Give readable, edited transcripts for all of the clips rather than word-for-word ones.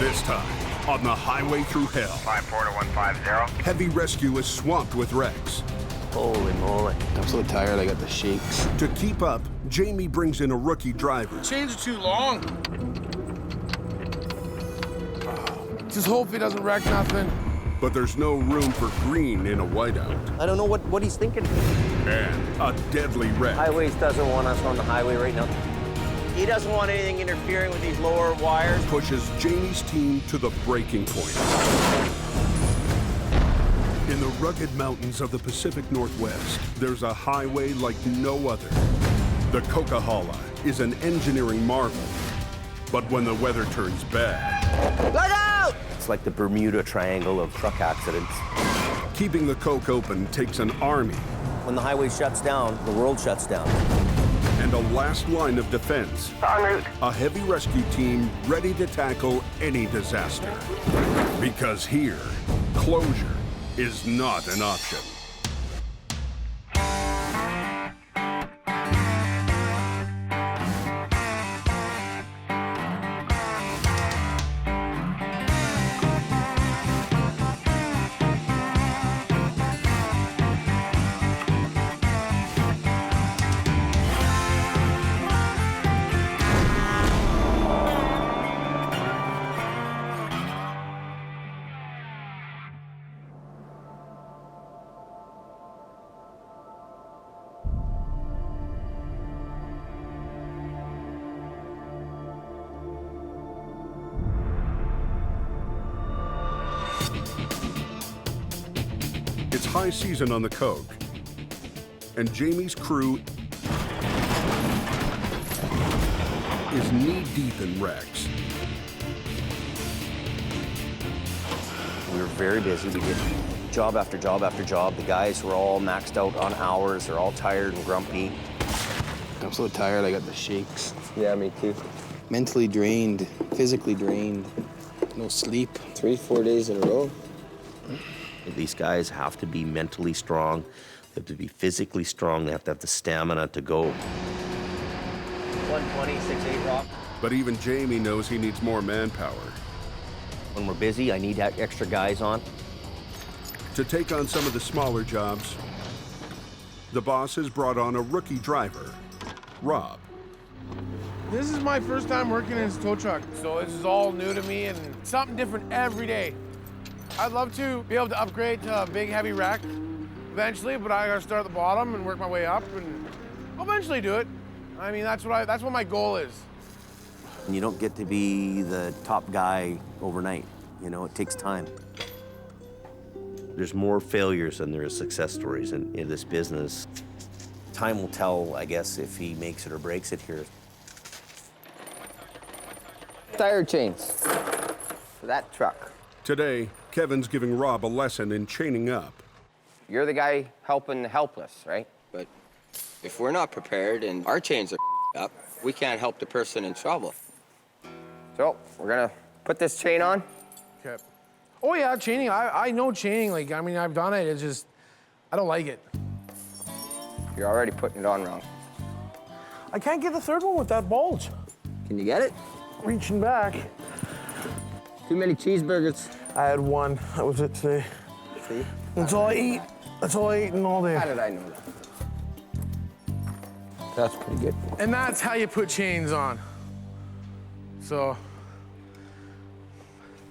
This time, on the Highway Thru Hell, 54150. heavy rescue is swamped with wrecks. Holy moly. I'm so tired, I got the shakes. To keep up, Jamie brings in a rookie driver. Chains are too long. Just hope he doesn't wreck nothing. But there's no room for green in a whiteout. I don't know what he's thinking. And a deadly wreck. Highways doesn't want us on the highway right now. He doesn't want anything interfering with these lower wires. Pushes Jamie's team to the breaking point. In the rugged mountains of the Pacific Northwest, there's a highway like no other. The Coquihalla is an engineering marvel. But when the weather turns bad... Look out! It's like the Bermuda Triangle of truck accidents. Keeping the Coke open takes an army. When the highway shuts down, the world shuts down. And a last line of defense. En route. A heavy rescue team ready to tackle any disaster. Because here, closure is not an option. It's high season on the Coke, and Jamie's crew is knee-deep in wrecks. We were very busy. We did job after job after job. The guys were all maxed out on hours. They're all tired and grumpy. I'm so tired, I got the shakes. Yeah, me too. Mentally drained, physically drained, no sleep. 3-4 days in a row. These guys have to be mentally strong. They have to be physically strong. They have to have the stamina to go. 120, 6'8", Rock. But even Jamie knows he needs more manpower. When we're busy, I need extra guys on. To take on some of the smaller jobs, the boss has brought on a rookie driver, Rob. This is my first time working in his tow truck, so this is all new to me and something different every day. I'd love to be able to upgrade to a big, heavy wreck eventually, but I gotta start at the bottom and work my way up, and I'll eventually do it. I mean, that's what my goal is. And you don't get to be the top guy overnight. You know, it takes time. There's more failures than there is success stories in this business. Time will tell, I guess, if he makes it or breaks it here. Tire chains for that truck. Today, Kevin's giving Rob a lesson in chaining up. You're the guy helping the helpless, right? But if we're not prepared and our chains are up, we can't help the person in trouble. So we're gonna put this chain on. Okay. Oh yeah, chaining. I know chaining. Like, I mean, I've done it. It's just, I don't like it. You're already putting it on wrong. I can't get the third one with that bulge. Can you get it? Reaching back. Too many cheeseburgers. I had one. That was it today. See? That's all I eat. That's all I ate in all day. How did I know that? That's pretty good. And that's how you put chains on. So,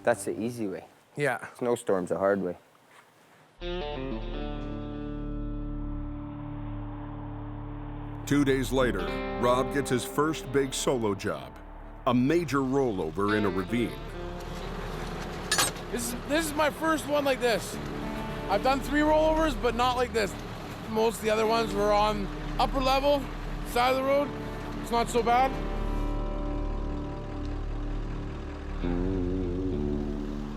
That's the easy way. yeah. Snowstorm's the hard way. 2 days later, Rob gets his first big solo job, a major rollover in a ravine. This is my first one like this. I've done 3 rollovers, but not like this. Most of the other ones were on upper level, side of the road. It's not so bad.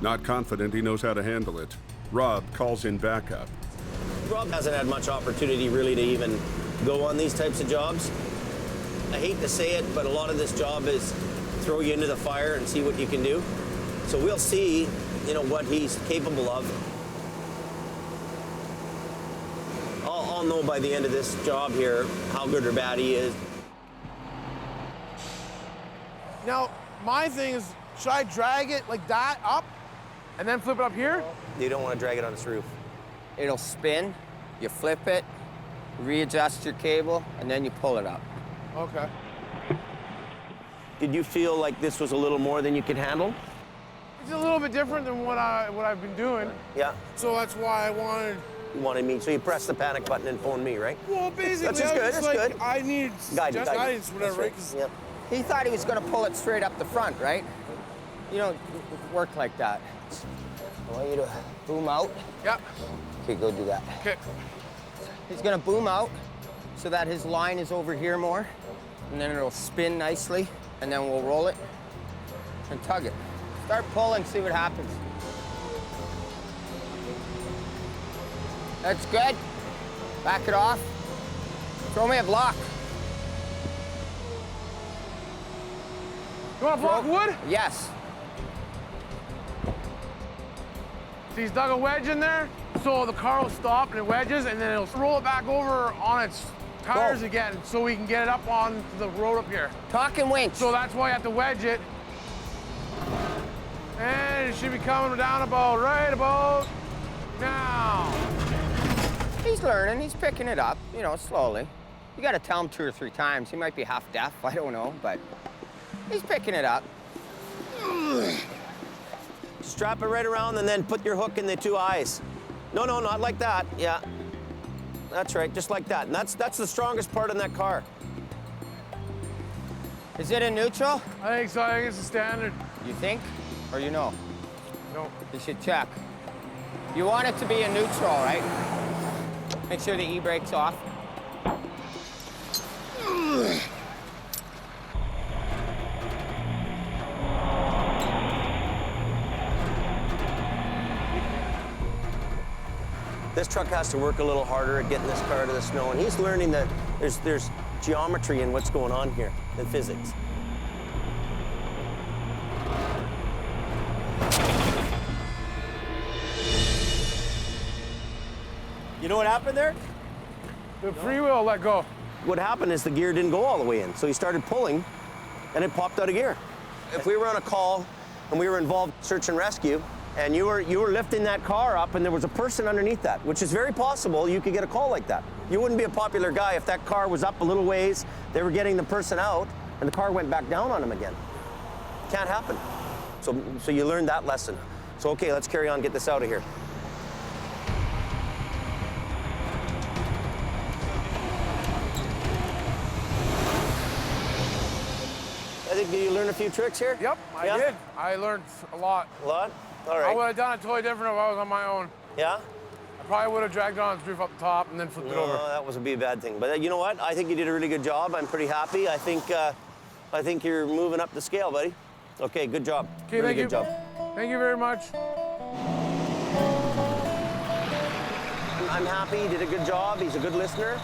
Not confident he knows how to handle it, Rob calls in backup. Rob hasn't had much opportunity really to even go on these types of jobs. I hate to say it, but a lot of this job is throw you into the fire and see what you can do. So we'll see, you know, what he's capable of. I'll know by the end of this job here how good or bad he is. Now, my thing is, Should I drag it like that up and then flip it up here? You don't want to drag it on its roof. It'll spin, you flip it, readjust your cable, and then you pull it up. Okay. Did you feel like this was a little more than you could handle? It's a little bit different than what I've been doing. Yeah. So that's why I wanted. You wanted me, so you pressed the panic button and phoned me, right? Well, basically, That's just good, that's like, good. I need guidance, whatever, right? That's Yep. He thought he was gonna pull it straight up the front, right? You don't work like that. I want you to boom out. Yeah. Okay, go do that. Okay. He's gonna boom out so that his line is over here more, and then it'll spin nicely, and then we'll roll it and tug it. Start pulling, see what happens. That's good. Back it off. Throw me a block. You want a block of wood? Yes. So he's dug a wedge in there, so the car will stop and it wedges, and then it'll roll it back over on its tires Go. again, so we can get it up on the road up here. Talking winch. So that's why you have to wedge it. And it should be coming down right about now. He's learning, he's picking it up, you know, slowly. You gotta tell him 2 or 3 times. He might be half deaf, I don't know, but he's picking it up. Strap it right around and then put your hook in the 2 eyes. No, not like that. Yeah. That's right, just like that. And that's the strongest part in that car. Is it in neutral? I think so. I think it's the standard. You think, or you know? No. You should check. You want it to be in neutral, right? Make sure the e-brake's off. This truck has to work a little harder at getting this car out of the snow, and he's learning that there's geometry in what's going on here, in physics. You know what happened there? The freewheel let go. What happened is the gear didn't go all the way in, so he started pulling, and it popped out of gear. If we were on a call and we were involved in search and rescue, and you were lifting that car up and there was a person underneath that, which is very possible you could get a call like that. You wouldn't be a popular guy if that car was up a little ways, they were getting the person out, and the car went back down on him again. Can't happen. So you learned that lesson. So okay, let's carry on, get this out of here. I think, did you learn a few tricks here? Yep, I Yeah? did. I learned a lot. A lot? All I right. would have done it totally different if I was on my own. Yeah? I probably would have dragged on its roof up the top and then flipped it over. No, that would be a bad thing. But you know what? I think you did a really good job. I'm pretty happy. I think you're moving up the scale, buddy. Okay, good job. Okay, really thank you. good job. Thank you very much. I'm happy. He did a good job. He's a good listener.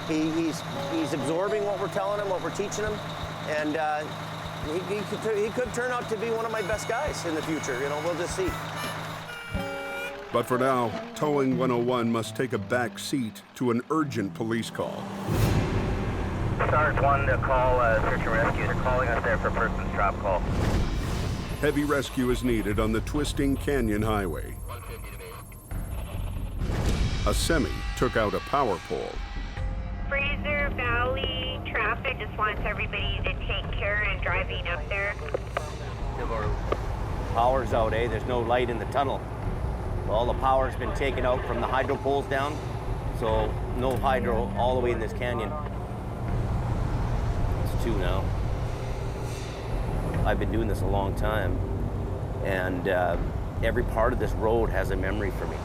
He's absorbing what we're telling him, what we're teaching him, and he could turn out to be one of my best guys in the future. You know, we'll just see. But for now, Towing 101 must take a back seat to an urgent police call. Sarge 1 to call search and rescue. They're calling us there for person's drop call. Heavy rescue is needed on the twisting Canyon Highway. A semi took out a power pole. Fraser Valley traffic just wants everybody to take care in driving up there. Power's out, eh? There's no light in the tunnel. All the power's been taken out from the hydro poles down, so no hydro all the way in this canyon. It's 2 now. I've been doing this a long time, and every part of this road has a memory for me.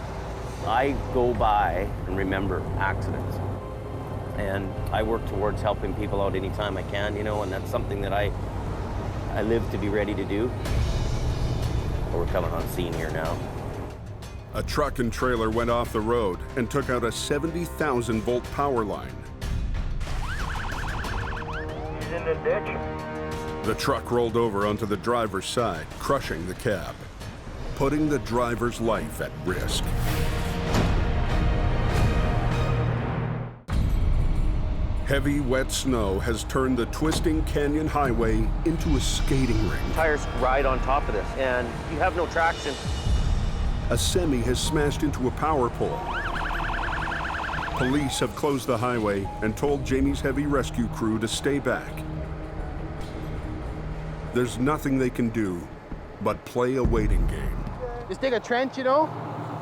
I go by and remember accidents, and I work towards helping people out anytime I can, you know, and that's something that I live to be ready to do. But we're coming on scene here now. A truck and trailer went off the road and took out a 70,000-volt power line. He's in the ditch. The truck rolled over onto the driver's side, crushing the cab, putting the driver's life at risk. Heavy, wet snow has turned the twisting canyon highway into a skating rink. Tires ride on top of this, and you have no traction. A semi has smashed into a power pole. Police have closed the highway and told Jamie's heavy rescue crew to stay back. There's nothing they can do but play a waiting game. Just dig a trench, you know?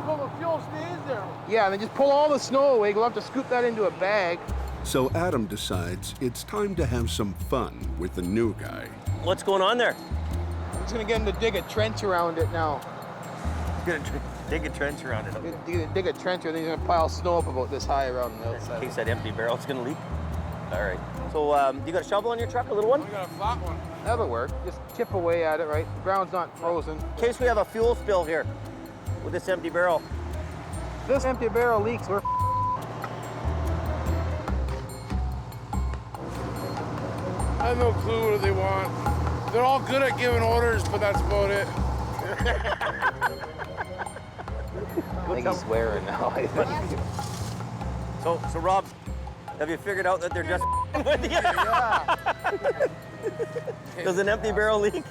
Well, the fuel stays there. Yeah, and then just pull all the snow away. We'll have to scoop that into a bag. So Adam decides it's time to have some fun with the new guy. What's going on there? I'm just gonna get him to dig a trench around it now. Gonna dig a trench around it. Dig a trench, and then he's gonna pile snow up about this high around the In outside. case that empty barrel's gonna leak. All right. So you got a shovel on your truck, a little one? We got a flat one. That'll work. Just chip away at it, right? The ground's not frozen. In case we have a fuel spill here with this empty barrel. This empty barrel leaks. We're I have no clue what they want. They're all good at giving orders, but that's about it. I think he's swearing now. So Rob, have you figured out that they're just with you? Does an empty barrel leak?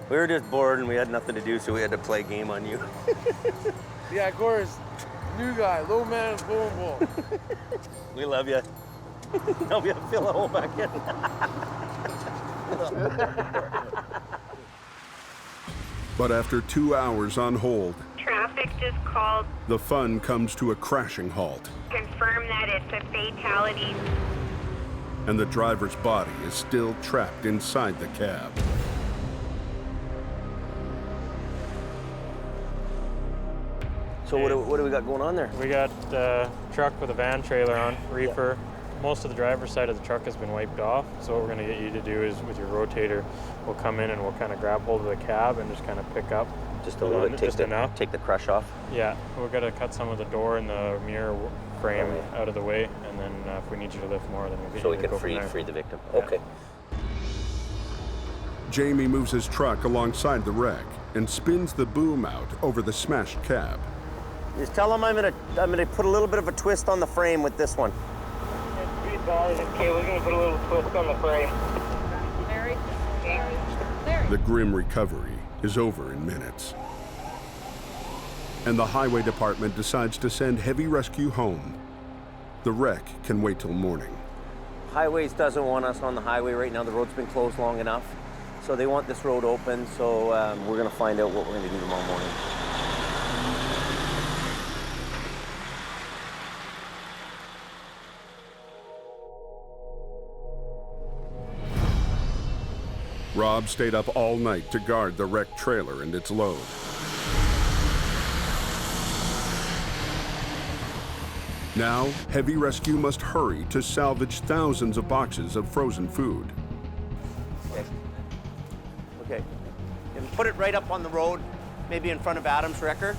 We were just bored and we had nothing to do, so we had to play a game on you. Yeah, of course. New guy, low man, boom, boom. We love you. Help you fill a hole back in. But after 2 hours on hold, Traffic just called. the fun comes to a crashing halt, Confirm that it's a fatality. and the driver's body is still trapped inside the cab. So what do we got going on there? We got a truck with a van trailer on, reefer. Most of the driver's side of the truck has been wiped off. So what we're gonna get you to do is with your rotator, we'll come in and we'll kind of grab hold of the cab and just kind of pick up. Just a little bit, just enough. Take the crush off. Yeah, we're gonna cut some of the door and the mirror frame out of the way, and then if we need you to lift more, then we'll get So you we to can go from there. free the victim. Yeah. Okay. Jamie moves his truck alongside the wreck and spins the boom out over the smashed cab. Just tell them I'm gonna put a little bit of a twist on the frame with this one. Okay, we're gonna put a little twist on the frame. The grim recovery is over in minutes. And the highway department decides to send heavy rescue home. The wreck can wait till morning. Highways doesn't want us on the highway right now. The road's been closed long enough. So they want this road open, so we're gonna find out what we're gonna do tomorrow morning. Rob stayed up all night to guard the wrecked trailer and its load. Now, heavy rescue must hurry to salvage thousands of boxes of frozen food. Okay. And put it right up on the road, maybe in front of Adam's wrecker.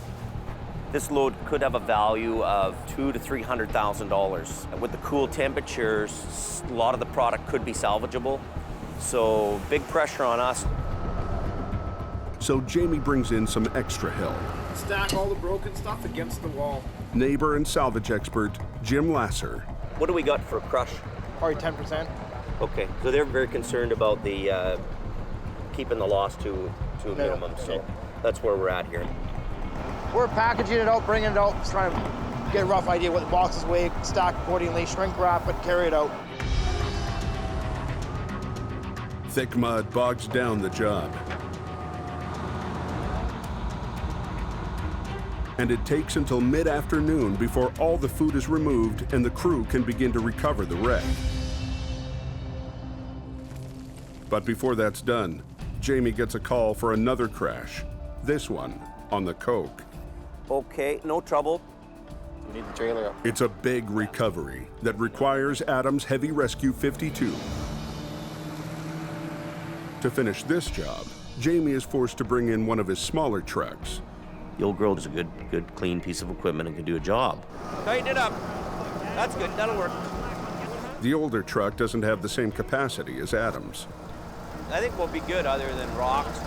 This load could have a value of $200,000 to $300,000. With the cool temperatures, a lot of the product could be salvageable. So big pressure on us. So Jamie brings in some extra help. Stack all the broken stuff against the wall. Neighbor and salvage expert Jim Lasser. What do we got for crush? Probably 10%. Okay, so they're very concerned about the keeping the loss to a minimum. So that's where we're at here. We're packaging it out, bringing it out, just trying to get a rough idea what the boxes weigh, stack accordingly, shrink wrap it, carry it out. Thick mud bogs down the job. And it takes until mid-afternoon before all the food is removed and the crew can begin to recover the wreck. But before that's done, Jamie gets a call for another crash, this one on the Coke. Okay, no trouble. We need the trailer up. It's a big recovery that requires Adam's Heavy Rescue 52. To finish this job, Jamie is forced to bring in one of his smaller trucks. The old girl is a good, clean piece of equipment and can do a job. Tighten it up. That's good. That'll work. The older truck doesn't have the same capacity as Adam's. I think we'll be good other than rocks.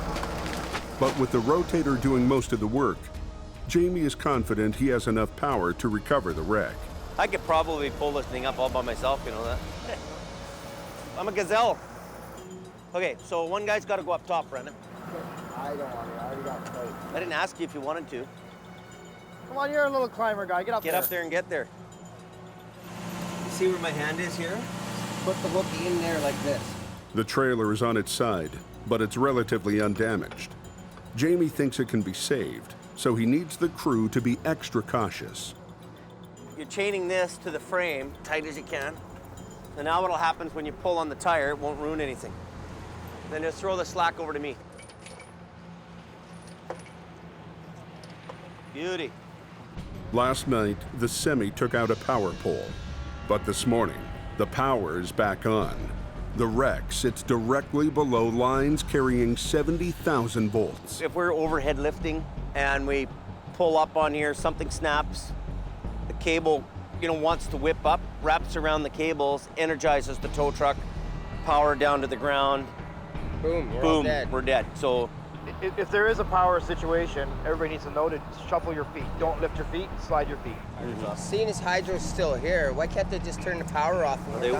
But with the rotator doing most of the work, Jamie is confident he has enough power to recover the wreck. I could probably pull this thing up all by myself, you know that? I'm a gazelle. Okay, so one guy's got to go up top, Brendan. I don't want to. I already got tight. I didn't ask you if you wanted to. Come on, you're a little climber guy. Get up there. Get up there and get there. You see where my hand is here? Put the hook in there like this. The trailer is on its side, but it's relatively undamaged. Jamie thinks it can be saved, so he needs the crew to be extra cautious. You're chaining this to the frame, tight as you can. And now what'll happen is when you pull on the tire, it won't ruin anything. Then just throw the slack over to me. Beauty. Last night, the semi took out a power pole, but this morning, the power is back on. The wreck sits directly below lines carrying 70,000 volts. If we're overhead lifting and we pull up on here, something snaps, the cable, wants to whip up, wraps around the cables, energizes the tow truck, power down to the ground. Boom, we're all dead. We're dead. So if there is a power situation, everybody needs to know to shuffle your feet. Don't lift your feet, slide your feet. Seeing as hydro's still here, why can't they just turn the power off? They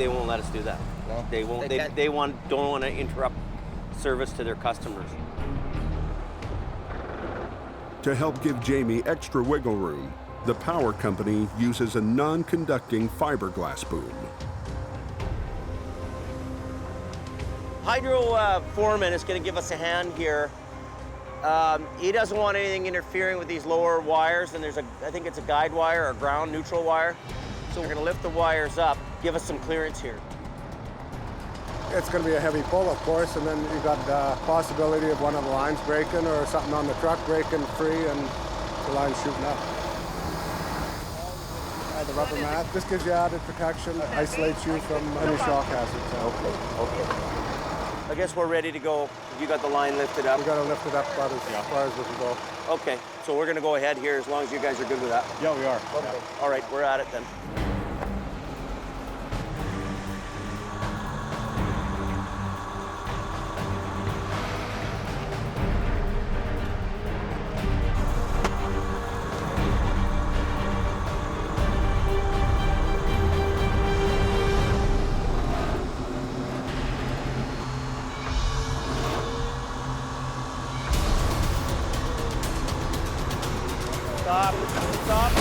won't let us do that. No, they won't. They don't want to interrupt service to their customers. To help give Jamie extra wiggle room, the power company uses a non-conducting fiberglass boom. Hydro foreman is going to give us a hand here. He doesn't want anything interfering with these lower wires, and I think it's a guide wire or ground neutral wire. So we're going to lift the wires up, give us some clearance here. It's going to be a heavy pull, of course, and then you've got the possibility of one of the lines breaking or something on the truck breaking free and the line shooting up. The rubber mat, this gives you added protection, isolates you from any shock hazards. Okay. I guess we're ready to go. You got the line lifted up? We got to lift it up about as far as we can go. Okay, so we're going to go ahead here as long as you guys are good with that. Yeah, we are. Okay. Yeah. All right, we're at it then. Stop. Stop.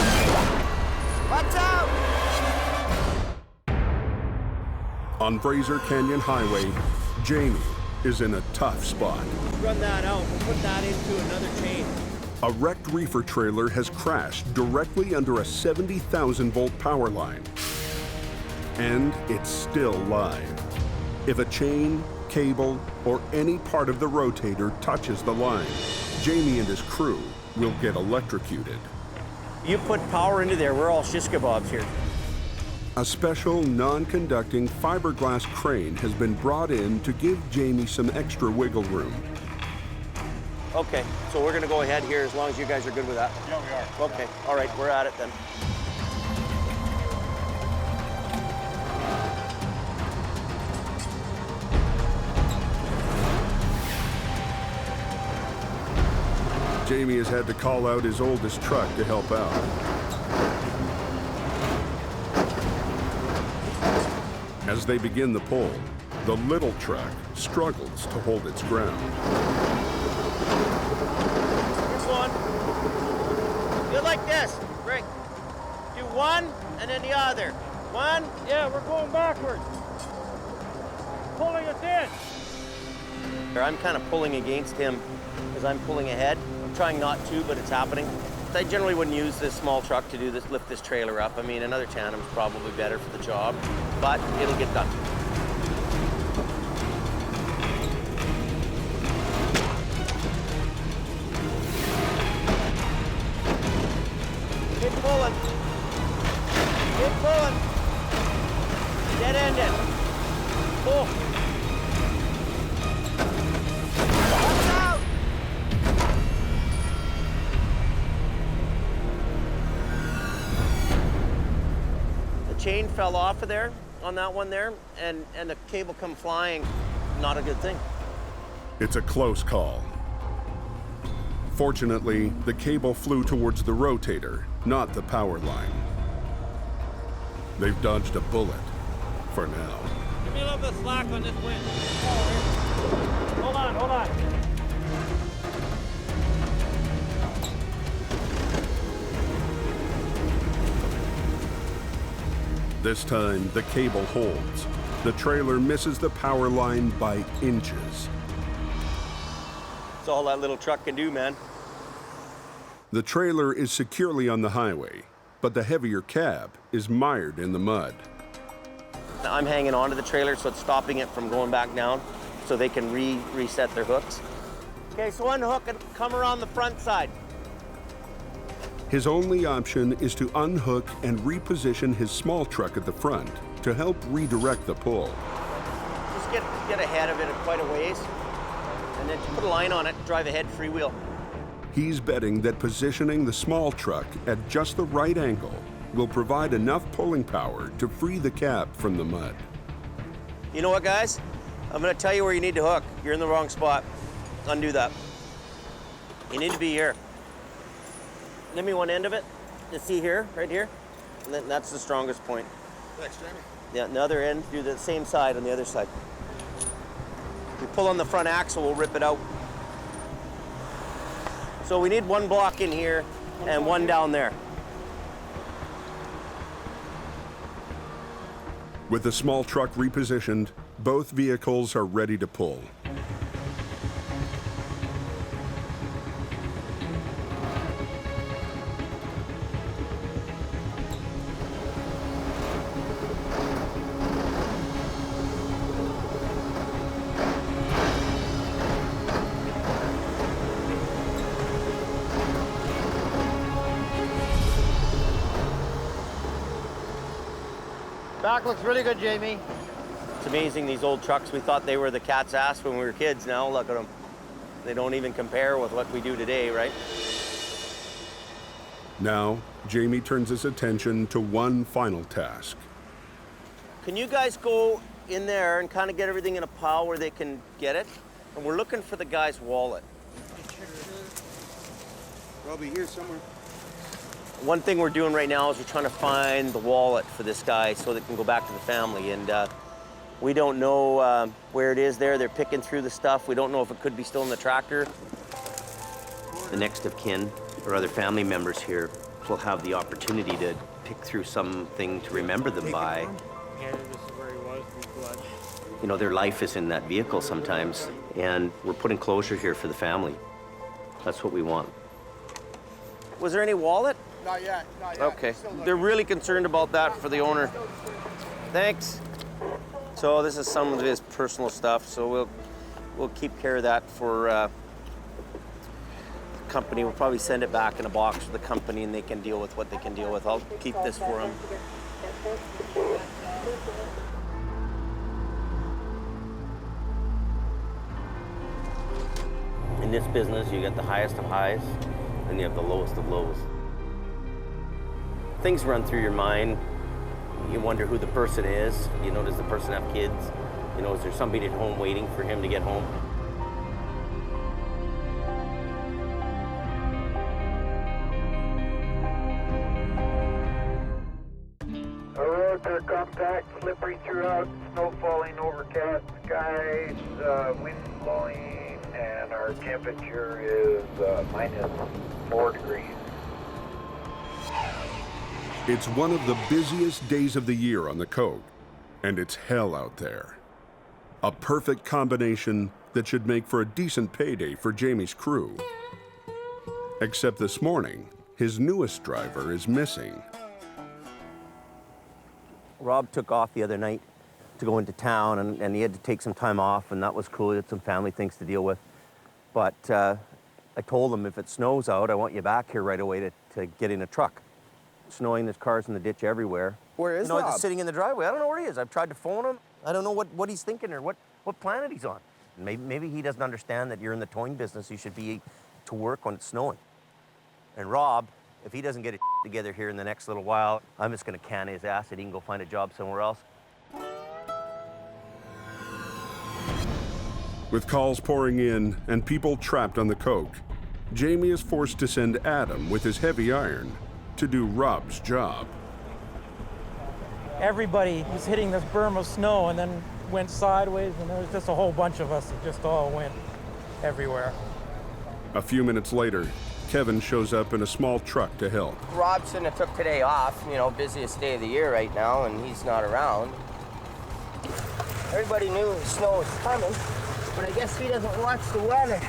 Watch out! On Fraser Canyon Highway, Jamie is in a tough spot. Run that out. We'll put that into another chain. A wrecked reefer trailer has crashed directly under a 70,000 volt power line. And it's still live. If a chain, cable, or any part of the rotator touches the line, Jamie and his crew will get electrocuted. You put power into there, we're all shish kebabs here. A special non-conducting fiberglass crane has been brought in to give Jamie some extra wiggle room. Okay, so we're gonna go ahead here as long as you guys are good with that. Yeah, we are. Okay, all right, we're at it then. Jamie has had to call out his oldest truck to help out. As they begin the pull, the little truck struggles to hold its ground. Here's one. Do like this, Rick. Do one and then the other. One. Yeah, we're going backwards. Pulling us in. I'm kind of pulling against him because I'm pulling ahead. I'm trying not to, but it's happening. I generally wouldn't use this small truck to do this, lift this trailer up. I mean, another tandem's probably better for the job, but it'll get done. Keep pulling. Keep pulling. Dead ended. Pull. Chain fell off of there on that one there, and the cable come flying. Not a good thing. It's a close call. Fortunately, the cable flew towards the rotator, not the power line. They've dodged a bullet for now. Give me a little bit of slack on this wind. Hold on, hold on. This time, the cable holds. The trailer misses the power line by inches. That's all that little truck can do, man. The trailer is securely on the highway, but the heavier cab is mired in the mud. I'm hanging onto the trailer, so it's stopping it from going back down, so they can reset their hooks. Okay, so unhook and come around the front side. His only option is to unhook and reposition his small truck at the front to help redirect the pull. Just get ahead of it quite a ways, and then put a line on it, drive ahead freewheel. He's betting that positioning the small truck at just the right angle will provide enough pulling power to free the cab from the mud. You know what, guys? I'm gonna tell you where you need to hook. You're in the wrong spot. Undo that. You need to be here. Give me one end of it. You see here, right here? And then that's the strongest point. Thanks, Jamie. Yeah, the other end, do the same side on the other side. We pull on the front axle, we'll rip it out. So we need one block in here and one down there. With the small truck repositioned, both vehicles are ready to pull. Back looks really good, Jamie. It's amazing, these old trucks, we thought they were the cat's ass when we were kids. Now look at them. They don't even compare with what we do today, right? Now, Jamie turns his attention to one final task. Can you guys go in there and kind of get everything in a pile where they can get it? And we're looking for the guy's wallet. Probably here somewhere. One thing we're doing right now is we're trying to find the wallet for this guy so they can go back to the family. And we don't know where it is there. They're picking through the stuff. We don't know if it could be still in the tractor. The next of kin or other family members here will have the opportunity to pick through something to remember them by. Yeah, this is where he was, his blood. You know, their life is in that vehicle sometimes, and we're putting closure here for the family. That's what we want. Was there any wallet? Not yet, not yet. Okay, they're really concerned about that for the owner. Thanks. So this is some of his personal stuff, so we'll keep care of that for the company. We'll probably send it back in a box for the company and they can deal with what they can deal with. I'll keep this for him. In this business, you get the highest of highs and you have the lowest of lows. Things run through your mind. You wonder who the person is. You know, does the person have kids? You know, is there somebody at home waiting for him to get home? The roads are compact, slippery throughout, snow falling, overcast skies, wind blowing, and our temperature is -4 degrees. It's one of the busiest days of the year on the coast, and it's hell out there. A perfect combination that should make for a decent payday for Jamie's crew. Except this morning, his newest driver is missing. Rob took off the other night to go into town, and he had to take some time off, and that was cool. He had some family things to deal with. But I told him, if it snows out, I want you back here right away to get in a truck. Snowing, there's cars in the ditch everywhere. Where is Rob? Rob? He's sitting in the driveway. I don't know where he is. I've tried to phone him. I don't know what he's thinking or what planet he's on. Maybe he doesn't understand that you're in the towing business. You should be to work when it's snowing. And Rob, if he doesn't get it together here in the next little while, I'm just going to can his ass and he can go find a job somewhere else. With calls pouring in and people trapped on the coke, Jamie is forced to send Adam with his heavy iron to do Rob's job. everybody was hitting this berm of snow and then went sideways, and there was just a whole bunch of us that just all went everywhere. A few minutes later, Kevin shows up in a small truck to help. Robson took today off, you know, busiest day of the year right now, and he's not around. Everybody knew the snow was coming, but I guess he doesn't watch the weather.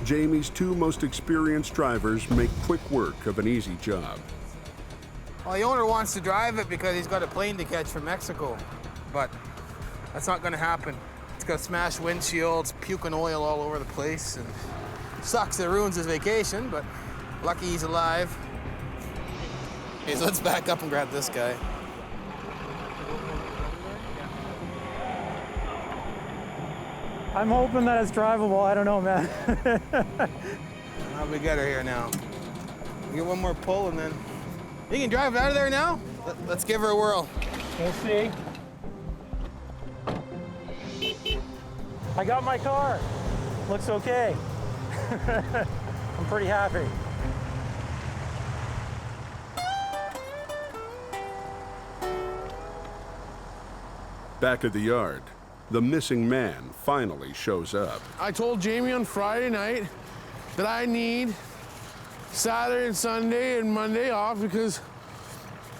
Jamie's two most experienced drivers make quick work of an easy job. Well, the owner wants to drive it because he's got a plane to catch from Mexico, but that's not going to happen. It's got smashed windshields, puking oil all over the place, and sucks. It ruins his vacation, but lucky he's alive. Okay, so let's back up and grab this guy. I'm hoping that it's drivable. I don't know, man. How we get her here now? Get one more pull and then... You can drive out of there now? Let's give her a whirl. We'll see. I got my car. Looks okay. I'm pretty happy. Back at the yard, the missing man finally shows up. I told Jamie on Friday night that I need Saturday and Sunday and Monday off because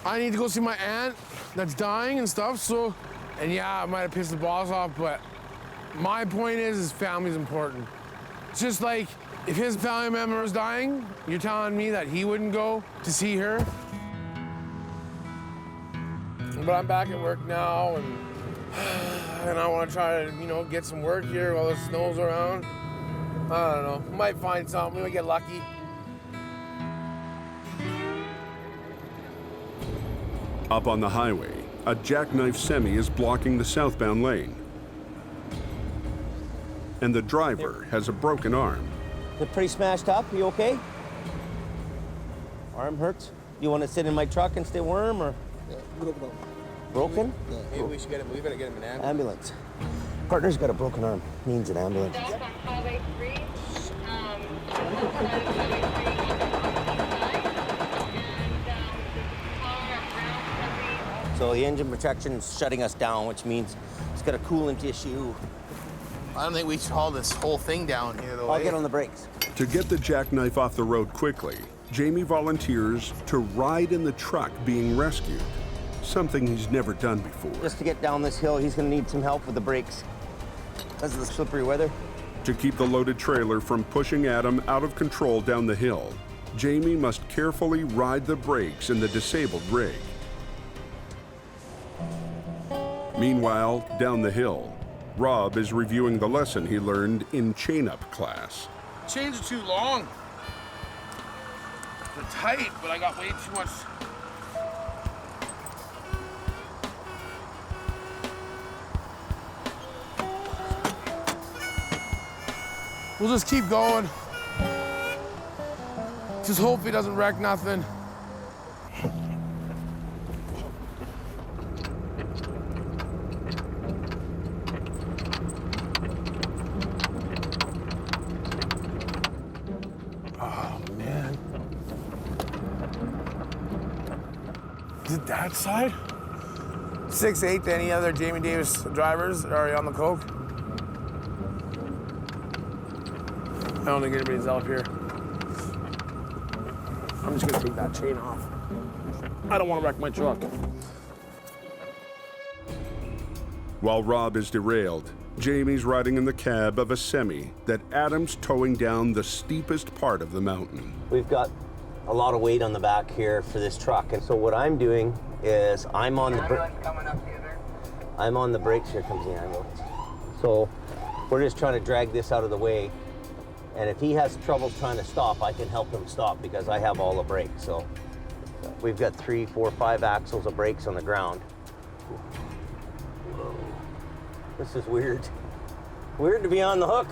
I need to go see my aunt that's dying and stuff. So, and yeah, I might have pissed the boss off, but my point is his family's important. It's just like if his family member was dying, you're telling me that he wouldn't go to see her. But I'm back at work now, and I want to try to, you know, get some work here while the snow's around. I don't know. Might find something. We might get lucky. Up on the highway, a jackknife semi is blocking the southbound lane. And the driver has a broken arm. They're pretty smashed up. You okay? Arm hurts? You want to sit in my truck and stay warm, or? Yeah, broken. Broken? Yeah. Maybe we should get him. We better get him an ambulance. Ambulance. Partner's got a broken arm. Needs an ambulance. That's on Highway 3. So the engine protection is shutting us down, which means it's got a coolant issue. I don't think we should haul this whole thing down here, though. I'll get on the brakes. To get the jackknife off the road quickly, Jamie volunteers to ride in the truck being rescued, something he's never done before. Just to get down this hill, he's going to need some help with the brakes because of the slippery weather. To keep the loaded trailer from pushing Adam out of control down the hill, Jamie must carefully ride the brakes in the disabled rig. Meanwhile, down the hill, Rob is reviewing the lesson he learned in chain-up class. Chains are too long. They're tight, but I got way too much. We'll just keep going. Just hope he doesn't wreck nothing. Oh, man. Is it that side? 6'8" to any other Jamie Davis drivers are on the coke. I don't think anybody's out here. I'm just gonna take that chain off. I don't want to wreck my truck. While Rob is derailed, Jamie's riding in the cab of a semi that Adam's towing down the steepest part of the mountain. We've got a lot of weight on the back here for this truck, and so what I'm doing is I'm on the brakes. Here comes the ambulance. So we're just trying to drag this out of the way. And if he has trouble trying to stop, I can help him stop because I have all the brakes. So we've got 3, 4, 5 axles of brakes on the ground. This is weird. Weird to be on the hook.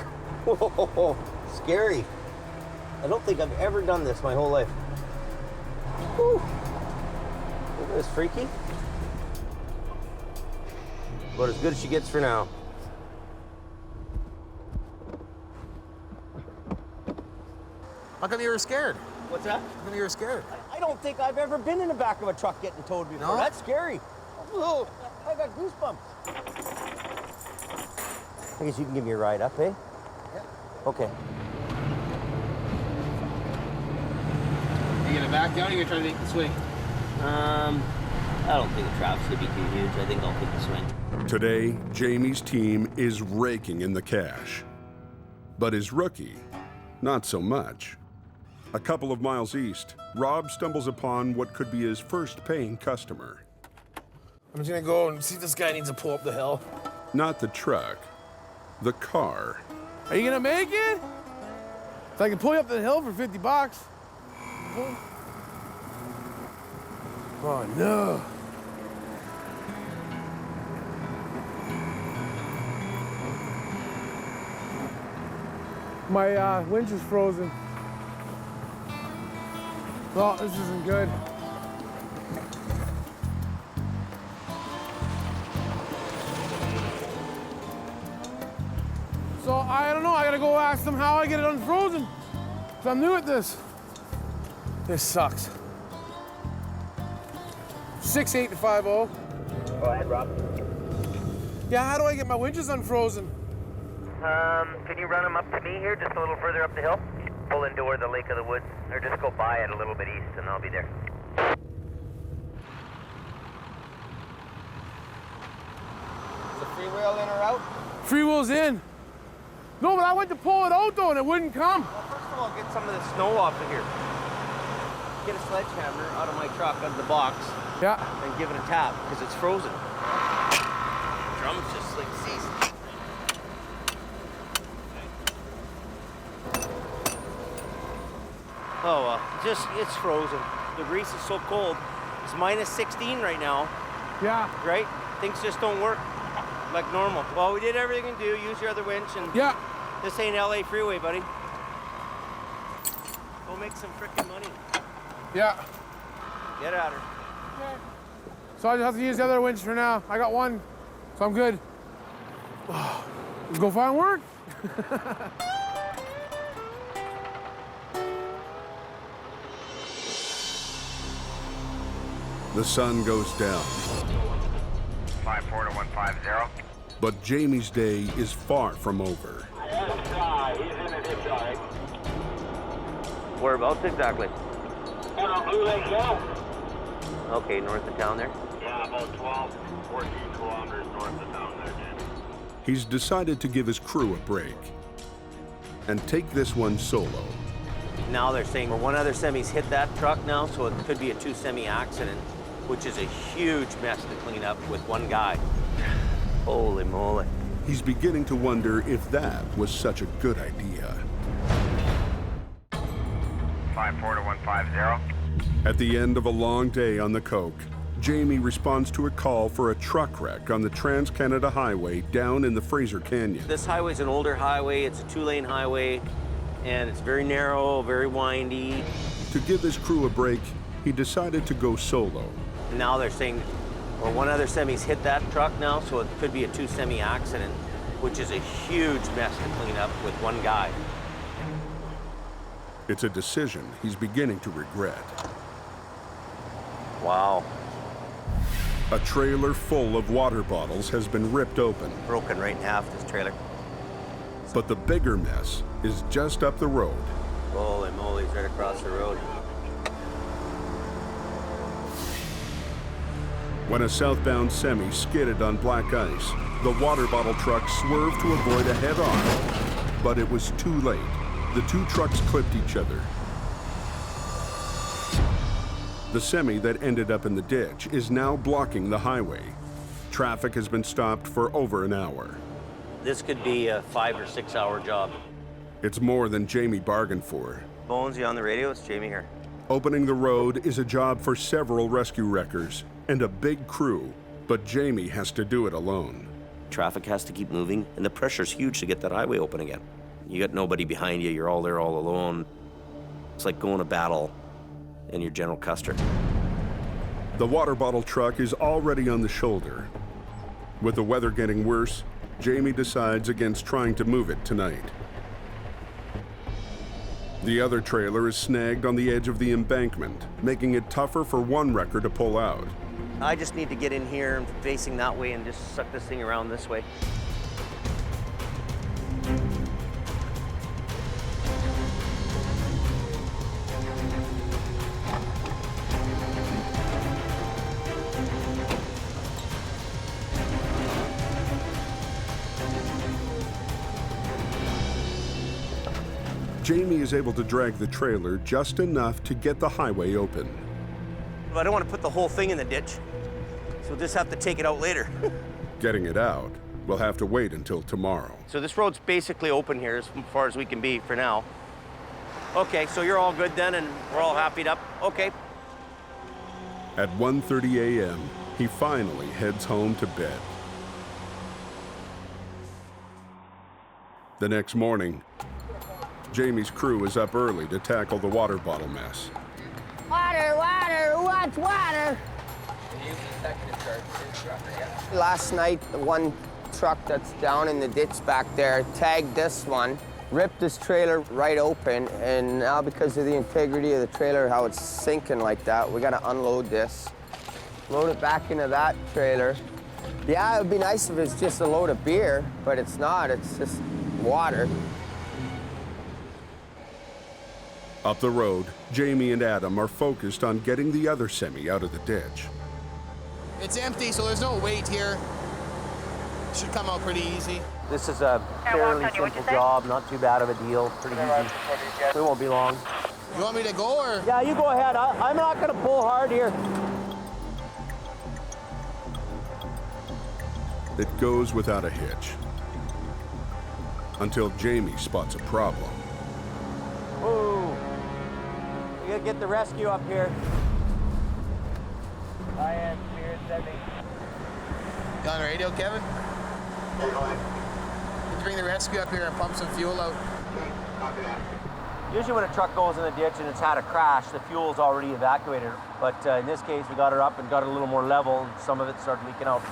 Whoa, scary. I don't think I've ever done this my whole life. Whew. Isn't this freaky? But as good as she gets for now. How come you were scared? What's that? How come you were scared? I don't think I've ever been in the back of a truck getting towed before. No? That's scary. Whoa, I got goosebumps. I guess you can give me a ride up, eh? Yeah. Okay. Are you gonna back down or are you gonna try to make the swing? I don't think the trap's gonna be too huge. I think I'll take the swing. Today, Jamie's team is raking in the cash. But his rookie, not so much. A couple of miles east, Rob stumbles upon what could be his first paying customer. I'm just gonna go and see if this guy needs to pull up the hill. Not the truck, the car. Are you gonna make it? So I can pull you up the hill for 50 bucks. Oh no. My winch is frozen. Oh, this isn't good. So I don't know, I gotta go ask them how I get it unfrozen. Cause I'm new at this. This sucks. 68250. Go ahead, Rob. Yeah, how do I get my winches unfrozen? Can you run them up to me here, just a little further up the hill? Pull into where the Lake of the Woods, or just go by it a little bit east, and I'll be there. Is the freewheel in or out? Freewheel's in. No, but I went to pull it out though, and it wouldn't come. Well, first of all, get some of the snow off of here. Get a sledgehammer out of my truck, out of the box. Yeah. And give it a tap, because it's frozen. Drum's just like seized. Oh, it's frozen. The grease is so cold. It's minus 16 right now. Yeah. Right? Things just don't work like normal. Well, we did everything we can do. Use your other winch, and yeah. This ain't LA freeway, buddy. Go make some freaking money. Yeah. Get at her. Okay. So I just have to use the other winch for now. I got one, so I'm good. Let's go find work. The sun goes down. 54 to 150. But Jamie's day is far from over. Yes, he's in a ditch, all right. Whereabouts exactly? Blue Lake Hill. Okay, north of town there? Yeah, about 12, 14 kilometers north of town there, Jim. He's decided to give his crew a break and take this one solo. Now they're saying one other semi's hit that truck now, so it could be a 2-semi accident, which is a huge mess to clean up with one guy. Holy moly. He's beginning to wonder if that was such a good idea. 54 to 150. At the end of a long day on the coke, Jamie responds to a call for a truck wreck on the Trans-Canada Highway down in the Fraser Canyon. This highway's an older highway. It's a 2-lane highway, and it's very narrow, very windy. To give his crew a break, he decided to go solo. Now they're saying, well, one other semi's hit that truck now, so it could be a 2-semi accident, which is a huge mess to clean up with one guy. It's a decision he's beginning to regret. Wow. A trailer full of water bottles has been ripped open. Broken right in half, this trailer. But the bigger mess is just up the road. Holy moly, it's right across the road. When a southbound semi skidded on black ice, the water bottle truck swerved to avoid a head-on. But it was too late. The two trucks clipped each other. The semi that ended up in the ditch is now blocking the highway. Traffic has been stopped for over an hour. This could be a 5 or 6 hour job. It's more than Jamie bargained for. Bones, you on the radio? It's Jamie here. Opening the road is a job for several rescue wreckers and a big crew, but Jamie has to do it alone. Traffic has to keep moving, and the pressure's huge to get that highway open again. You got nobody behind you, you're all there all alone. It's like going to battle and you're General Custer. The water bottle truck is already on the shoulder. With the weather getting worse, Jamie decides against trying to move it tonight. The other trailer is snagged on the edge of the embankment, making it tougher for one wrecker to pull out. I just need to get in here and facing that way and just suck this thing around this way. Jamie is able to drag the trailer just enough to get the highway open. I don't want to put the whole thing in the ditch, so we'll just have to take it out later. Getting it out will have to wait until tomorrow. So this road's basically open here as far as we can be for now. Okay, so you're all good then, and we're all happy up? Okay. At 1:30 a.m., he finally heads home to bed. The next morning, Jamie's crew is up early to tackle the water bottle mess. Water, water, who wants water? Last night, the one truck that's down in the ditch back there tagged this one, ripped this trailer right open, and now because of the integrity of the trailer, how it's sinking like that, we gotta unload this, load it back into that trailer. Yeah, it would be nice if it's just a load of beer, but it's not, it's just water. Up the road, Jamie and Adam are focused on getting the other semi out of the ditch. It's empty, so there's no weight here. Should come out pretty easy. This is a fairly simple job, not too bad of a deal, pretty easy. We won't be long. You want me to go, or? Yeah, you go ahead. I'm not going to pull hard here. It goes without a hitch. Until Jamie spots a problem. Ooh. We gotta get the rescue up here. I am Spirit 70. You on the radio, Kevin? Yeah, go ahead. Let's bring the rescue up here and pump some fuel out. Usually when a truck goes in the ditch and it's had a crash, the fuel's already evacuated. But in this case, we got her up and got it a little more level, and some of it started leaking out.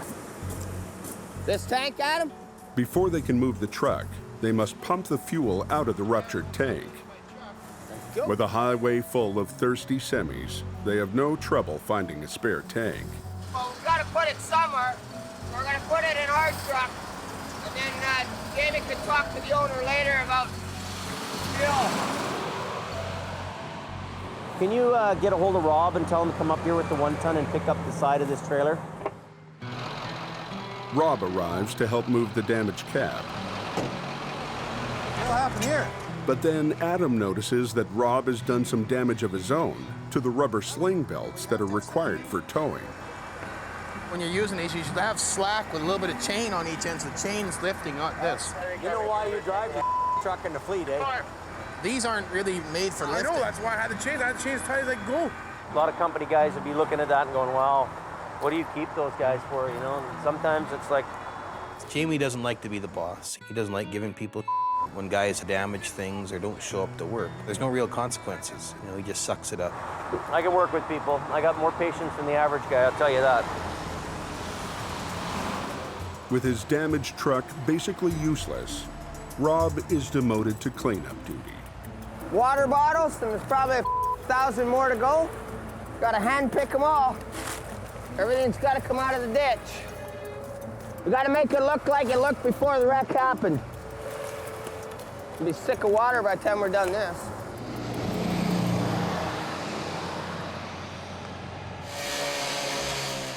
This tank, Adam? Before they can move the truck, they must pump the fuel out of the ruptured tank. With a highway full of thirsty semis, they have no trouble finding a spare tank. Well, we've got to put it somewhere. We're going to put it in our truck. And then Jamie can talk to the owner later about fuel. Can you get a hold of Rob and tell him to come up here with the 1 ton and pick up the side of this trailer? Rob arrives to help move the damaged cab. What'll happen here? But then Adam notices that Rob has done some damage of his own to the rubber sling belts that are required for towing. When you're using these, you should have slack with a little bit of chain on each end, so the chain's lifting, not this. You know why you drive the truck in the fleet, eh? These aren't really made for lifting. I know, that's why I had the chains. I had the chains tight as I go. A lot of company guys would be looking at that and going, wow, what do you keep those guys for, you know? And sometimes it's like... Jamie doesn't like to be the boss. He doesn't like giving people when guys damage things or don't show up to work. There's no real consequences. You know, he just sucks it up. I can work with people. I got more patience than the average guy, I'll tell you that. With his damaged truck basically useless, Rob is demoted to cleanup duty. Water bottles, and there's probably 1,000 more to go. Got to hand pick them all. Everything's got to come out of the ditch. We got to make it look like it looked before the wreck happened. We'll be sick of water by the time we're done this.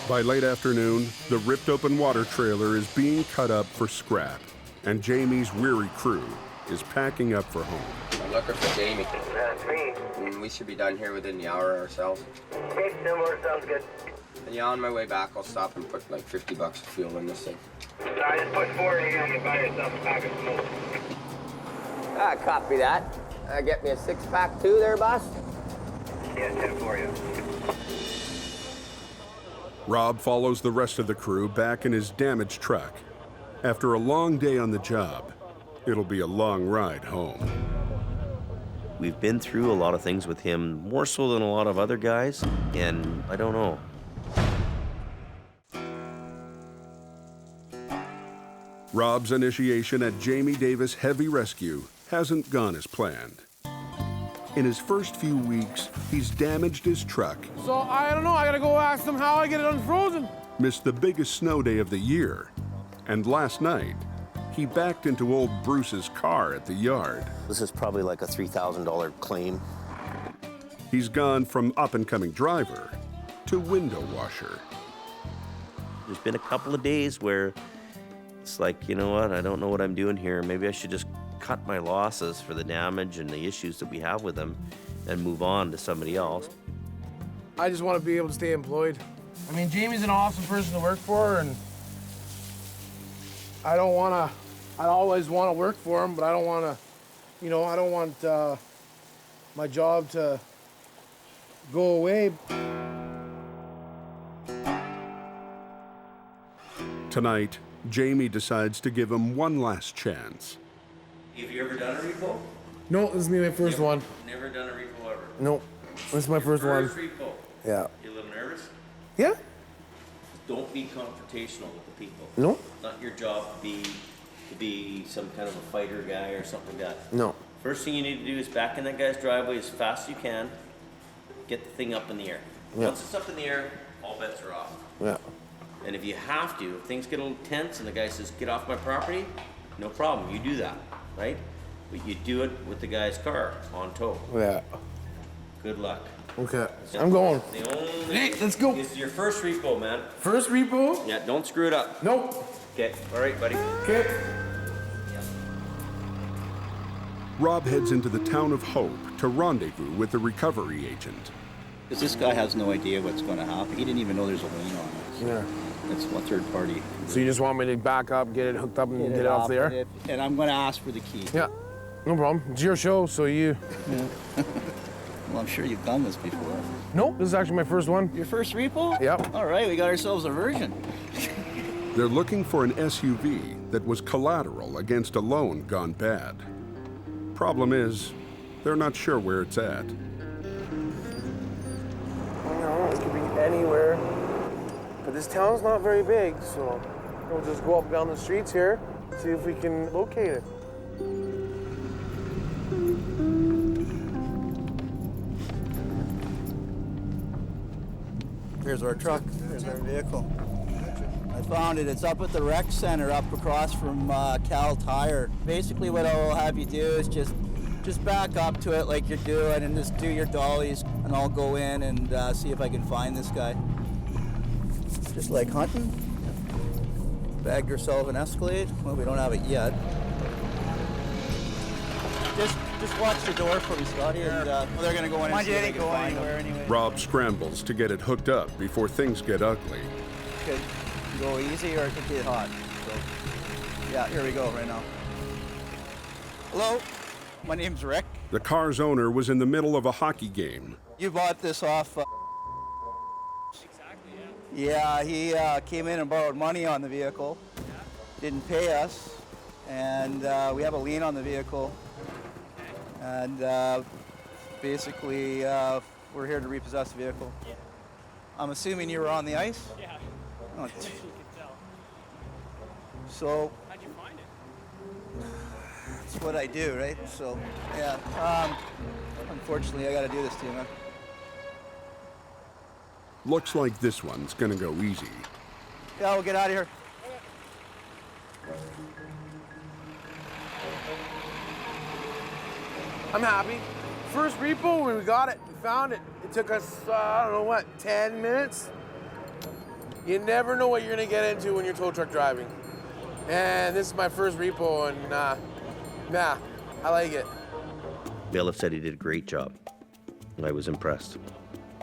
By late afternoon, the ripped open water trailer is being cut up for scrap, and Jamie's weary crew is packing up for home. I'm looking for Jamie. That's me. We should be done here within the hour ourselves. Okay, similar, sounds good. And yeah, on my way back, I'll stop and put like 50 bucks of fuel in this thing. I just put 40 and you buy yourself a pack of smoke. Ah, copy that. Get me a 6-pack too there, boss? Yeah, 10 for you. Rob follows the rest of the crew back in his damaged truck. After a long day on the job, it'll be a long ride home. We've been through a lot of things with him, more so than a lot of other guys, and I don't know. Rob's initiation at Jamie Davis Heavy Rescue hasn't gone as planned. In his first few weeks, he's damaged his truck, So I don't know, I gotta go ask them how I get it unfrozen. missed the biggest snow day of the year, and last night, he backed into old Bruce's car at the yard. This is probably like a $3,000 claim. He's gone from up-and-coming driver to window washer. There's been a couple of days where it's like, you know what, I don't know what I'm doing here. Maybe I should just cut my losses for the damage and the issues that we have with them and move on to somebody else. I just want to be able to stay employed. I mean, Jamie's an awesome person to work for, and I always want to work for him, but I don't want to, you know, I don't want my job to go away. Tonight, Jamie decides to give him one last chance. Have you ever done a repo? No, this is my first one. Never done a repo ever. No, this is my first one. First repo. Yeah. You a little nervous? Yeah? Don't be confrontational with the people. No. Not your job to be some kind of a fighter guy or something like that. No. First thing you need to do is back in that guy's driveway as fast as you can. Get the thing up in the air. Yeah. Once it's up in the air, all bets are off. Yeah. And if you have to, if things get a little tense and the guy says, get off my property, no problem, you do that, right? But you do it with the guy's car on tow. Yeah. Good luck. Okay. I'm going. The only Hey, let's go. This is your first repo, man. First repo? Yeah, don't screw it up. Nope. Okay, all right, buddy. Okay. Rob heads into the town of Hope to rendezvous with the recovery agent. Because this guy has no idea what's going to happen. He didn't even know there's a lien on it. Yeah. It's one third party. So you just want me to back up, get it hooked up, and get it off there? And I'm going to ask for the key. Yeah. No problem. It's your show, so you... Yeah. Well, I'm sure you've done this before. No, this is actually my first one. Your first repo? Yep. All right, we got ourselves a virgin. They're looking for an SUV that was collateral against a loan gone bad. Problem is, they're not sure where it's at. No, it could be anywhere. But this town's not very big, so we'll just go up and down the streets here, see if we can locate it. Here's our truck. Here's our vehicle. I found it. It's up at the rec center up across from Cal Tire. Basically what I'll have you do is just back up to it like you're doing and just do your dollies, and I'll go in and see if I can find this guy. Just like hunting. Bag yourself an Escalade. Well, we don't have it yet. Just watch the door for me, Scotty, and they're gonna go in and see if they can find him. Anyway. Rob scrambles to get it hooked up before things get ugly. Could go easy or it could get hot. So, yeah, here we go right now. Hello, my name's Rick. The car's owner was in the middle of a hockey game. You bought this off. Yeah, he came in and borrowed money on the vehicle. Didn't pay us, and we have a lien on the vehicle. And basically, we're here to repossess the vehicle. Yeah. I'm assuming you were on the ice? Yeah. Oh, As soon as you could tell. So. How'd you find it? It's what I do, right? So, yeah. Unfortunately, I got to do this to you, man. Looks like this one's gonna go easy. Yeah, we'll get out of here. I'm happy. First repo, when we got it, we found it. It took us, I don't know what, 10 minutes? You never know what you're gonna get into when you're tow truck driving. And this is my first repo, and I like it. Bailiff said he did a great job. I was impressed.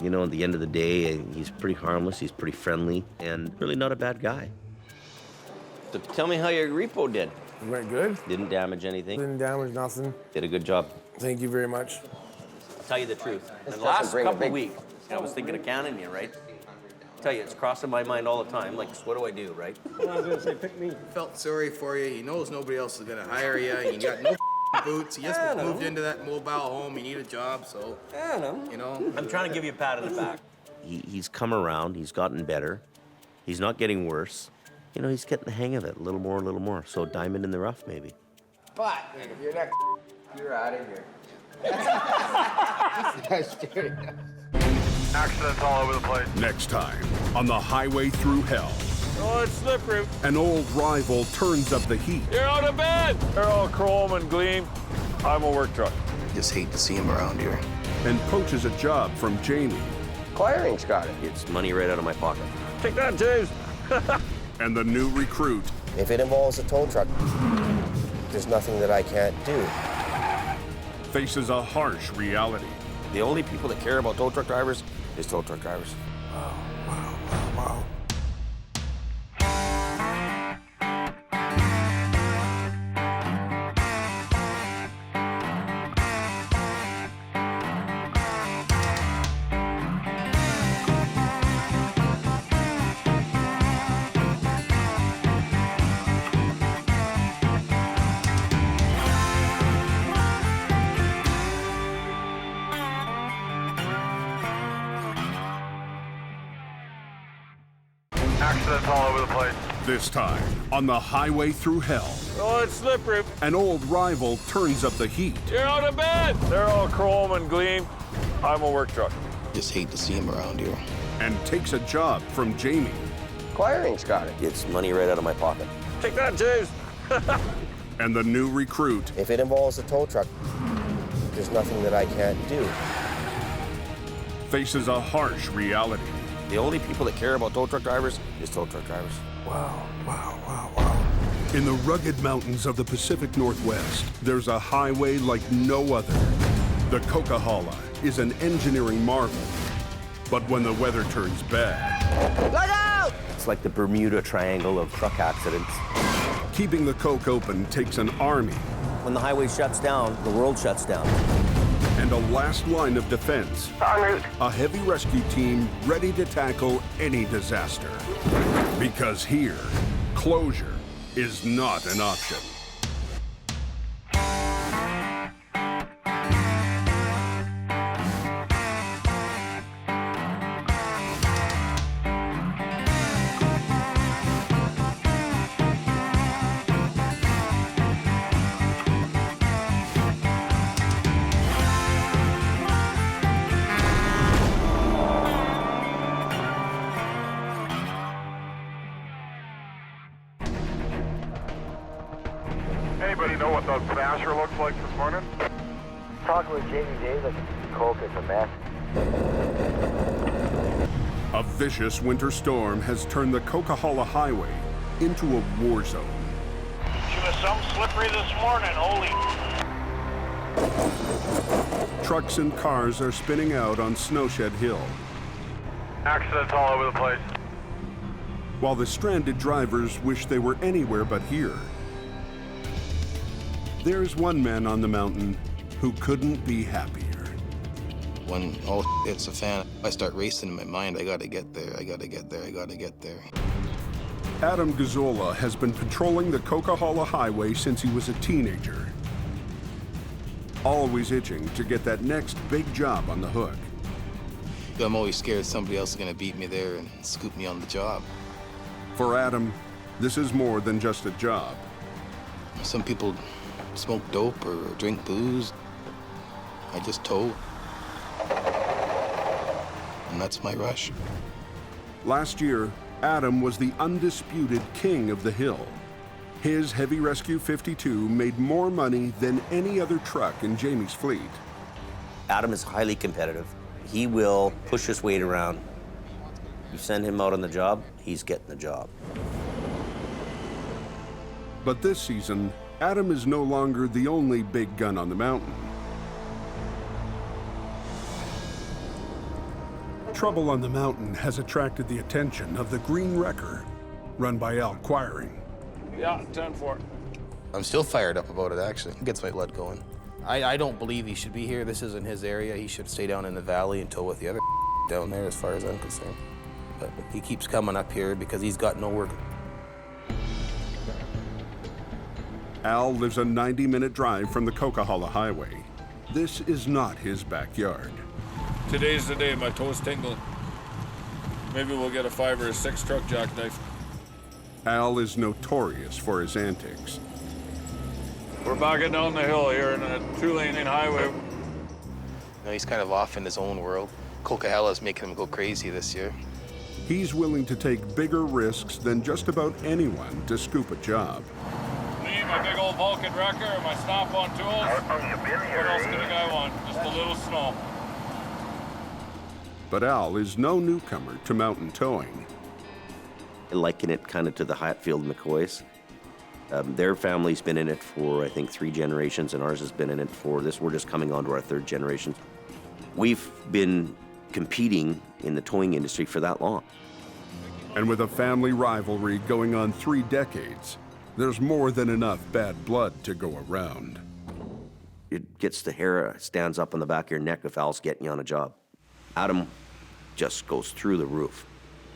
You know, at the end of the day, he's pretty harmless, he's pretty friendly, and really not a bad guy. So tell me how your repo did. It went good. Didn't damage anything. Didn't damage nothing. Did a good job. Thank you very much. I'll tell you the truth. In the last couple of weeks, I was thinking of canning you, right? I'll tell you, it's crossing my mind all the time. Like, what do I do, right? Well, I was gonna say, pick me. Felt sorry for you. He knows nobody else is gonna hire you. You got no boots. You just moved into that mobile home. You need a job, so. You know. I'm trying to give you a pat on the back. He's come around. He's gotten better. He's not getting worse. You know, he's getting the hang of it a little more. So diamond in the rough, maybe. But if you're not, you're out of here. Accidents all over the place. Next time on the Highway Thru Hell. Oh, it's slippery. An old rival turns up the heat. You're out of bed. They're all chrome and gleam. I'm a work truck. Just hate to see him around here. And poaches a job from Jamie. Acquiring's got it. It's money right out of my pocket. Take that, James. And the new recruit. If it involves a tow truck, there's nothing that I can't do. Faces a harsh reality. The only people that care about tow truck drivers is tow truck drivers. Wow. Accidents all over the place. This time on the Highway Thru Hell. Oh, it's slippery. An old rival turns up the heat. You're out of bed. They're all chrome and gleam. I'm a work truck. Just hate to see him around here. And takes a job from Jamie. Acquiring's got it. It's money right out of my pocket. Take that, James. And the new recruit. If it involves a tow truck, there's nothing that I can't do. Faces a harsh reality. The only people that care about tow truck drivers is tow truck drivers. Wow. In the rugged mountains of the Pacific Northwest, there's a highway like no other. The Coca-Cola is an engineering marvel. But when the weather turns bad... Look out! It's like the Bermuda Triangle of truck accidents. Keeping the Coke open takes an army. When the highway shuts down, the world shuts down. And a last line of defense. En route. A heavy rescue team ready to tackle any disaster. Because here, closure is not an option. Anybody know what the smasher looks like this morning? Talking with Jamie Davis. Coke is a mess. A vicious winter storm has turned the Coca-Cola Highway into a war zone. She was some slippery this morning, holy. Trucks and cars are spinning out on Snowshed Hill, Accidents all over the place. while the stranded drivers wish they were anywhere but here. There's one man on the mountain who couldn't be happier. When all hits the fan, I start racing in my mind. I gotta get there, I gotta get there, I gotta get there. Adam Gazzola has been patrolling the Coca-Cola Highway since he was a teenager. Always itching to get that next big job on the hook. I'm always scared somebody else is gonna beat me there and scoop me on the job. For Adam, this is more than just a job. Some people smoke dope or drink booze. I just tow. And that's my rush. Last year, Adam was the undisputed king of the hill. His Heavy Rescue 52 made more money than any other truck in Jamie's fleet. Adam is highly competitive. He will push his weight around. You send him out on the job, he's getting the job. But this season, Adam is no longer the only big gun on the mountain. Trouble on the mountain has attracted the attention of the Green Wrecker, run by Al Quiring. Yeah, 10-4. I'm still fired up about it, actually. It gets my blood going. I don't believe he should be here. This isn't his area. He should stay down in the valley and tow with the other down there, as far as I'm concerned. But he keeps coming up here because he's got no work. Al lives a 90-minute drive from the Coca-Cola Highway. This is not his backyard. Today's the day my toes tingle. Maybe we'll get a 5 or a 6 truck jackknife. Al is notorious for his antics. We're backing down the hill here in a 2-lane highway. You know, he's kind of off in his own world. Coca-Cola is making him go crazy this year. He's willing to take bigger risks than just about anyone to scoop a job. Need my big old Vulcan wrecker and my snap-on tools. What else could a guy want? Just a little snow. But Al is no newcomer to mountain towing. I liken it kind of to the Hatfield McCoys. Their family's been in it for, I think, 3 generations, and ours has been in it for this. We're just coming on to our 3rd generation. We've been competing in the towing industry for that long. And with a family rivalry going on 3 decades, there's more than enough bad blood to go around. It gets the hair stands up on the back of your neck if Al's getting you on a job. Adam just goes through the roof.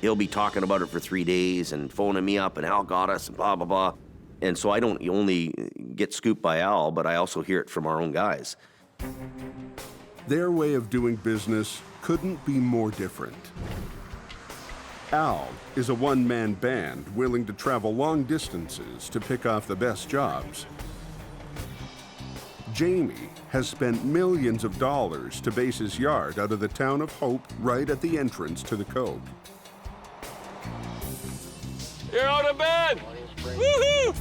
He'll be talking about it for 3 days and phoning me up, and Al got us and blah, blah, blah. And so I don't only get scooped by Al, but I also hear it from our own guys. Their way of doing business couldn't be more different. Al is a one-man band willing to travel long distances to pick off the best jobs. Jamie has spent millions of dollars to base his yard out of the town of Hope right at the entrance to the Cove. You're out of bed! Woohoo!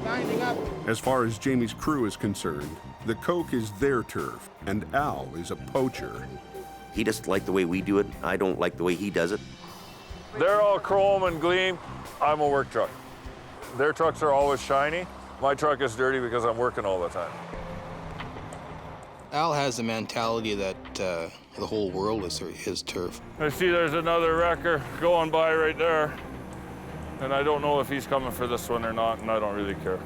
Winding up. As far as Jamie's crew is concerned, the Coke is their turf, and Al is a poacher. He doesn't like the way we do it. I don't like the way he does it. They're all chrome and gleam. I'm a work truck. Their trucks are always shiny. My truck is dirty because I'm working all the time. Al has the mentality that the whole world is his turf. I see there's another wrecker going by right there. And I don't know if he's coming for this one or not, and I don't really care.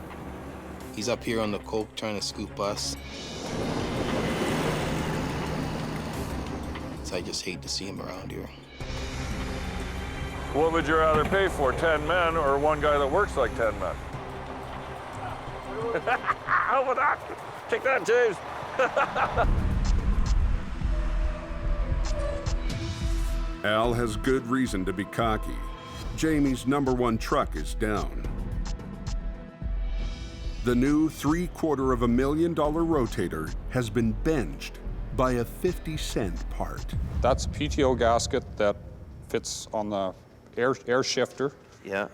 He's up here on the Coke trying to scoop us. So I just hate to see him around here. What would you rather pay for, 10 men or one guy that works like 10 men? How about that? Take that, James. Al has good reason to be cocky. Jamie's #1 truck is down. The new $750,000 rotator has been benched by a 50-cent part. That's a PTO gasket that fits on the air shifter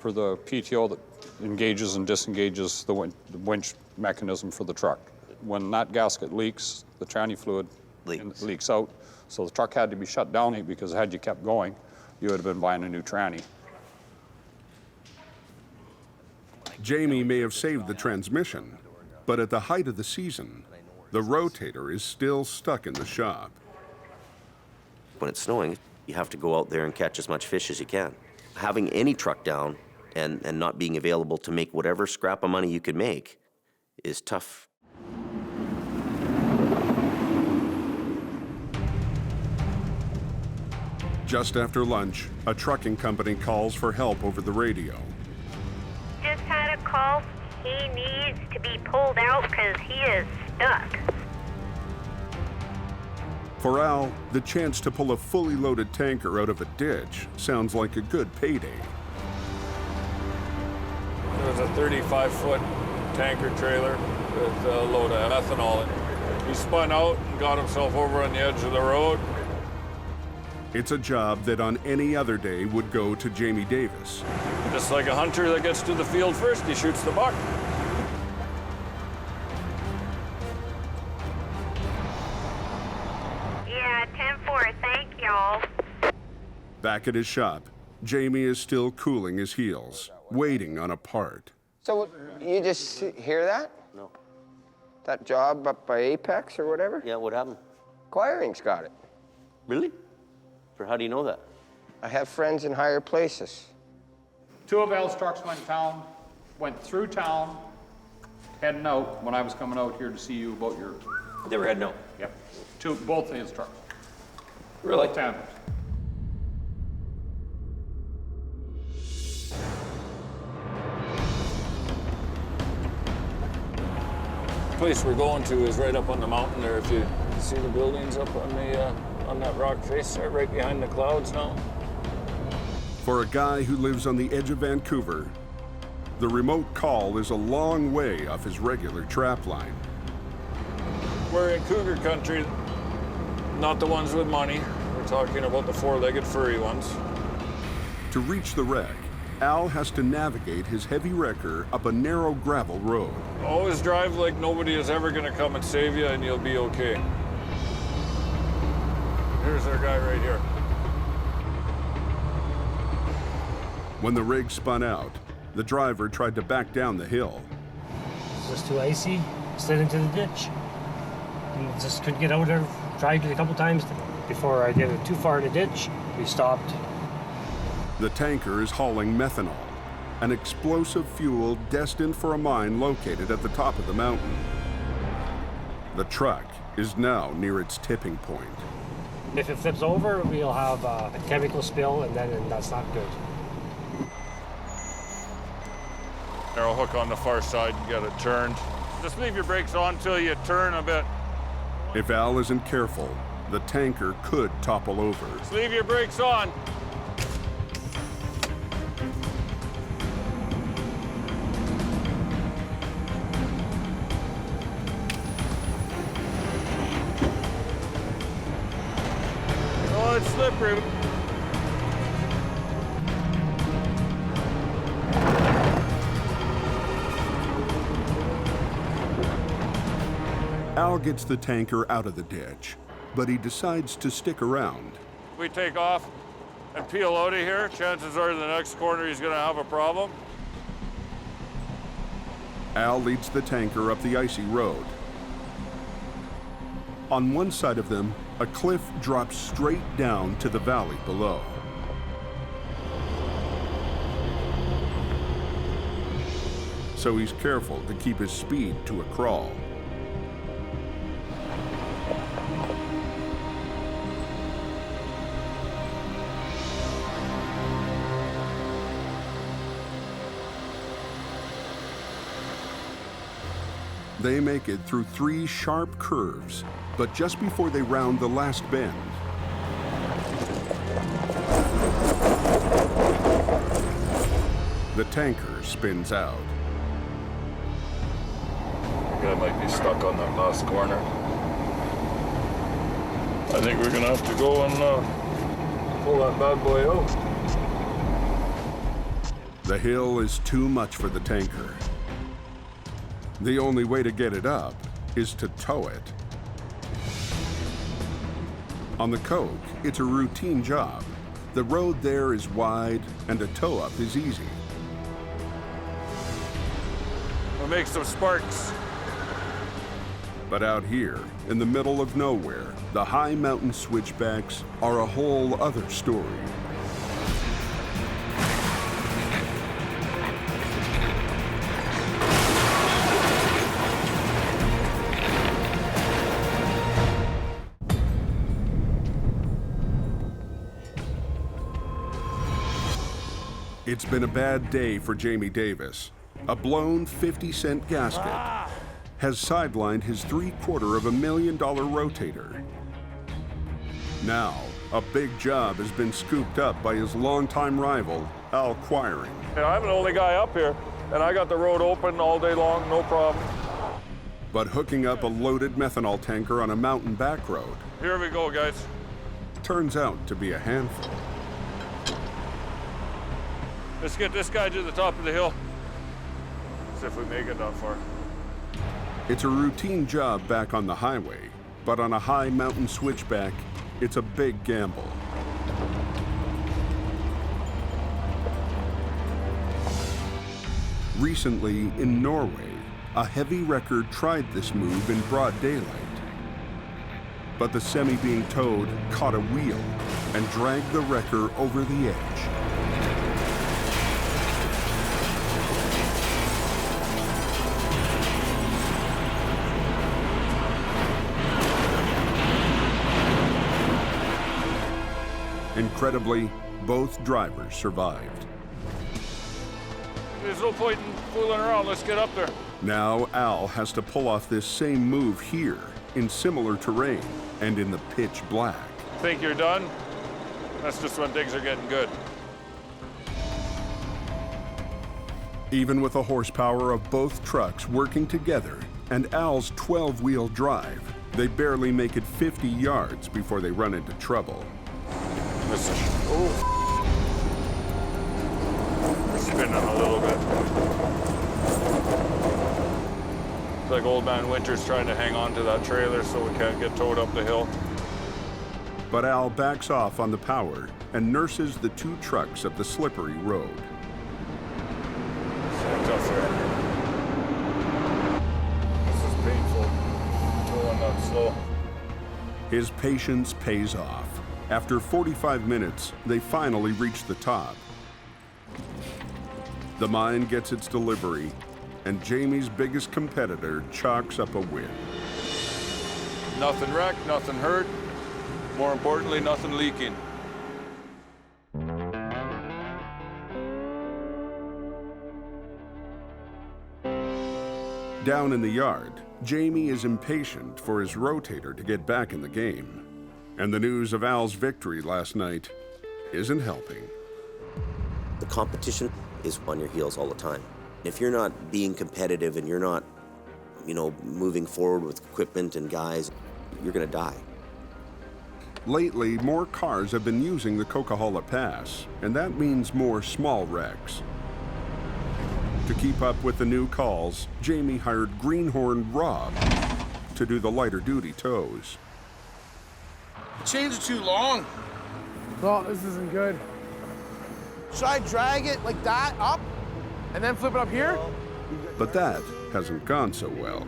for the PTO that engages and disengages the winch mechanism for the truck. When that gasket leaks, the tranny fluid leaks out. So the truck had to be shut down because had you kept going, you would have been buying a new tranny. Jamie may have saved the transmission, but at the height of the season, the rotator is still stuck in the shop. When it's snowing, you have to go out there and catch as much fish as you can. Having any truck down and not being available to make whatever scrap of money you could make is tough. Just after lunch, a trucking company calls for help over the radio. Just had a call. He needs to be pulled out because he is stuck. For Al, the chance to pull a fully loaded tanker out of a ditch sounds like a good payday. There was a 35-foot tanker trailer with a load of ethanol in it. He spun out and got himself over on the edge of the road. It's a job that on any other day would go to Jamie Davis. Just like a hunter that gets to the field first, he shoots the buck. Yeah, 10-4, thank y'all. Back at his shop, Jamie is still cooling his heels, waiting on a part. So you just hear that? No. That job up by Apex or whatever? Yeah, what happened? Acquiring's got it. Really? How do you know that? I have friends in higher places. 2 of Al's trucks went through town, heading out when I was coming out here to see you about your... They were heading out? Yep. Both of his trucks. Really? Both tandems. The place we're going to is right up on the mountain there. If you see the buildings up on the on that rock face there, right behind the clouds now. For a guy who lives on the edge of Vancouver, the remote call is a long way off his regular trap line. We're in cougar country. Not the ones with money. We're talking about the four-legged furry ones. To reach the wreck, Al has to navigate his heavy wrecker up a narrow gravel road. Always drive like nobody is ever going to come and save you, and you'll be okay. Here's our guy right here. When the rig spun out, the driver tried to back down the hill. It was too icy, slid into the ditch. And just couldn't get out there. Tried it a couple times before I get too far in the ditch. We stopped. The tanker is hauling methanol, an explosive fuel destined for a mine located at the top of the mountain. The truck is now near its tipping point. If it flips over, we'll have a chemical spill, and that's not good. Narrow hook on the far side and get it turned. Just leave your brakes on till you turn a bit. If Al isn't careful, the tanker could topple over. Just leave your brakes on. Oh, it's slippery. Al gets the tanker out of the ditch, but he decides to stick around. We take off and peel out of here. Chances are the next corner he's going to have a problem. Al leads the tanker up the icy road. On one side of them, a cliff drops straight down to the valley below. So he's careful to keep his speed to a crawl. They make it through 3 sharp curves, but just before they round the last bend, the tanker spins out. The guy might be stuck on that last corner. I think we're gonna have to go and pull that bad boy out. The hill is too much for the tanker. The only way to get it up is to tow it. On the Coke, it's a routine job. The road there is wide and a tow up is easy. We'll make some sparks. But out here, in the middle of nowhere, the high mountain switchbacks are a whole other story. It's been a bad day for Jamie Davis. A blown 50-cent gasket has sidelined his $750,000 rotator. Now, a big job has been scooped up by his longtime rival, Al Quiring. I'm the only guy up here, and I got the road open all day long, no problem. But hooking up a loaded methanol tanker on a mountain back road Here we go, guys. turns out to be a handful. Let's get this guy to the top of the hill. See if we make it that far. It's a routine job back on the highway, but on a high mountain switchback, it's a big gamble. Recently, in Norway, a heavy wrecker tried this move in broad daylight. But the semi being towed caught a wheel and dragged the wrecker over the edge. Incredibly, both drivers survived. There's no point in fooling around. Let's get up there. Now Al has to pull off this same move here in similar terrain and in the pitch black. Think you're done? That's just when things are getting good. Even with the horsepower of both trucks working together and Al's 12-wheel drive, they barely make it 50 yards before they run into trouble. Spinning a little bit. It's like old man Winter's trying to hang on to that trailer so we can't get towed up the hill. But Al backs off on the power and nurses the 2 trucks up the slippery road. So tough there. This is painful. Going that slow. His patience pays off. After 45 minutes, they finally reach the top. The mine gets its delivery, and Jamie's biggest competitor chalks up a win. Nothing wrecked, nothing hurt. More importantly, nothing leaking. Down in the yard, Jamie is impatient for his rotator to get back in the game. And the news of Al's victory last night isn't helping. The competition is on your heels all the time. If you're not being competitive and you're not, moving forward with equipment and guys, you're gonna die. Lately, more cars have been using the Coquihalla Pass, and that means more small wrecks. To keep up with the new calls, Jamie hired Greenhorn Rob to do the lighter duty tows. The chains are too long. Well, this isn't good. Should I drag it like that up and then flip it up here? But that hasn't gone so well.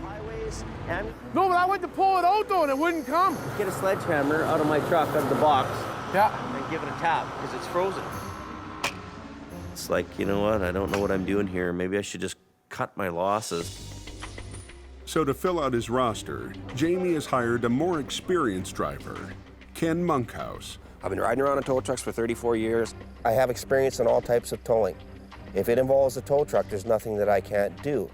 No, but I went to pull it out though and it wouldn't come. Get a sledgehammer out of my truck, out of the box. Yeah. And give it a tap, because it's frozen. It's like, you know what, I don't know what I'm doing here. Maybe I should just cut my losses. So to fill out his roster, Jamie has hired a more experienced driver, Ken Monkhouse. I've been riding around in tow trucks for 34 years. I have experience in all types of towing. If it involves a tow truck, there's nothing that I can't do.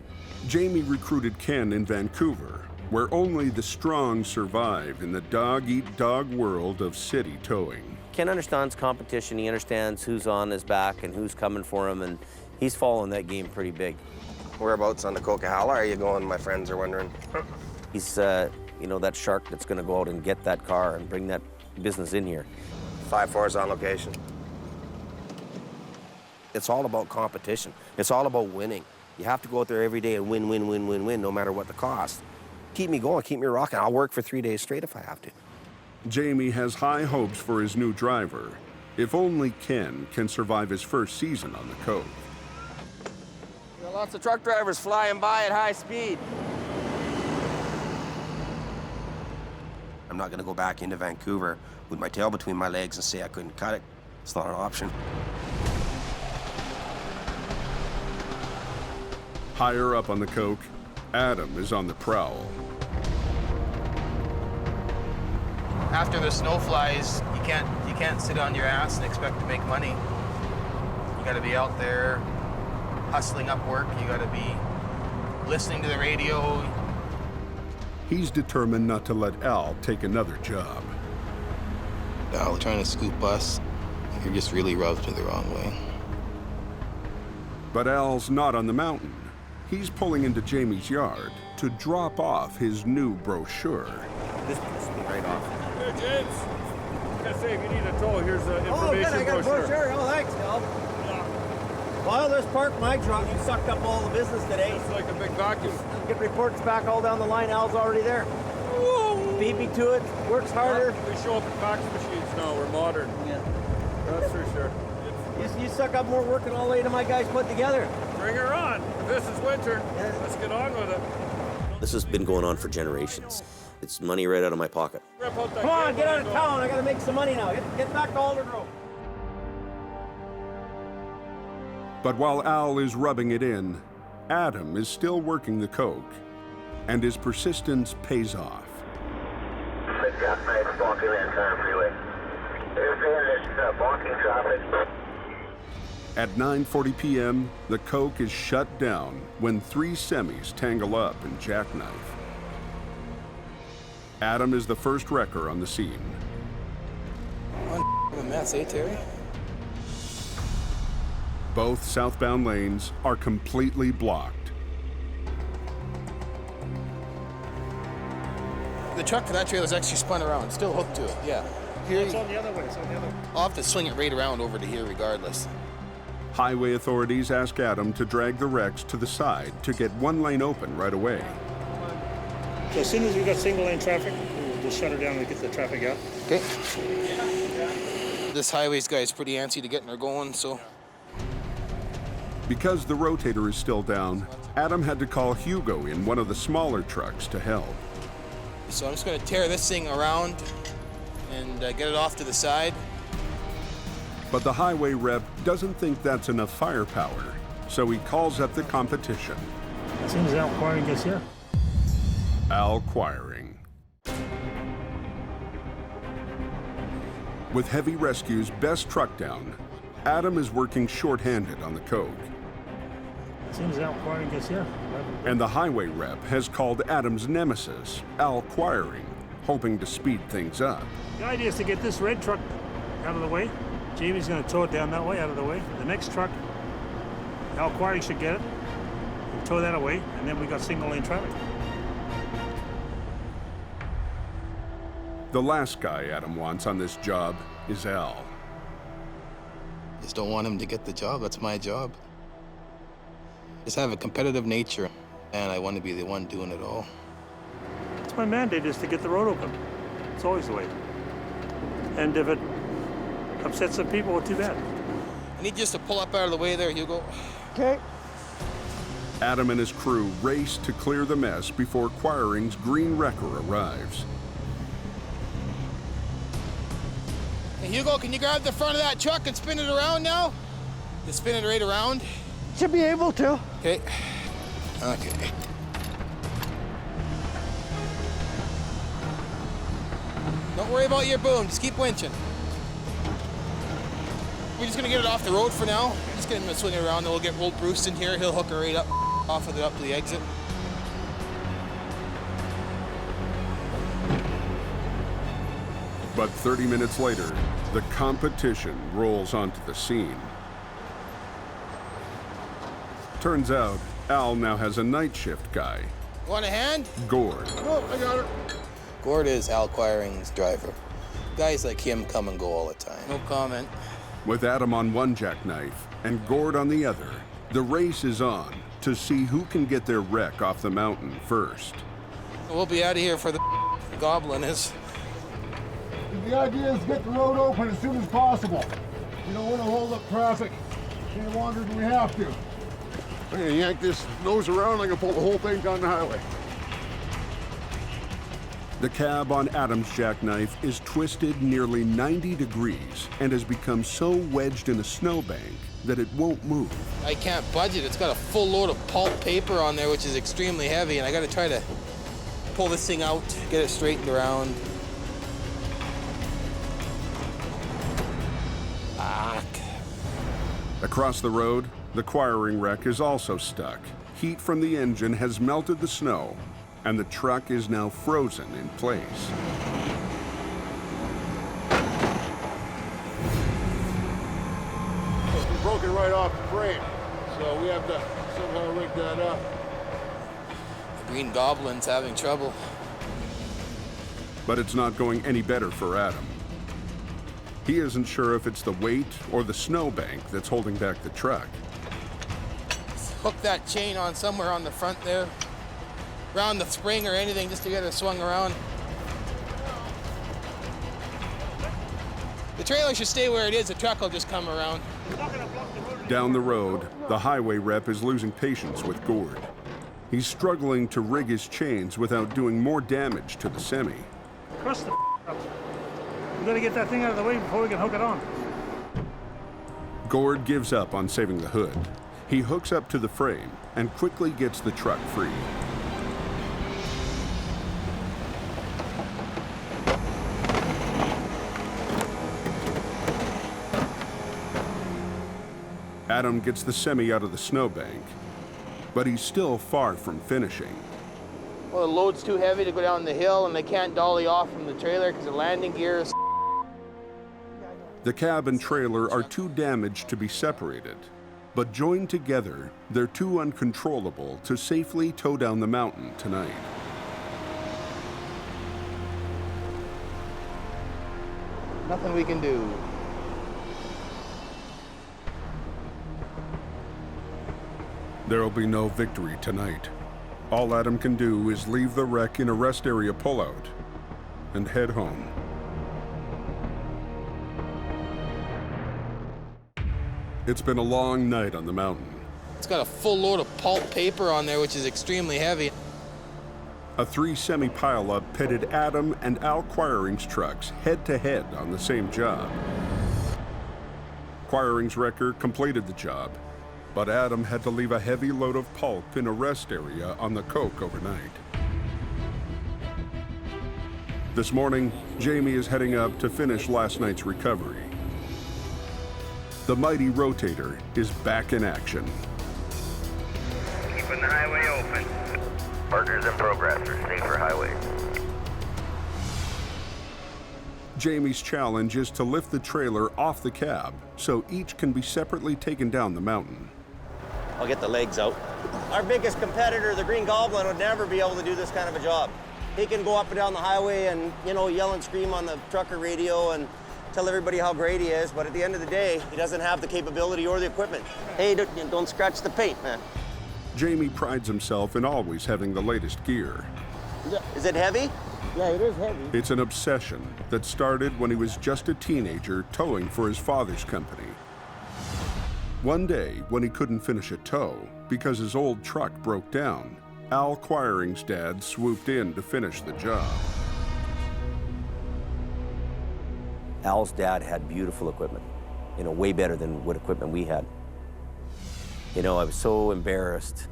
Jamie recruited Ken in Vancouver, where only the strong survive in the dog-eat-dog world of city towing. Ken understands competition. He understands who's on his back and who's coming for him, and he's following that game pretty big. Whereabouts on the Coquihalla are you going, my friends are wondering? He's, that shark that's going to go out and get that car and bring that business in here. 5-4 is on location. It's all about competition. It's all about winning. You have to go out there every day and win, no matter what the cost. Keep me going, keep me rocking. I'll work for 3 days straight if I have to. Jamie has high hopes for his new driver, if only Ken can survive his first season on the Cove. There are lots of truck drivers flying by at high speed. I'm not gonna go back into Vancouver with my tail between my legs and say I couldn't cut it. It's not an option. Higher up on the Coke, Adam is on the prowl. After the snow flies, you can't sit on your ass and expect to make money. You gotta be out there hustling up work. You gotta be listening to the radio. He's determined not to let Al take another job. Al trying to scoop us, you're just really rubbed the wrong way. But Al's not on the mountain. He's pulling into Jamie's yard to drop off his new brochure. This pisses me right off. Hey, James. I say if you need a tow, here's the information I got a brochure. Oh, thanks, Al. Well, there's park my truck. You sucked up all the business today. It's like a big vacuum. Get reports back all down the line. Al's already there. Beat me to it. Works harder. We show up at fax machines now. We're modern. Yeah. That's for sure. You suck up more work than all 8 of my guys put together. Bring her on. This is winter. Yeah. Let's get on with it. This has been going on for generations. It's money right out of my pocket. Come on, get out of town. I gotta make some money now. Get back to Alder Grove. But while Al is rubbing it in, Adam is still working the Coke, and his persistence pays off. It's got nice blocking that time freeway. They're saying there's blocking traffic. At 9:40 p.m., the Coke is shut down when 3 semis tangle up and jackknife. Adam is the first wrecker on the scene. One mess, eh, Terry? Both southbound lanes are completely blocked. The truck for that trailer is actually spun around. It's still hooked to it, yeah. Here, It's on the other way. It's on the other way. I'll have to swing it right around over to here regardless. Highway authorities ask Adam to drag the Rex to the side to get one lane open right away. So as soon as we got single lane traffic, we'll just shut her down and get the traffic out. Okay. This highways guy is pretty antsy to getting her going, so. Because the rotator is still down, Adam had to call Hugo in one of the smaller trucks to help. So I'm just gonna tear this thing around and get it off to the side. But the highway rep doesn't think that's enough firepower, so he calls up the competition. As soon as Al Quarry gets here. Al Quiring. With Heavy Rescue's best truck down, Adam is working short-handed on the code. As soon as Al Quarry gets here. And the highway rep has called Adam's nemesis, Al Quiring, hoping to speed things up. The idea is to get this red truck out of the way. Jamie's going to tow it down that way, out of the way. The next truck, Al Quarry should get it, and tow that away, and then we got single lane traffic. The last guy Adam wants on this job is Al. Just don't want him to get the job. That's my job. Just have a competitive nature, and I want to be the one doing it all. It's my mandate is to get the road open. It's always the way. And if it upsets some people, well, too bad. I need just to pull up out of the way there, Hugo. Okay. Adam and his crew race to clear the mess before Quiring's green wrecker arrives. Hey, Hugo, can you grab the front of that truck and spin it around now? Just spin it right around. Should be able to. Okay. Okay. Don't worry about your boom. Just keep winching. We're just gonna get it off the road for now. Just get him to swing it around, then we'll get old Bruce in here. He'll hook her right up off of it up to the exit. But 30 minutes later, the competition rolls onto the scene. Turns out, Al now has a night shift guy. Want a hand? Gord. Oh, I got her. Gord is Al Quiring's driver. Guys like him come and go all the time. No comment. With Adam on one jackknife and Gord on the other, the race is on to see who can get their wreck off the mountain first. We'll be out of here for the goblin is. The idea is to get the road open as soon as possible. We don't want to hold up traffic any longer than we have to. I'm gonna yank this nose around, I'm gonna pull the whole thing down the highway. The cab on Adam's jackknife is twisted nearly 90 degrees and has become so wedged in a snowbank that it won't move. I can't budge it. It's got a full load of pulp paper on there, which is extremely heavy, and I gotta try to pull this thing out, get it straightened around. Across the road, the Quiring wreck is also stuck. Heat from the engine has melted the snow, and the truck is now frozen in place. We broke it right off the frame, so we have to somehow rig that up. The Green Goblin's having trouble. But it's not going any better for Adam. He isn't sure if it's the weight or the snowbank that's holding back the truck. Hook that chain on somewhere on the front there, around the spring or anything, just to get it swung around. The trailer should stay where it is, the truck will just come around. Down the road, the highway rep is losing patience with Gord. He's struggling to rig his chains without doing more damage to the semi. Crush the up. We gotta get that thing out of the way before we can hook it on. Gord gives up on saving the hood. He hooks up to the frame and quickly gets the truck free. Adam gets the semi out of the snowbank, but he's still far from finishing. Well, the load's too heavy to go down the hill, and they can't dolly off from the trailer because the landing gear is. The cab and trailer are too damaged to be separated, but joined together, they're too uncontrollable to safely tow down the mountain tonight. Nothing we can do. There'll be no victory tonight. All Adam can do is leave the wreck in a rest area pullout and head home. It's been a long night on the mountain. It's got a full load of pulp paper on there, which is extremely heavy. A 3 semi-pileup pitted Adam and Al Quiring's trucks head-to-head on the same job. Quiring's wrecker completed the job, but Adam had to leave a heavy load of pulp in a rest area on the Coke overnight. This morning, Jamie is heading up to finish last night's recovery. The mighty rotator is back in action. Keeping the highway open. Partners in progress for safer highways. Jamie's challenge is to lift the trailer off the cab so each can be separately taken down the mountain. I'll get the legs out. Our biggest competitor, the Green Goblin, would never be able to do this kind of a job. He can go up and down the highway and, you know, yell and scream on the trucker radio and tell everybody how great he is, but at the end of the day, he doesn't have the capability or the equipment. Hey, don't scratch the paint, man. Jamie prides himself in always having the latest gear. Is it heavy? Yeah, it is heavy. It's an obsession that started when he was just a teenager towing for his father's company. One day, when he couldn't finish a tow because his old truck broke down, Al Quiring's dad swooped in to finish the job. Al's dad had beautiful equipment, you know, way better than what equipment we had. You know, I was so embarrassed.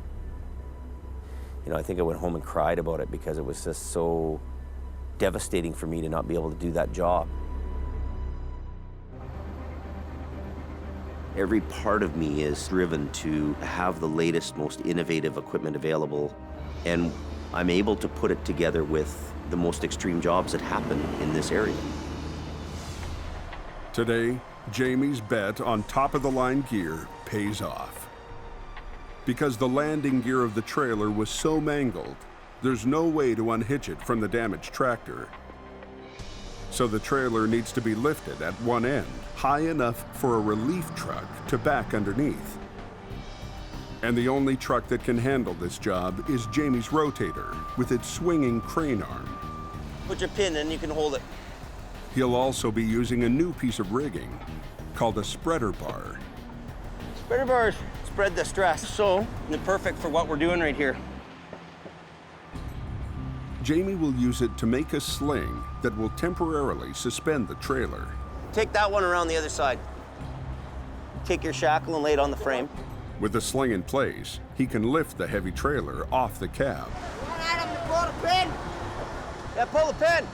You know, I think I went home and cried about it because it was just so devastating for me to not be able to do that job. Every part of me is driven to have the latest, most innovative equipment available, and I'm able to put it together with the most extreme jobs that happen in this area. Today, Jamie's bet on top-of-the-line gear pays off. Because the landing gear of the trailer was so mangled, there's no way to unhitch it from the damaged tractor. So the trailer needs to be lifted at one end, high enough for a relief truck to back underneath. And the only truck that can handle this job is Jamie's rotator, with its swinging crane arm. Put your pin in, you can hold it. He'll also be using a new piece of rigging called a spreader bar. Spreader bars spread the stress, so they're perfect for what we're doing right here. Jamie will use it to make a sling that will temporarily suspend the trailer. Take that one around the other side. Take your shackle and lay it on the frame. With the sling in place, he can lift the heavy trailer off the cab. Adam, to pull the pin. Yeah, pull the pin.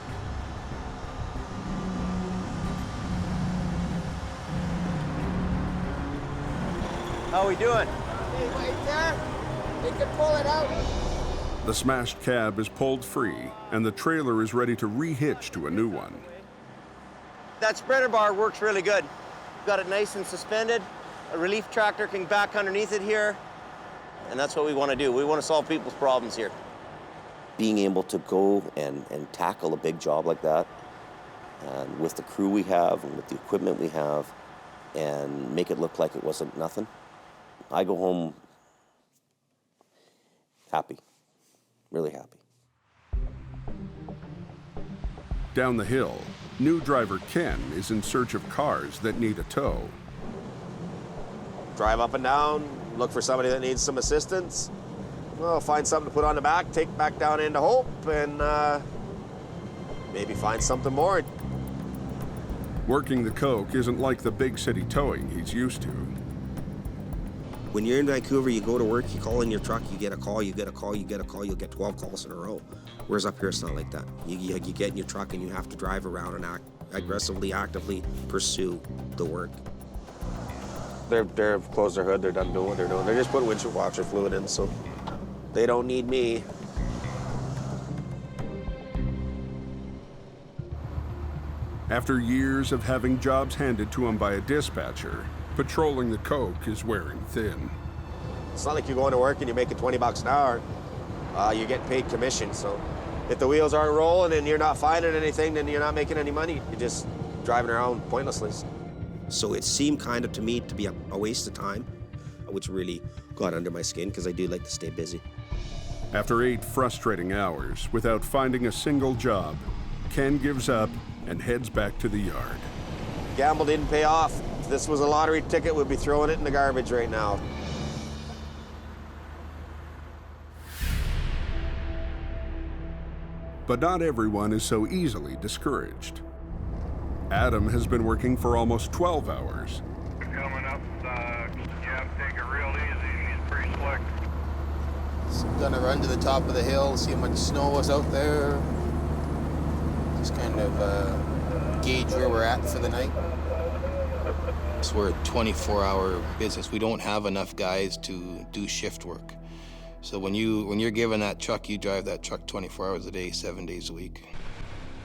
How are we doing? Hey, wait there. You can pull it out. The smashed cab is pulled free, and the trailer is ready to re-hitch to a new one. That spreader bar works really good. Got it nice and suspended. A relief tractor can back underneath it here. And that's what we want to do. We want to solve people's problems here. Being able to go and tackle a big job like that, and with the crew we have and with the equipment we have, and make it look like it wasn't nothing, I go home happy, really happy. Down the hill, new driver Ken is in search of cars that need a tow. Drive up and down, look for somebody that needs some assistance. Well, find something to put on the back, take back down into Hope, and maybe find something more. Working the Coke isn't like the big city towing he's used to. When you're in Vancouver, you go to work, you call in your truck, you get a call, you get a call, you get a call, you'll get 12 calls in a row. Whereas up here, it's not like that. You get in your truck and you have to drive around and aggressively, actively pursue the work. They've closed their hood, they're done doing what they're doing. They're just putting windshield washer fluid in, so they don't need me. After years of having jobs handed to him by a dispatcher, patrolling the Coke is wearing thin. It's not like you're going to work and you're making 20 bucks an hour. You're getting paid commission, so if the wheels aren't rolling and you're not finding anything, then you're not making any money. driving around pointlessly. So it seemed kind of to me to be a waste of time, which really got under my skin because I do like to stay busy. After 8 frustrating hours without finding a single job, Ken gives up and heads back to the yard. Gamble didn't pay off. If this was a lottery ticket, we'd be throwing it in the garbage right now. But not everyone is so easily discouraged. Adam has been working for almost 12 hours. Coming up, you have to take it real easy. She's pretty slick. So I'm gonna run to the top of the hill, see how much snow was out there. Just kind of gauge where we're at for the night. So we're a 24-hour business. We don't have enough guys to do shift work. So when you're given that truck, you drive that truck 24 hours a day, 7 days a week.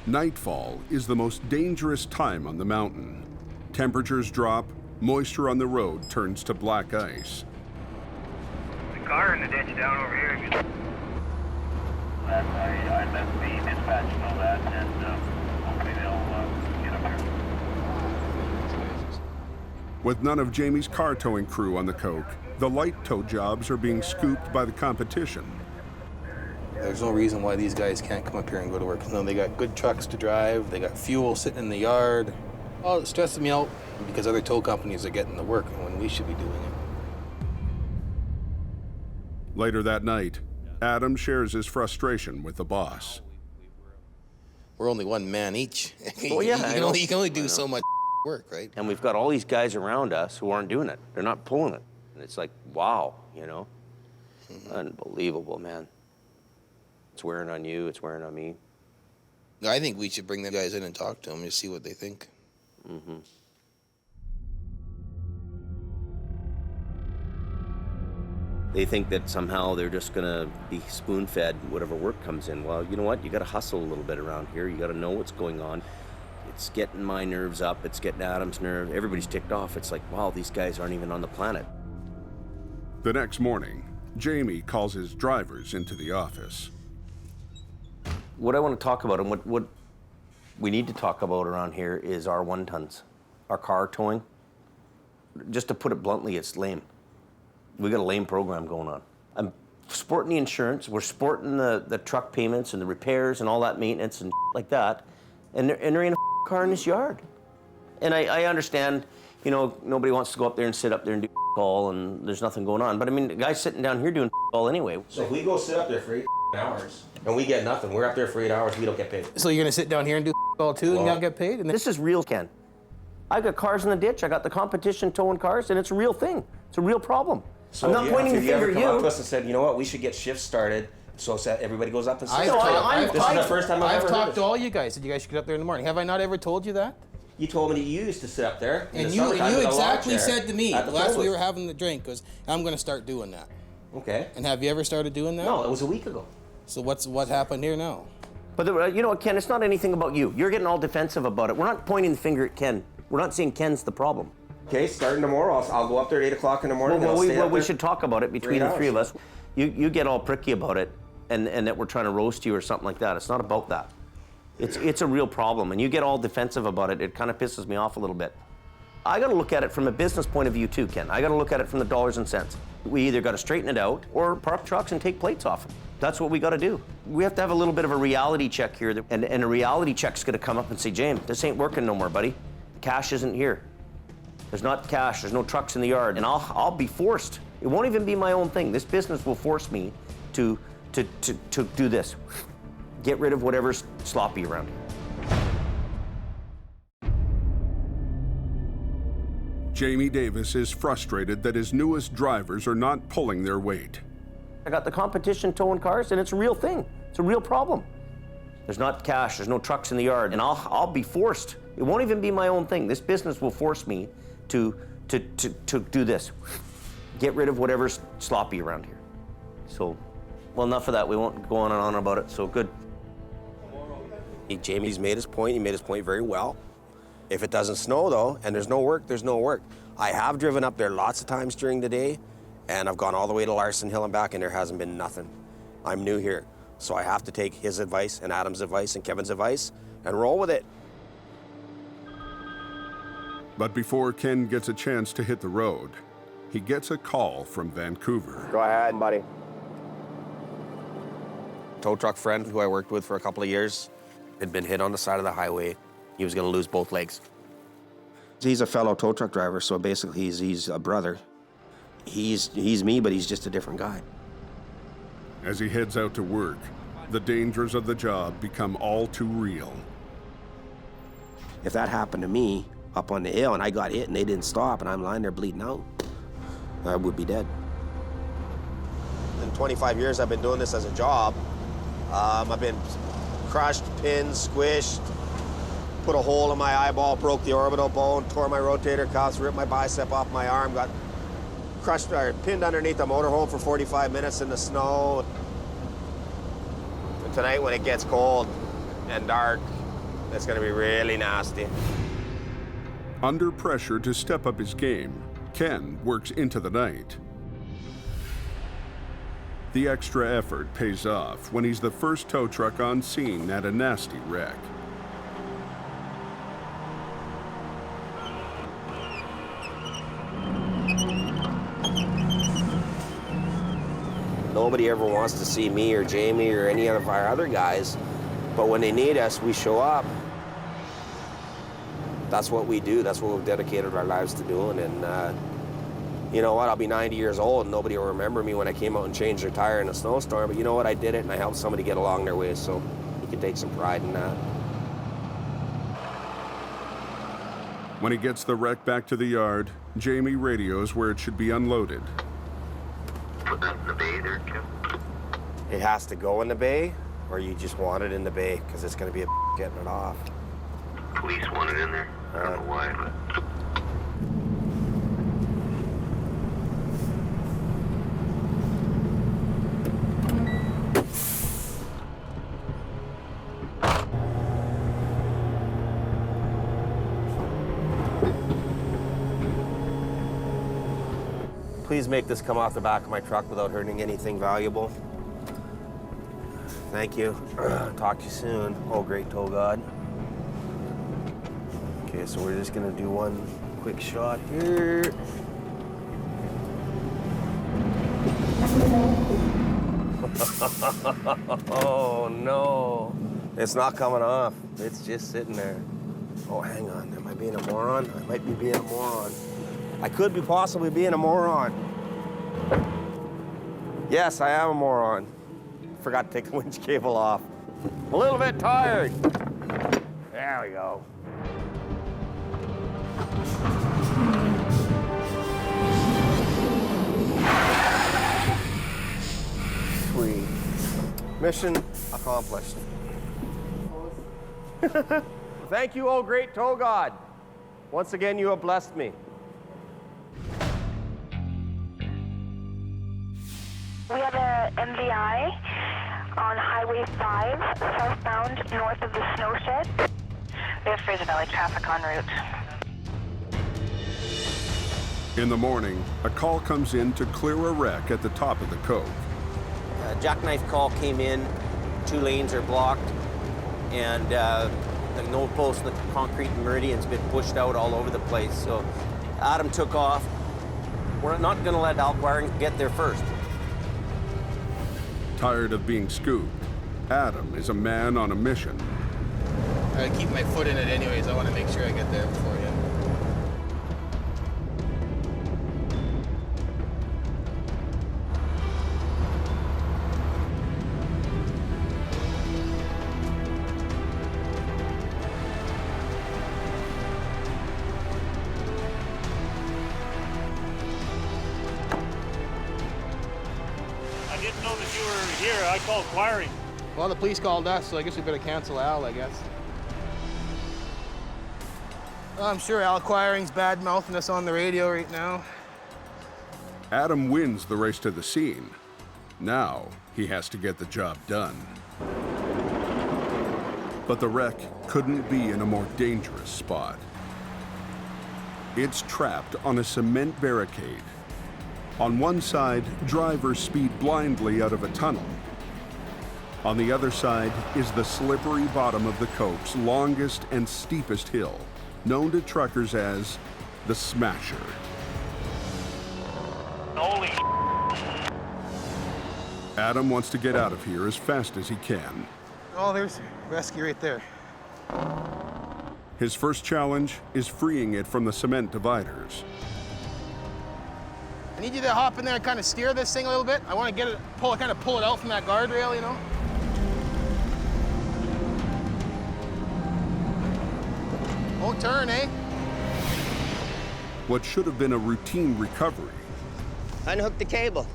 Nightfall is the most dangerous time on the mountain. Temperatures drop, moisture on the road turns to black ice. The car in the ditch down over here. I let the dispatch know that, and hopefully they'll get up here. With none of Jamie's car towing crew on the coke, the light tow jobs are being scooped by the competition. There's no reason why these guys can't come up here and go to work. No, they got good trucks to drive, they got fuel sitting in the yard. Oh, it stresses me out because other tow companies are getting the work when we should be doing it. Later that night, Adam shares his frustration with the boss. We're only one man each. Oh, yeah, you can only do so much work, right? And we've got all these guys around us who aren't doing it. They're not pulling it. And it's like, wow, you know? Unbelievable, man. It's wearing on you, it's wearing on me. I think we should bring the guys in and talk to them and see what they think. Mm-hmm. They think that somehow they're just gonna be spoon-fed whatever work comes in. Well, you know what? You gotta hustle a little bit around here. You gotta know what's going on. It's getting my nerves up. It's getting Adam's nerves. Everybody's ticked off. It's like, wow, these guys aren't even on the planet. The next morning, Jamie calls his drivers into the office. What I want to talk about and what we need to talk about around here is our 1-tons, our car towing. Just to put it bluntly, it's lame. We got a lame program going on. I'm sporting the insurance, we're sporting the truck payments and the repairs and all that maintenance and like that, and there ain't a car in this yard. And I understand, you know, nobody wants to go up there and sit up there and do all and there's nothing going on. But I mean, the guy's sitting down here doing all anyway. So if we go sit up there for 8 hours and we get nothing, we're up there for 8 hours, we don't get paid. So you're gonna sit down here and do all too and not get paid? And this is real, Ken. I got cars in the ditch, I got the competition towing cars, and it's a real thing. It's a real problem. So I'm not pointing the finger at you. Come up to us and said, you know what, we should get shifts started so everybody goes up and sits. This is the first time I've ever talked to all you guys that you guys should get up there in the morning. Have I not ever told you that? You told me that you used to sit up there. And you exactly said to me the last we were having the drink was, I'm going to start doing that. Okay. And have you ever started doing that? No, it was a week ago. So what happened here now? But you know what, Ken, it's not anything about you. You're getting all defensive about it. We're not pointing the finger at Ken. We're not saying Ken's the problem. Okay, starting tomorrow, I'll go up there at 8 o'clock in the morning. We should talk about it between the three of us. You get all pricky about it and that we're trying to roast you or something like that. It's not about that. It's a real problem, and you get all defensive about it. It kind of pisses me off a little bit. I got to look at it from a business point of view too, Ken. I got to look at it from the dollars and cents. We either got to straighten it out or park trucks and take plates off them. That's what we got to do. We have to have a little bit of a reality check here, and a reality check's going to come up and say, James, this ain't working no more, buddy. Cash isn't here. There's not cash. There's no trucks in the yard, and I'll be forced. It won't even be my own thing. This business will force me to do this. Get rid of whatever's sloppy around here. Jamie Davis is frustrated that his newest drivers are not pulling their weight. I got the competition towing cars, and it's a real thing. It's a real problem. There's not cash. There's no trucks in the yard, and I'll be forced. It won't even be my own thing. This business will force me to do this. Get rid of whatever's sloppy around here. So, well, enough of that. We won't go on and on about it. So good. Jamie's made his point. He made his point very well. If it doesn't snow, though, and there's no work, there's no work. I have driven up there lots of times during the day, and I've gone all the way to Larson Hill and back, and there hasn't been nothing. I'm new here, so I have to take his advice and Adam's advice and Kevin's advice and roll with it. But before Ken gets a chance to hit the road, he gets a call from Vancouver. Go ahead, buddy. Tow truck friend who I worked with for a couple of years had been hit on the side of the highway. He was going to lose both legs. He's a fellow tow truck driver, so basically he's a brother. He's me, but he's just a different guy. As he heads out to work, the dangers of the job become all too real. If that happened to me up on the hill and I got hit and they didn't stop and I'm lying there bleeding out, I would be dead. In 25 years I've been doing this as a job. I've been crushed, pinned, squished, put a hole in my eyeball, broke the orbital bone, tore my rotator cuffs, ripped my bicep off my arm, got crushed or pinned underneath a motorhome for 45 minutes in the snow. And tonight when it gets cold and dark, it's gonna be really nasty. Under pressure to step up his game, Ken works into the night. The extra effort pays off when he's the first tow truck on scene at a nasty wreck. Nobody ever wants to see me or Jamie or any of our other guys, but when they need us, we show up. That's what we do. That's what we've dedicated our lives to doing. And you know what? I'll be 90 years old and nobody will remember me when I came out and changed their tire in a snowstorm. But you know what? I did it and I helped somebody get along their way. So you can take some pride in that. When he gets the wreck back to the yard, Jamie radios where it should be unloaded. Put that in the bay there, Kim. It has to go in the bay, or you just want it in the bay because it's going to be a getting it off. Police want it in there. I don't know why, but. Please make this come off the back of my truck without hurting anything valuable. Thank you. Talk to you soon. Oh, great tow God. Okay, so we're just gonna do one quick shot here. Oh no. It's not coming off. It's just sitting there. Oh, hang on. Am I being a moron? I might be being a moron. I could be possibly being a moron. Yes, I am a moron. Forgot to take the winch cable off. I'm a little bit tired. There we go. Sweet. Mission accomplished. Thank you, oh great tow God. Once again, you have blessed me. We have a MVI on Highway 5, southbound north of the snow shed. We have Fraser Valley traffic en route. In the morning, a call comes in to clear a wreck at the top of the cove. A jackknife call came in, 2 lanes are blocked, and the nose post, the concrete meridian's been pushed out all over the place. So Adam took off. We're not gonna let Al Wiring get there first. Tired of being scooped, Adam is a man on a mission. I keep my foot in it anyways. I want to make sure I get there before you. I called wiring. Well, the police called us, so I guess we better cancel Al, I guess. Well, I'm sure Al Quiring's bad-mouthing us on the radio right now. Adam wins the race to the scene. Now he has to get the job done. But the wreck couldn't be in a more dangerous spot. It's trapped on a cement barricade. On one side, drivers speed blindly out of a tunnel. On the other side is the slippery bottom of the cove's longest and steepest hill. known to truckers as the Smasher. Holy Adam wants to get out of here as fast as he can. Oh, there's rescue right there. His first challenge is freeing it from the cement dividers. I need you to hop in there and kind of steer this thing a little bit. I want to get it, kind of pull it out from that guardrail, you know? Won't turn, eh? What should have been a routine recovery Unhook the cable.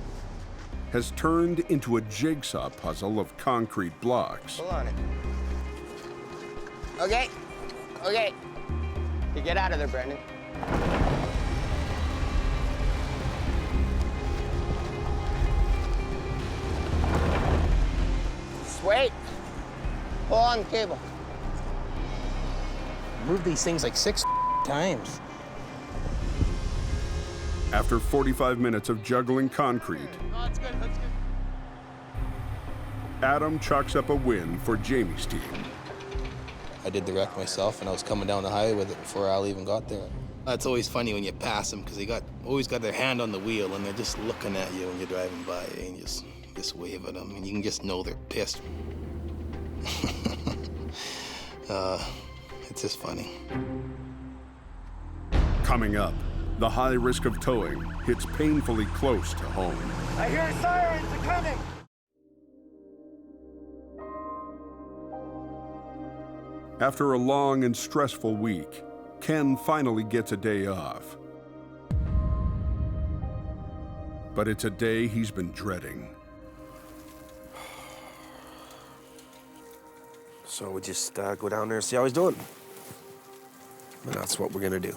has turned into a jigsaw puzzle of concrete blocks. Pull on it. Okay. Okay. You get out of there, Brendan. Just wait. Pull on the cable. Move these things like 6 times. After 45 minutes of juggling concrete, Oh, that's good, that's good. Adam chalks up a win for Jamie's team. I did the wreck myself, and I was coming down the highway with it before Al even got there. It's always funny when you pass them because they always got their hand on the wheel and they're just looking at you when you're driving by, and you just wave at them, and you can just know they're pissed. It's just funny. Coming up, the high risk of towing hits painfully close to home. I hear sirens are coming. After a long and stressful week, Ken finally gets a day off. But it's a day he's been dreading. So we just go down there and see how he's doing. And that's what we're gonna do.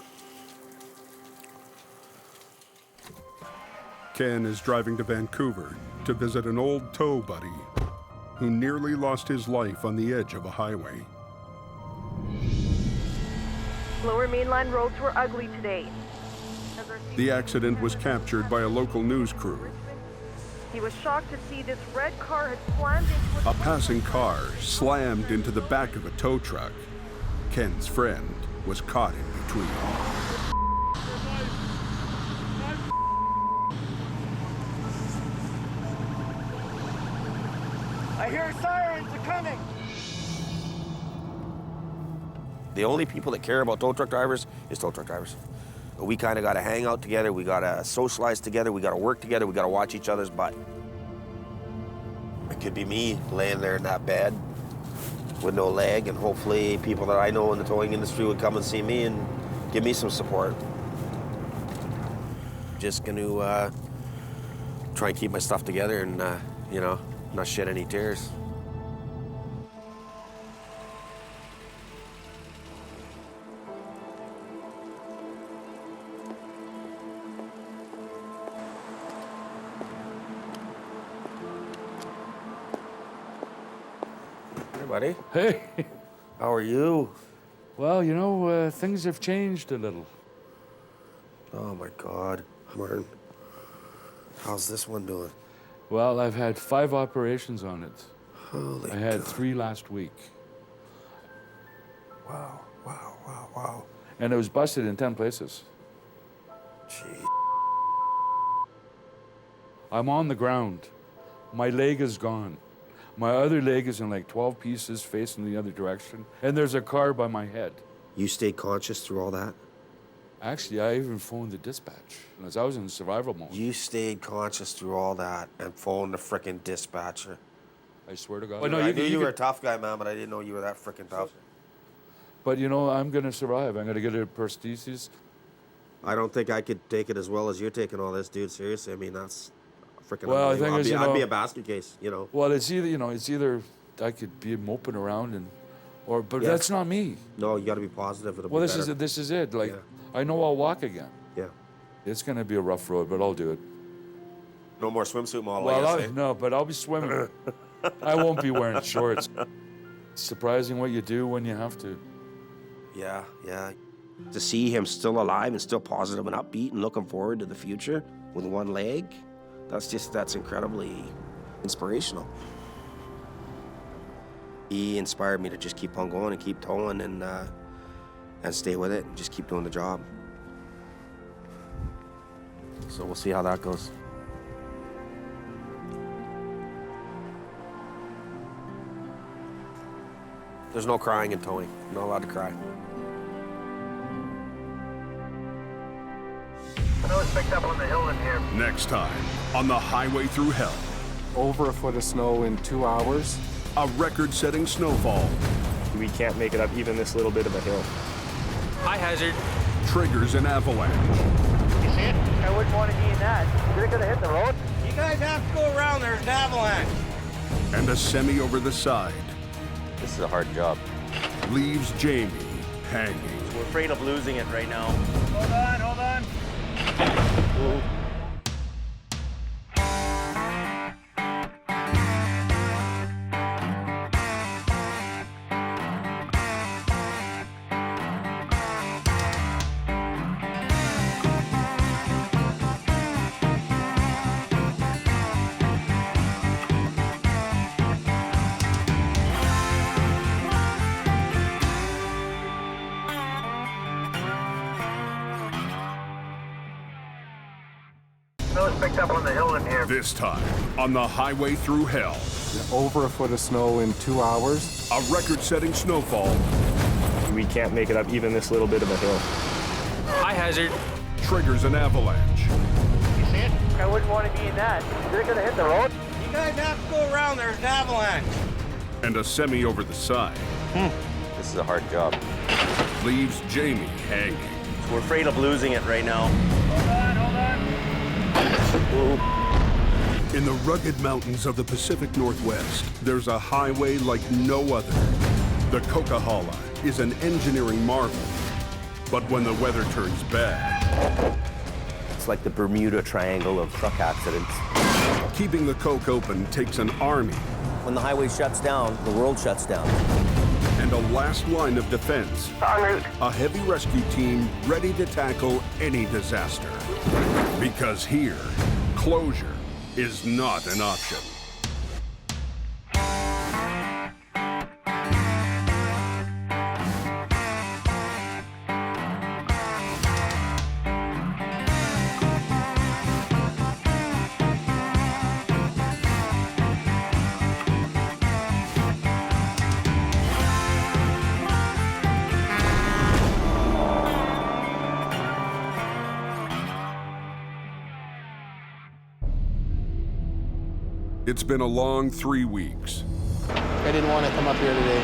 Ken is driving to Vancouver to visit an old tow buddy who nearly lost his life on the edge of a highway. Lower mainline roads were ugly today. The accident was captured by a local news crew. He was shocked to see this red car had slammed into A passing car slammed into the back of a tow truck. Ken's friend was caught in between. I hear sirens are coming. The only people that care about tow truck drivers is tow truck drivers. We kind of got to hang out together, we got to socialize together, we got to work together, we got to watch each other's butt. It could be me laying there in that bed with no leg, and hopefully people that I know in the towing industry would come and see me and give me some support. Just going to try and keep my stuff together and, you know, not shed any tears. Buddy. Hey. How are you? Well, you know, things have changed a little. Oh my God, Martin. How's this one doing? Well, I've had 5 operations on it. Holy I had God. 3 last week. Wow, wow, wow, wow. And it was busted in 10 places. Gee. I'm on the ground. My leg is gone. My other leg is in like 12 pieces facing the other direction. And there's a car by my head. You stayed conscious through all that? Actually, I even phoned the dispatch. As I was in survival mode. You stayed conscious through all that and phoned the frickin' dispatcher. I swear to God. Well, no, I knew you were a tough guy, man, but I didn't know you were that frickin' tough. But you know, I'm gonna survive. I'm gonna get a prosthesis. I don't think I could take it as well as you're taking all this, dude. Seriously, I mean, that's frickin' Well, the thing is, I'd be a basket case, you know. Well, it's either I could be moping around but Yeah. that's not me. No, you got to be positive. It'll Well, be this better. is it. Like, I know I'll walk again. Yeah. It's gonna be a rough road, but I'll do it. No more swimsuit model, Well, I guess, eh? no, but I'll be swimming. I won't be wearing shorts. It's surprising what you do when you have to. Yeah, yeah. To see him still alive and still positive and upbeat and looking forward to the future with one leg, that's incredibly inspirational. He inspired me to just keep on going and keep towing, and and stay with it and just keep doing the job. So we'll see how that goes. There's no crying in towing. I'm not allowed to cry. Snow is picked up on the hill in here. Next time on the Highway Thru Hell. Over a foot of snow in 2 hours. A record-setting snowfall. We can't make it up even this little bit of a hill. High hazard. Triggers an avalanche. You see it? I wouldn't want to be in that. Is it going to hit the road? You guys have to go around. There's an avalanche. And a semi over the side. This is a hard job. Leaves Jamie hanging. We're afraid of losing it right now. Hold on, hold on. Ooh. Snow is picked up on the hill in here. This time on the Highway Thru Hell. Over a foot of snow in 2 hours. A record-setting snowfall. We can't make it up even this little bit of a hill. High hazard. Triggers an avalanche. You see it? I wouldn't want to be in that. Is it going to hit the road? You guys have to go around. There's an avalanche. And a semi over the side. This is a hard job. Leaves Jamie hanging. We're afraid of losing it right now. Hold on, hold on. Ooh. In the rugged mountains of the Pacific Northwest, there's a highway like no other. The Coquihalla is an engineering marvel. But when the weather turns bad... It's like the Bermuda Triangle of truck accidents. Keeping the Coke open takes an army. When the highway shuts down, the world shuts down. And a last line of defense. En route. A heavy rescue team ready to tackle any disaster. Because here, closure is not an option. It's been a long 3 weeks. I didn't want to come up here today.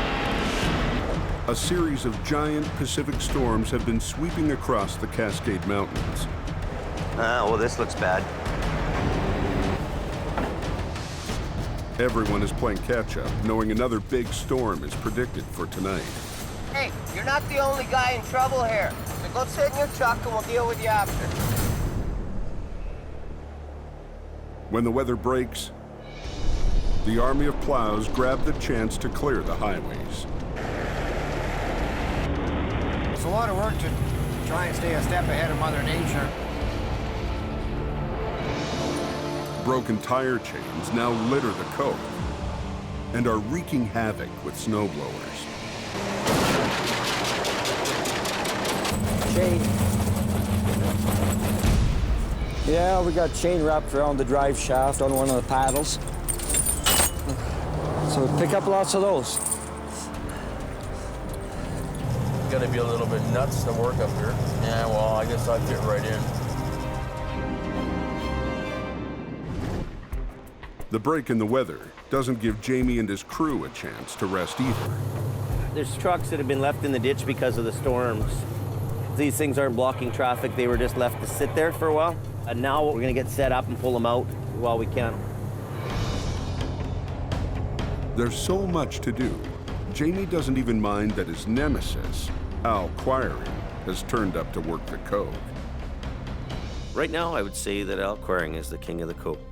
A series of giant Pacific storms have been sweeping across the Cascade Mountains. Well, this looks bad. Everyone is playing catch-up, knowing another big storm is predicted for tonight. Hey, you're not the only guy in trouble here. So go sit in your truck and we'll deal with you after. When the weather breaks, the army of plows grab the chance to clear the highways. It's a lot of work to try and stay a step ahead of Mother Nature. Broken tire chains now litter the coast and are wreaking havoc with snowblowers. Chain. Yeah, we got chain wrapped around the drive shaft on one of the paddles. So we pick up lots of those. Gonna be a little bit nuts to work up here. Yeah, well, I guess I'd fit right in. The break in the weather doesn't give Jamie and his crew a chance to rest either. There's trucks that have been left in the ditch because of the storms. These things aren't blocking traffic. They were just left to sit there for a while. And now we're gonna get set up and pull them out while we can. There's so much to do. Jamie doesn't even mind that his nemesis, Al Quiring, has turned up to work the coke. Right now, I would say that Al Quiring is the king of the coke.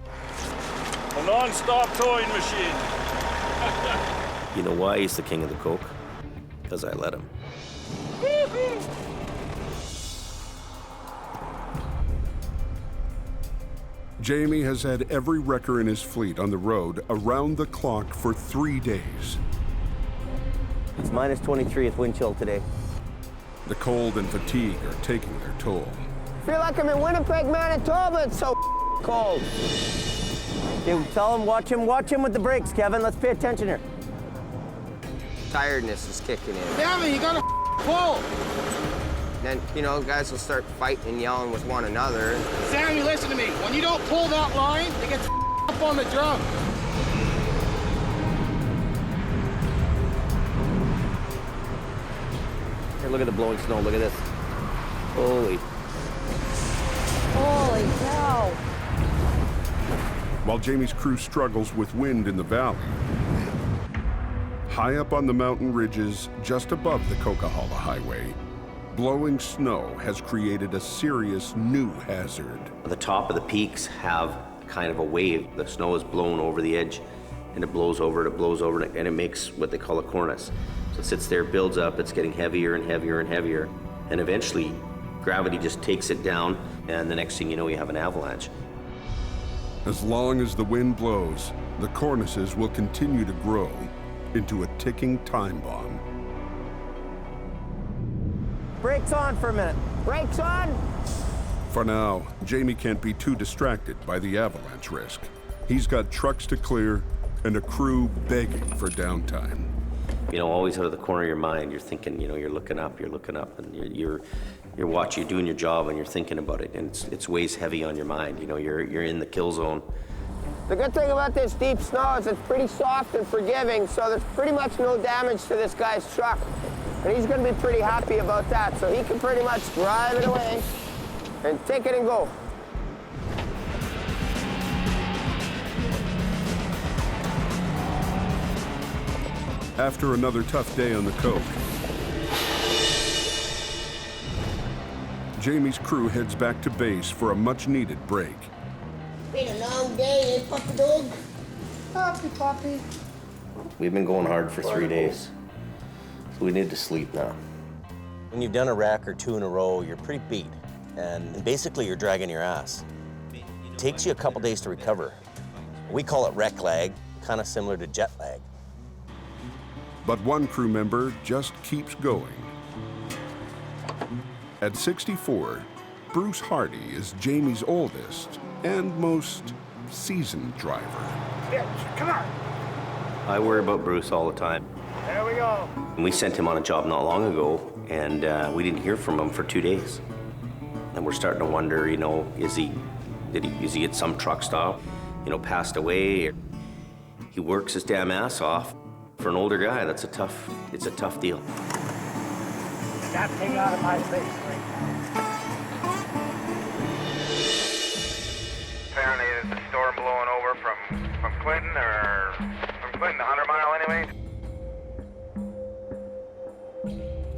A non-stop towing machine. You know why he's the king of the coke? Because I let him. Jamie has had every wrecker in his fleet on the road around the clock for 3 days. It's minus 23 with wind chill today. The cold and fatigue are taking their toll. I feel like I'm in Winnipeg, Manitoba. It's so cold. Okay, tell him, watch him with the brakes, Kevin. Let's pay attention here. Tiredness is kicking in. Damn it, you gotta pull. Then, you know, guys will start fighting and yelling with one another. Sammy, listen to me. When you don't pull that line, it gets up on the drum. Here, look at the blowing snow. Look at this. Holy. Holy cow. While Jamie's crew struggles with wind in the valley, high up on the mountain ridges just above the Coquihalla Highway, blowing snow has created a serious new hazard. The top of the peaks have kind of a wave. The snow is blown over the edge, and it blows over it, and it makes what they call a cornice. So it sits there, builds up, it's getting heavier and heavier and heavier, and eventually gravity just takes it down, and the next thing you know, you have an avalanche. As long as the wind blows, the cornices will continue to grow into a ticking time bomb. Brakes on for a minute. Brakes on. For now, Jamie can't be too distracted by the avalanche risk. He's got trucks to clear and a crew begging for downtime. You know, always out of the corner of your mind, you're thinking, you know, you're looking up, and you're watching, you're doing your job, and you're thinking about it, and it's weighs heavy on your mind. You know, you're in the kill zone. The good thing about this deep snow is it's pretty soft and forgiving, so there's pretty much no damage to this guy's truck. And he's gonna be pretty happy about that, so he can pretty much drive it away and take it and go. After another tough day on the coke, Jamie's crew heads back to base for a much-needed break. Been a long day, eh, puppy dog? Puppy. We've been going hard for 3 days, so we need to sleep now. When you've done a wreck or two in a row, you're pretty beat, and basically you're dragging your ass. It takes you a couple days to recover. We call it wreck lag, kind of similar to jet lag. But one crew member just keeps going. At 64, Bruce Hardy is Jamie's oldest and most seasoned driver. Yeah, come on. I worry about Bruce all the time. There we go. We sent him on a job not long ago, and we didn't hear from him for 2 days. And we're starting to wonder, you know, is he at some truck stop, you know, passed away? He works his damn ass off. For an older guy, it's a tough deal. That thing out of my face, right? Apparently there's a storm blowing over from Clinton, or from Clinton to 100 Mile anyway.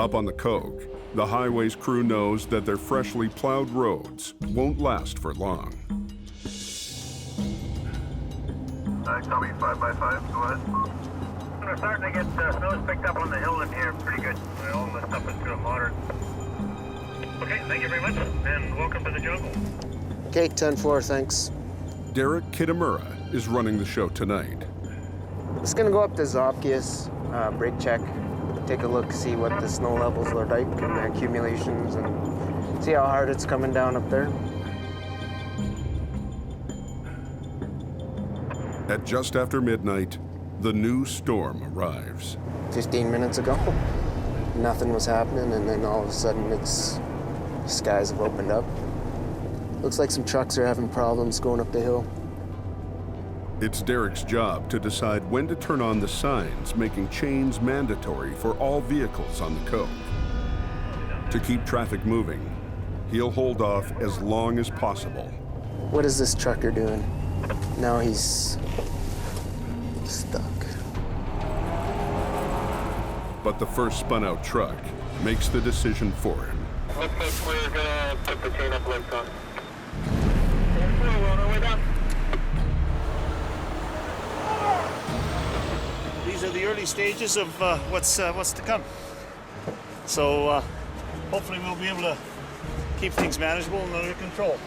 Up on the coke, the highways crew knows that their freshly plowed roads won't last for long. Copy 5x5, go ahead. We're starting to get snow picked up on the hill in here pretty good. All this stuff is to a moderate. Okay, thank you very much, and welcome to the jungle. Okay, 10-4, thanks. Derek Kitamura is running the show tonight. Just gonna go up to Zopkius, brake check, take a look, see what the snow levels are like and the accumulations, and see how hard it's coming down up there. At just after midnight, the new storm arrives. 15 minutes ago, nothing was happening, and then all of a sudden the skies have opened up. Looks like some trucks are having problems going up the hill. It's Derek's job to decide when to turn on the signs making chains mandatory for all vehicles on the coke. To keep traffic moving, he'll hold off as long as possible. What is this trucker doing? Now he's stuck. But the first spun-out truck makes the decision for him. Looks like we're gonna put the chain up lift on. We're on our way down. These are the early stages of what's to come. So hopefully we'll be able to keep things manageable and under control.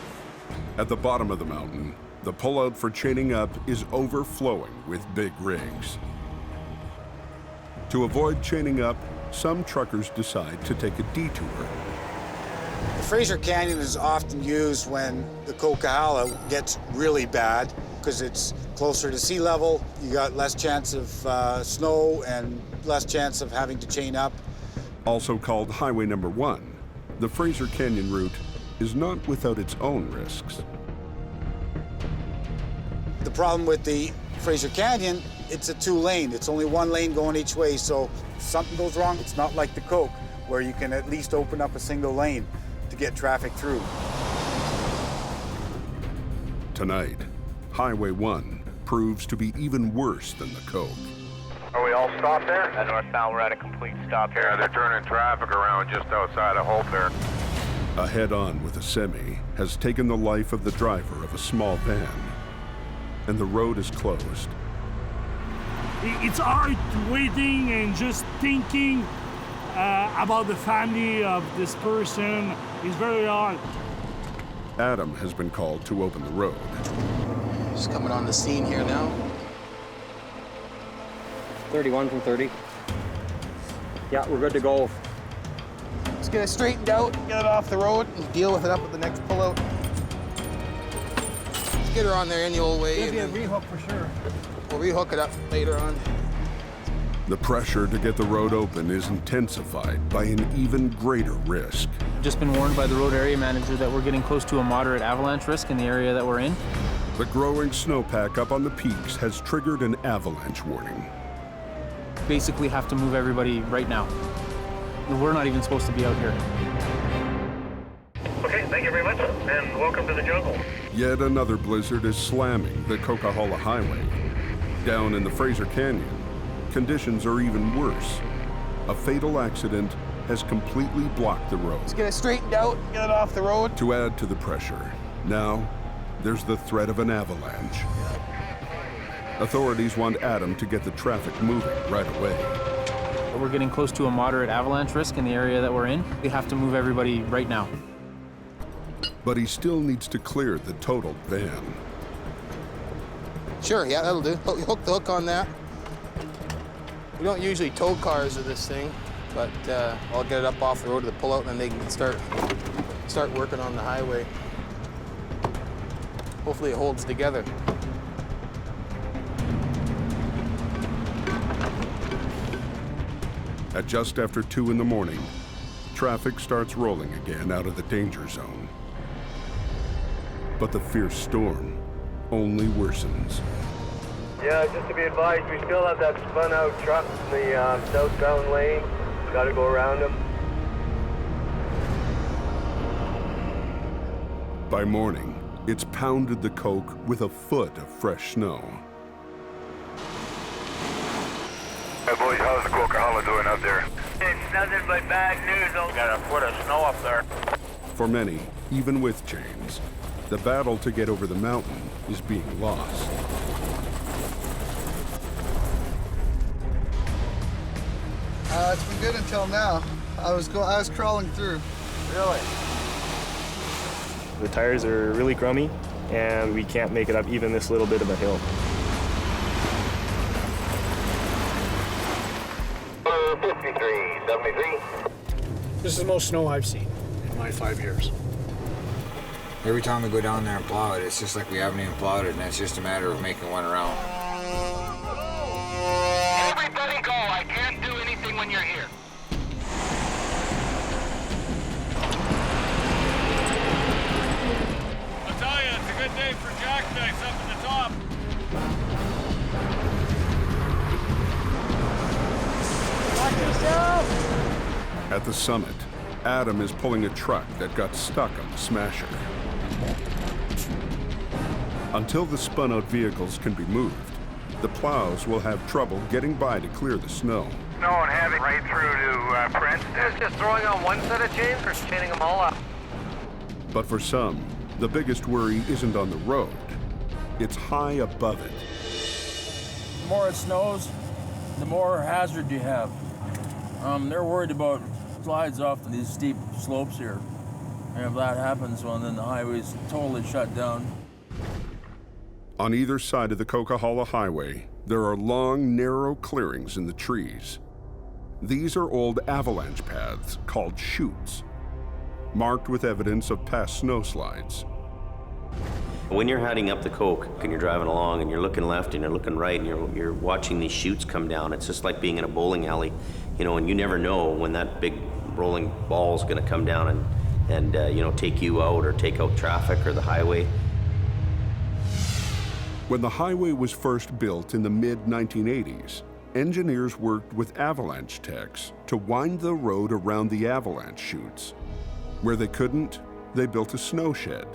At the bottom of the mountain, the pullout for chaining up is overflowing with big rigs. To avoid chaining up, some truckers decide to take a detour. The Fraser Canyon is often used when the Coquihalla gets really bad because it's closer to sea level. You got less chance of snow and less chance of having to chain up. Also called Highway Number 1, the Fraser Canyon route is not without its own risks. The problem with the Fraser Canyon, it's a 2-lane. It's only 1 lane going each way, so if something goes wrong, it's not like the Coke, where you can at least open up a single lane to get traffic through. Tonight, Highway 1 proves to be even worse than the Coke. Are we all stopped there? Northbound, we're at a complete stop here. Yeah, they're turning traffic around just outside of Hope there. A head-on with a semi has taken the life of the driver of a small van, and the road is closed. It's hard waiting and just thinking about the family of this person. It's very hard. Adam has been called to open the road. Just coming on the scene here now. 31 from 30. Yeah, we're good to go. Let's get it straightened out, get it off the road, and deal with it up at the next pullout. Let's get her on there any old way. It'll be a rehook for sure. We'll rehook it up later on. The pressure to get the road open is intensified by an even greater risk. Just been warned by the road area manager that we're getting close to a moderate avalanche risk in the area that we're in. The growing snowpack up on the peaks has triggered an avalanche warning. Basically have to move everybody right now. We're not even supposed to be out here. Okay, thank you very much, and welcome to the jungle. Yet another blizzard is slamming the Coquihalla Highway. Down in the Fraser Canyon, conditions are even worse. A fatal accident has completely blocked the road. Let's get it straightened out, get it off the road. To add to the pressure, now there's the threat of an avalanche. Authorities want Adam to get the traffic moving right away. We're getting close to a moderate avalanche risk in the area that we're in. We have to move everybody right now. But he still needs to clear the totaled van. Sure, yeah, that'll do. Hook the hook on that. We don't usually tow cars with this thing, but I'll get it up off the road to the pullout, and then they can start working on the highway. Hopefully it holds together. At just after 2 in the morning, traffic starts rolling again out of the danger zone. But the fierce storm only worsens. Yeah, just to be advised, we still have that spun out truck in the southbound lane. Got to go around him. By morning, it's pounded the Coke with a foot of fresh snow. Hey boys, how's the Coquihalla doing up there? It's nothing but bad news. We got a foot of snow up there. For many, even with chains, the battle to get over the mountain is being lost. It's been good until now. I was crawling through. Really? The tires are really crummy, and we can't make it up even this little bit of a hill. 5373. This is the most snow I've seen in my 5 years. Every time we go down there and plow it, it's just like we haven't even plowed it, and it's just a matter of making one around. Everybody go. I can't do anything when you're here. I'll tell you, it's a good day for jackknives up at the top. Watch yourself! At the summit, Adam is pulling a truck that got stuck on the smasher. Until the spun-out vehicles can be moved, the plows will have trouble getting by to clear the snow. Snow and heavy right through to Princeton. Is just throwing on one set of chains or chaining them all up? But for some, the biggest worry isn't on the road. It's high above it. The more it snows, the more hazard you have. They're worried about slides off these steep slopes here. And if that happens, well, then the highway's totally shut down. On either side of the Coquihalla Highway, there are long, narrow clearings in the trees. These are old avalanche paths called chutes, marked with evidence of past snowslides. When you're heading up the Coke and you're driving along and you're looking left and you're looking right and you're watching these chutes come down, it's just like being in a bowling alley, you know, and you never know when that big rolling ball is going to come down and you know, take you out or take out traffic or the highway. When the highway was first built in the mid-1980s, engineers worked with avalanche techs to wind the road around the avalanche chutes. Where they couldn't, they built a snow shed.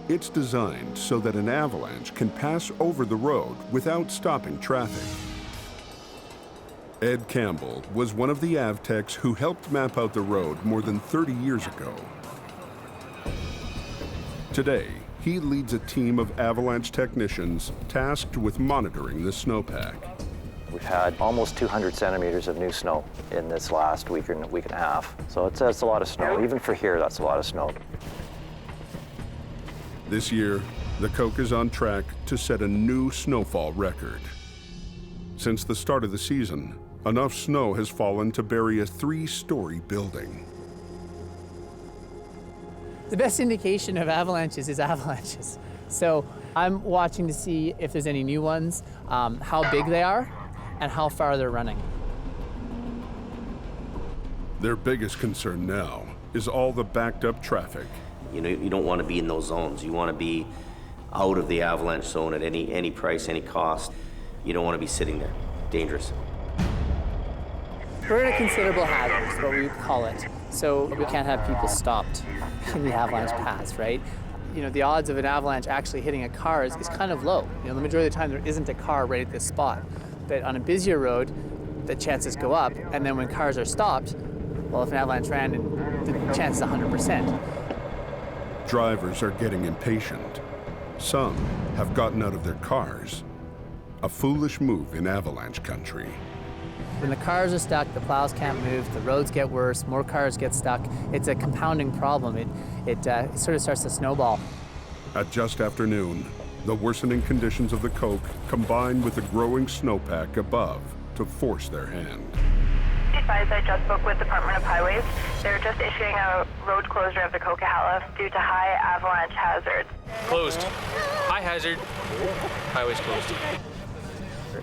It's designed so that an avalanche can pass over the road without stopping traffic. Ed Campbell was one of the AvTechs who helped map out the road more than 30 years ago. Today, he leads a team of avalanche technicians tasked with monitoring the snowpack. We've had almost 200 centimeters of new snow in this last week and a half. So it's a lot of snow. Even for here, that's a lot of snow. This year, the Coke is on track to set a new snowfall record. Since the start of the season, enough snow has fallen to bury a 3-story building. The best indication of avalanches is avalanches. So I'm watching to see if there's any new ones, how big they are, and how far they're running. Their biggest concern now is all the backed up traffic. You know, you don't want to be in those zones. You want to be out of the avalanche zone at any price, any cost. You don't want to be sitting there. Dangerous. We're at a considerable hazard, is what we call it. So we can't have people stopped in the avalanche paths, right? You know, the odds of an avalanche actually hitting a car is kind of low. You know, the majority of the time there isn't a car right at this spot. But on a busier road, the chances go up, and then when cars are stopped, well, if an avalanche ran, the chance is 100%. Drivers are getting impatient. Some have gotten out of their cars. A foolish move in avalanche country. When the cars are stuck, the plows can't move, the roads get worse, more cars get stuck. It's a compounding problem. It sort of starts to snowball. At just after noon, the worsening conditions of the Coke combine with the growing snowpack above to force their hand. I just spoke with the Department of Highways. They're just issuing a road closure of the Coquihalla due to high avalanche hazard. Closed. High hazard. Highway's closed.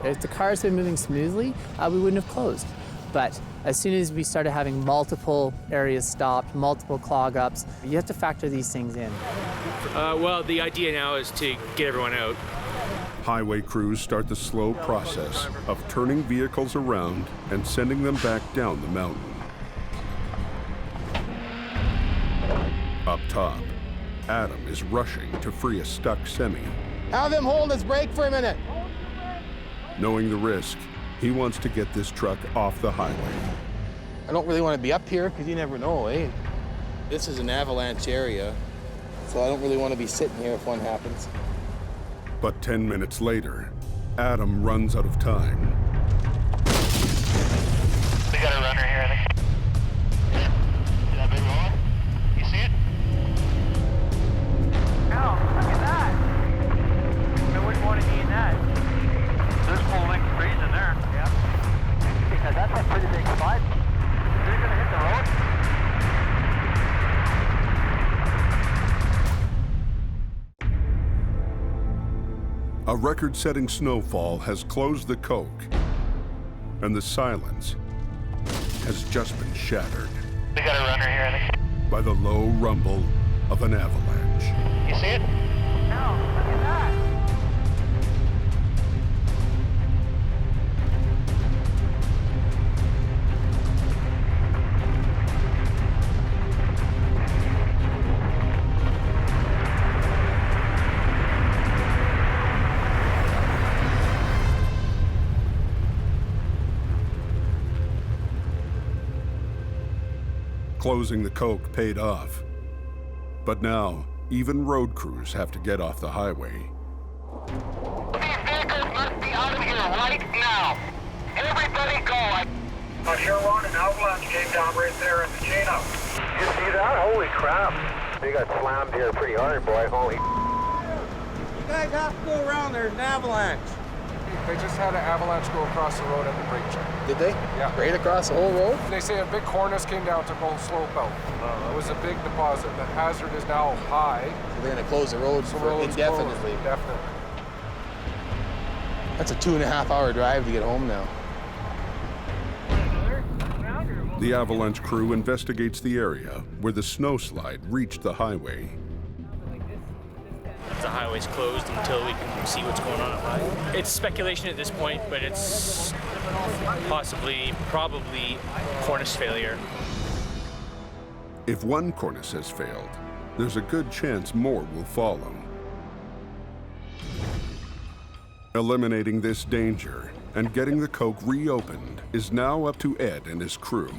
If the cars had been moving smoothly, we wouldn't have closed. But as soon as we started having multiple areas stopped, multiple clog-ups, you have to factor these things in. Well, the idea now is to get everyone out. Highway crews start the slow process of turning vehicles around and sending them back down the mountain. Up top, Adam is rushing to free a stuck semi. Have them hold his brake for a minute. Knowing the risk, he wants to get this truck off the highway. I don't really want to be up here because you never know, eh? This is an avalanche area, so I don't really want to be sitting here if one happens. But 10 minutes later, Adam runs out of time. We got a runner here, I think. See that big one? You see it? Oh, look at that. I wouldn't want to be in that. There's full length trees in there. Yeah. Because that's a pretty big spot. They're going to hit the road. A record-setting snowfall has closed the Coke, and the silence has just been shattered. We got a runner here, I think. By the low rumble of an avalanche. You see it? No, look at that. Closing the Coke paid off. But now, even road crews have to get off the highway. These vehicles must be out of here right now. Everybody go. Here, Ron, an avalanche came down right there in the chain up. You see that? Holy crap. They got slammed here pretty hard, boy. Holy. You guys have to go around. There's an avalanche. They just had an avalanche go across the road at the brake check. Did they? Yeah. Right across the whole road? They say a big cornice came down, took the whole slope out. It was a big deposit. The hazard is now high. So they're gonna close the road for indefinitely. Definitely. That's a 2.5-hour drive to get home now. The avalanche crew investigates the area where the snowslide reached the highway. The highway's closed until we can see what's going on at Highway. It's speculation at this point, but it's probably cornice failure. If one cornice has failed, there's a good chance more will follow. Eliminating this danger and getting the coke reopened is now up to Ed and his crew.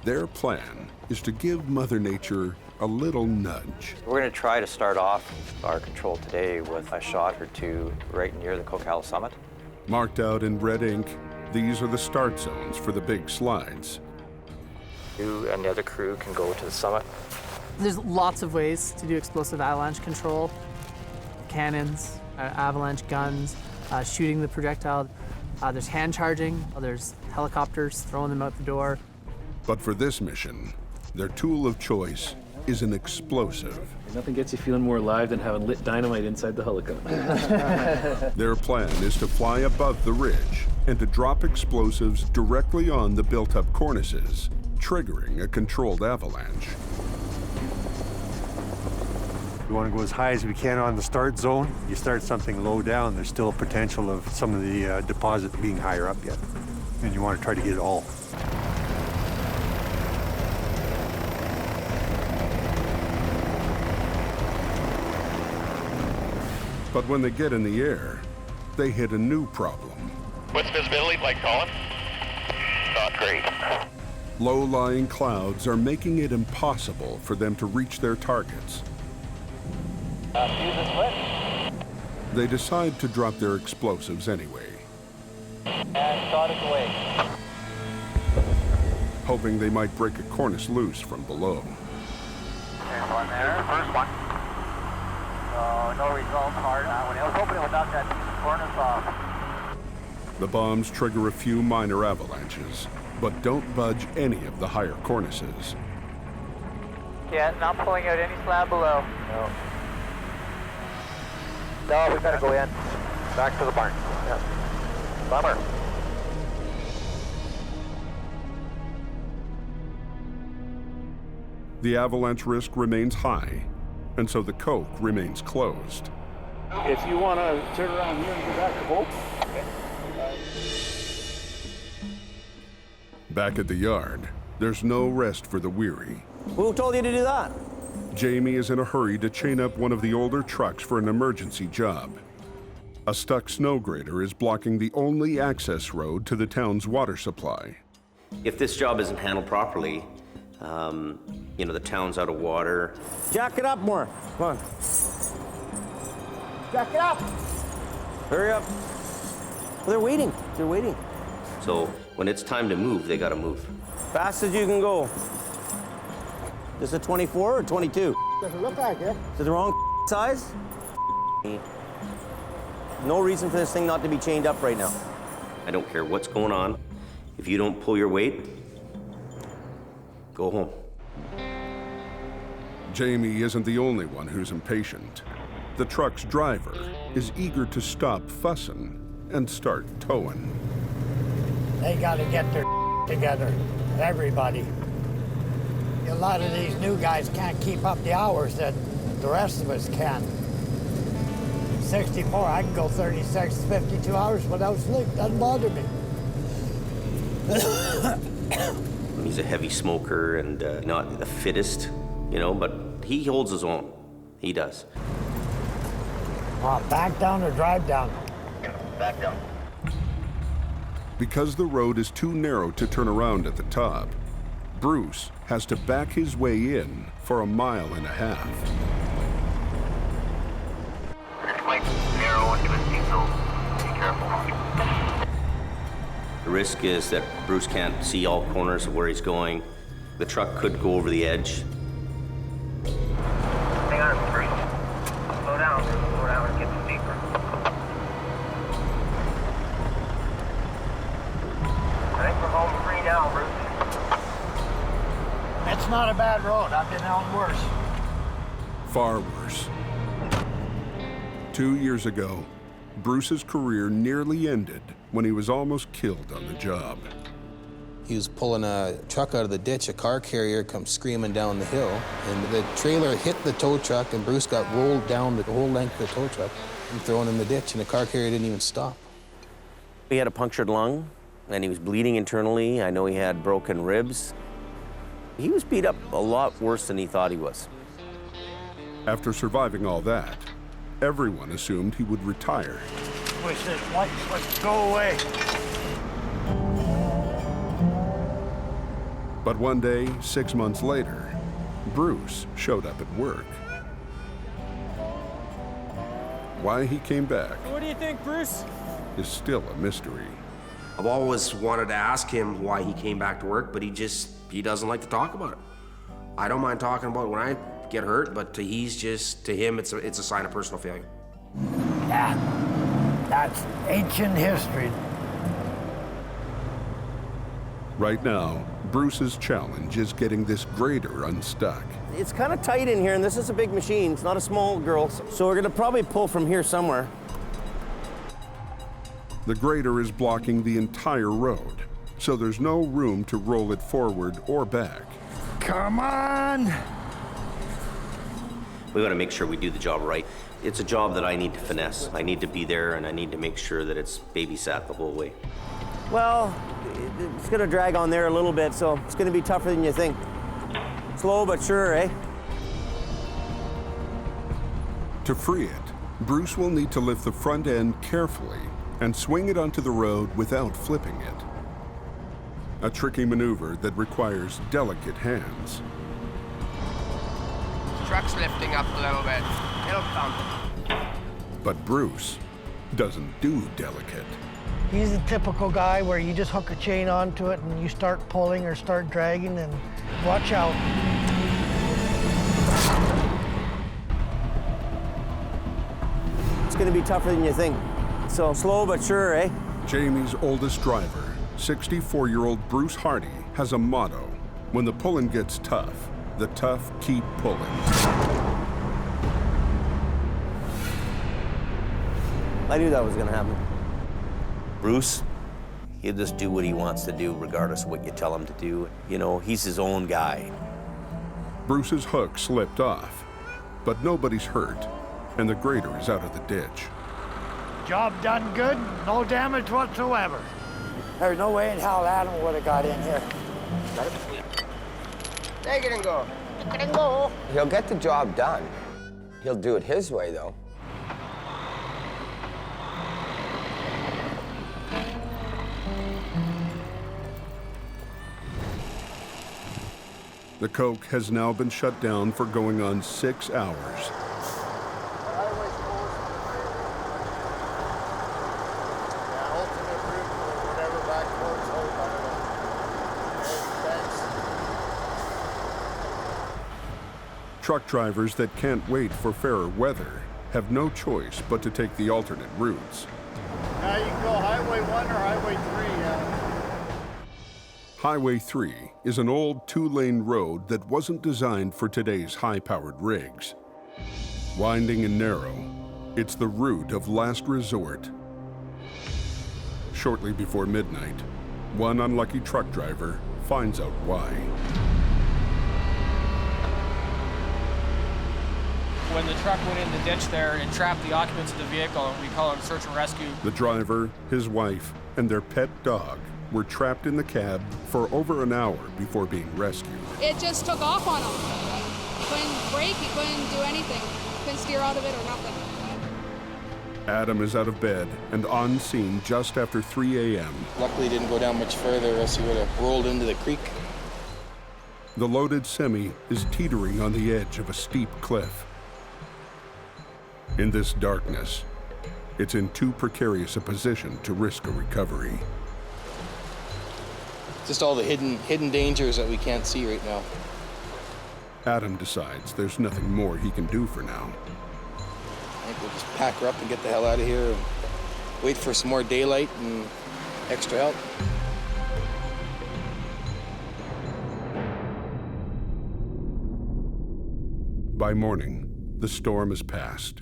Their plan is to give Mother Nature a little nudge. We're going to try to start off our control today with a shot or two right near the Coquihalla summit. Marked out in red ink, these are the start zones for the big slides. You and the other crew can go to the summit. There's lots of ways to do explosive avalanche control. Cannons, avalanche guns, shooting the projectile. There's hand charging, there's helicopters throwing them out the door. But for this mission, their tool of choice is an explosive. Nothing gets you feeling more alive than having lit dynamite inside the helicopter. Their plan is to fly above the ridge and to drop explosives directly on the built-up cornices, triggering a controlled avalanche. We want to go as high as we can on the start zone. You start something low down, there's still a potential of some of the deposit being higher up yet. And you want to try to get it all. But when they get in the air, they hit a new problem. What's visibility like, Colin? Not great. Low-lying clouds are making it impossible for them to reach their targets. Fuse is lit. They decide to drop their explosives anyway, And shot it away. hoping they might break a cornice loose from below. There's one there. The first one. No result. Hard that one. I was hoping it would knock that cornice off. The bombs trigger a few minor avalanches, but don't budge any of the higher cornices. Yeah, not pulling out any slab below. No. No, we gotta go in. Back to the barn. Yeah. Bummer. The avalanche risk remains high, and so the coke remains closed. If you want to turn around here and go back to boat. Back at the yard, there's no rest for the weary. Who told you to do that? Jamie is in a hurry to chain up one of the older trucks for an emergency job. A stuck snow grader is blocking the only access road to the town's water supply. If this job isn't handled properly, the town's out of water. Jack it up more. Come on. Jack it up. Hurry up. Well, they're waiting. They're waiting. So when it's time to move, they gotta move. Fast as you can go. This a 24 or 22? Doesn't look like it. Is it the wrong size? No reason for this thing not to be chained up right now. I don't care what's going on. If you don't pull your weight, go home. Jamie isn't the only one who's impatient. The truck's driver is eager to stop fussing and start towing. They gotta get their together, everybody. A lot of these new guys can't keep up the hours that the rest of us can. 64, I can go 36, 52 hours without sleep, doesn't bother me. He's a heavy smoker and not the fittest, but he holds his own. He does. Back down or drive down? Back down. Because the road is too narrow to turn around at the top, Bruce has to back his way in for 1.5 miles. It's quite narrow and twisty, so be careful. The risk is that Bruce can't see all corners of where he's going. The truck could go over the edge. Hang on, Bruce. Slow down and get steeper. bad road. I've been on worse. Far worse. 2 years ago, Bruce's career nearly ended when he was almost killed on the job. He was pulling a truck out of the ditch. A car carrier comes screaming down the hill, and the trailer hit the tow truck, and Bruce got rolled down the whole length of the tow truck and thrown in the ditch, and the car carrier didn't even stop. He had a punctured lung, and he was bleeding internally. I know he had broken ribs. He was beat up a lot worse than he thought he was. After surviving all that, everyone assumed he would retire. Push this white foot, go away. But one day, 6 months later, Bruce showed up at work. Why he came back What do you think, Bruce? is still a mystery. I've always wanted to ask him why he came back to work, but he doesn't like to talk about it. I don't mind talking about it when I get hurt, but to him, it's a sign of personal failure. Yeah, that's ancient history. Right now, Bruce's challenge is getting this grader unstuck. It's kind of tight in here, and this is a big machine. It's not a small girl, so we're gonna probably pull from here somewhere. The grader is blocking the entire road, so there's no room to roll it forward or back. Come on! We gotta make sure we do the job right. It's a job that I need to finesse. I need to be there, and I need to make sure that it's babysat the whole way. Well, it's gonna drag on there a little bit, so it's gonna be tougher than you think. Slow but sure, eh? To free it, Bruce will need to lift the front end carefully and swing it onto the road without flipping it. A tricky maneuver that requires delicate hands. Truck's lifting up a little bit. It'll come. But Bruce doesn't do delicate. He's the typical guy where you just hook a chain onto it and you start pulling or start dragging, and watch out. It's gonna be tougher than you think. So slow but sure, eh? Jamie's oldest driver, 64-year-old Bruce Hardy, has a motto: when the pulling gets tough, the tough keep pulling. I knew that was gonna happen. Bruce, he'll just do what he wants to do regardless of what you tell him to do. You know, he's his own guy. Bruce's hook slipped off, but nobody's hurt, and the grader is out of the ditch. Job done good, no damage whatsoever. There's no way in hell Adam would have got in here. Take it and go. Take it and go. He'll get the job done. He'll do it his way, though. The coke has now been shut down for going on 6 hours. Truck drivers that can't wait for fairer weather have no choice but to take the alternate routes. Now you can go Highway 1 or Highway 3, Highway 3 is an old 2-lane road that wasn't designed for today's high-powered rigs. Winding and narrow, it's the route of last resort. Shortly before midnight, one unlucky truck driver finds out why. When the truck went in the ditch there and trapped the occupants of the vehicle, we call it search and rescue. The driver, his wife, and their pet dog were trapped in the cab for over an hour before being rescued. It just took off on him. He couldn't brake, he couldn't do anything. Couldn't steer out of it or nothing. Adam is out of bed and on scene just after 3 a.m. Luckily, he didn't go down much further, or else he would have rolled into the creek. The loaded semi is teetering on the edge of a steep cliff. In this darkness, it's in too precarious a position to risk a recovery. Just all the hidden dangers that we can't see right now. Adam decides there's nothing more he can do for now. I think we'll just pack her up and get the hell out of here and wait for some more daylight and extra help. By morning, the storm has passed.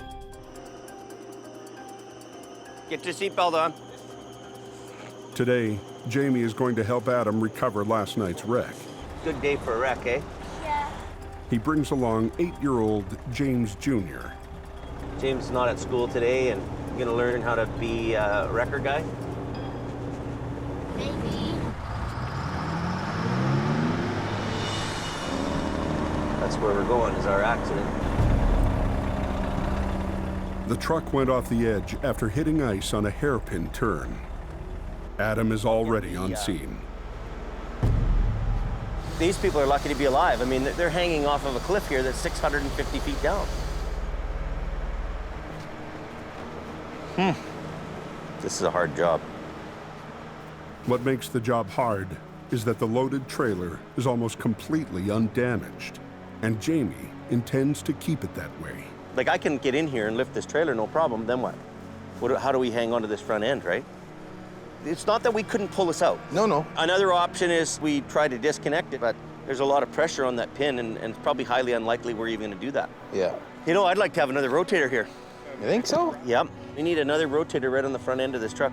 Get your seatbelt on. Today, Jamie is going to help Adam recover last night's wreck. Good day for a wreck, eh? Yeah. He brings along 8-year-old James Jr. James is not at school today and gonna learn how to be a wrecker guy? Maybe. That's where we're going, is our accident. The truck went off the edge after hitting ice on a hairpin turn. Adam is already on scene. These people are lucky to be alive. I mean, they're hanging off of a cliff here that's 650 feet down. This is a hard job. What makes the job hard is that the loaded trailer is almost completely undamaged, and Jamie intends to keep it that way. Like, I can get in here and lift this trailer, no problem, then what? How do we hang onto this front end, right? It's not that we couldn't pull this out. No. Another option is we try to disconnect it, but there's a lot of pressure on that pin, and it's probably highly unlikely we're even gonna do that. Yeah. You know, I'd like to have another rotator here. You think so? Yep. We need another rotator right on the front end of this truck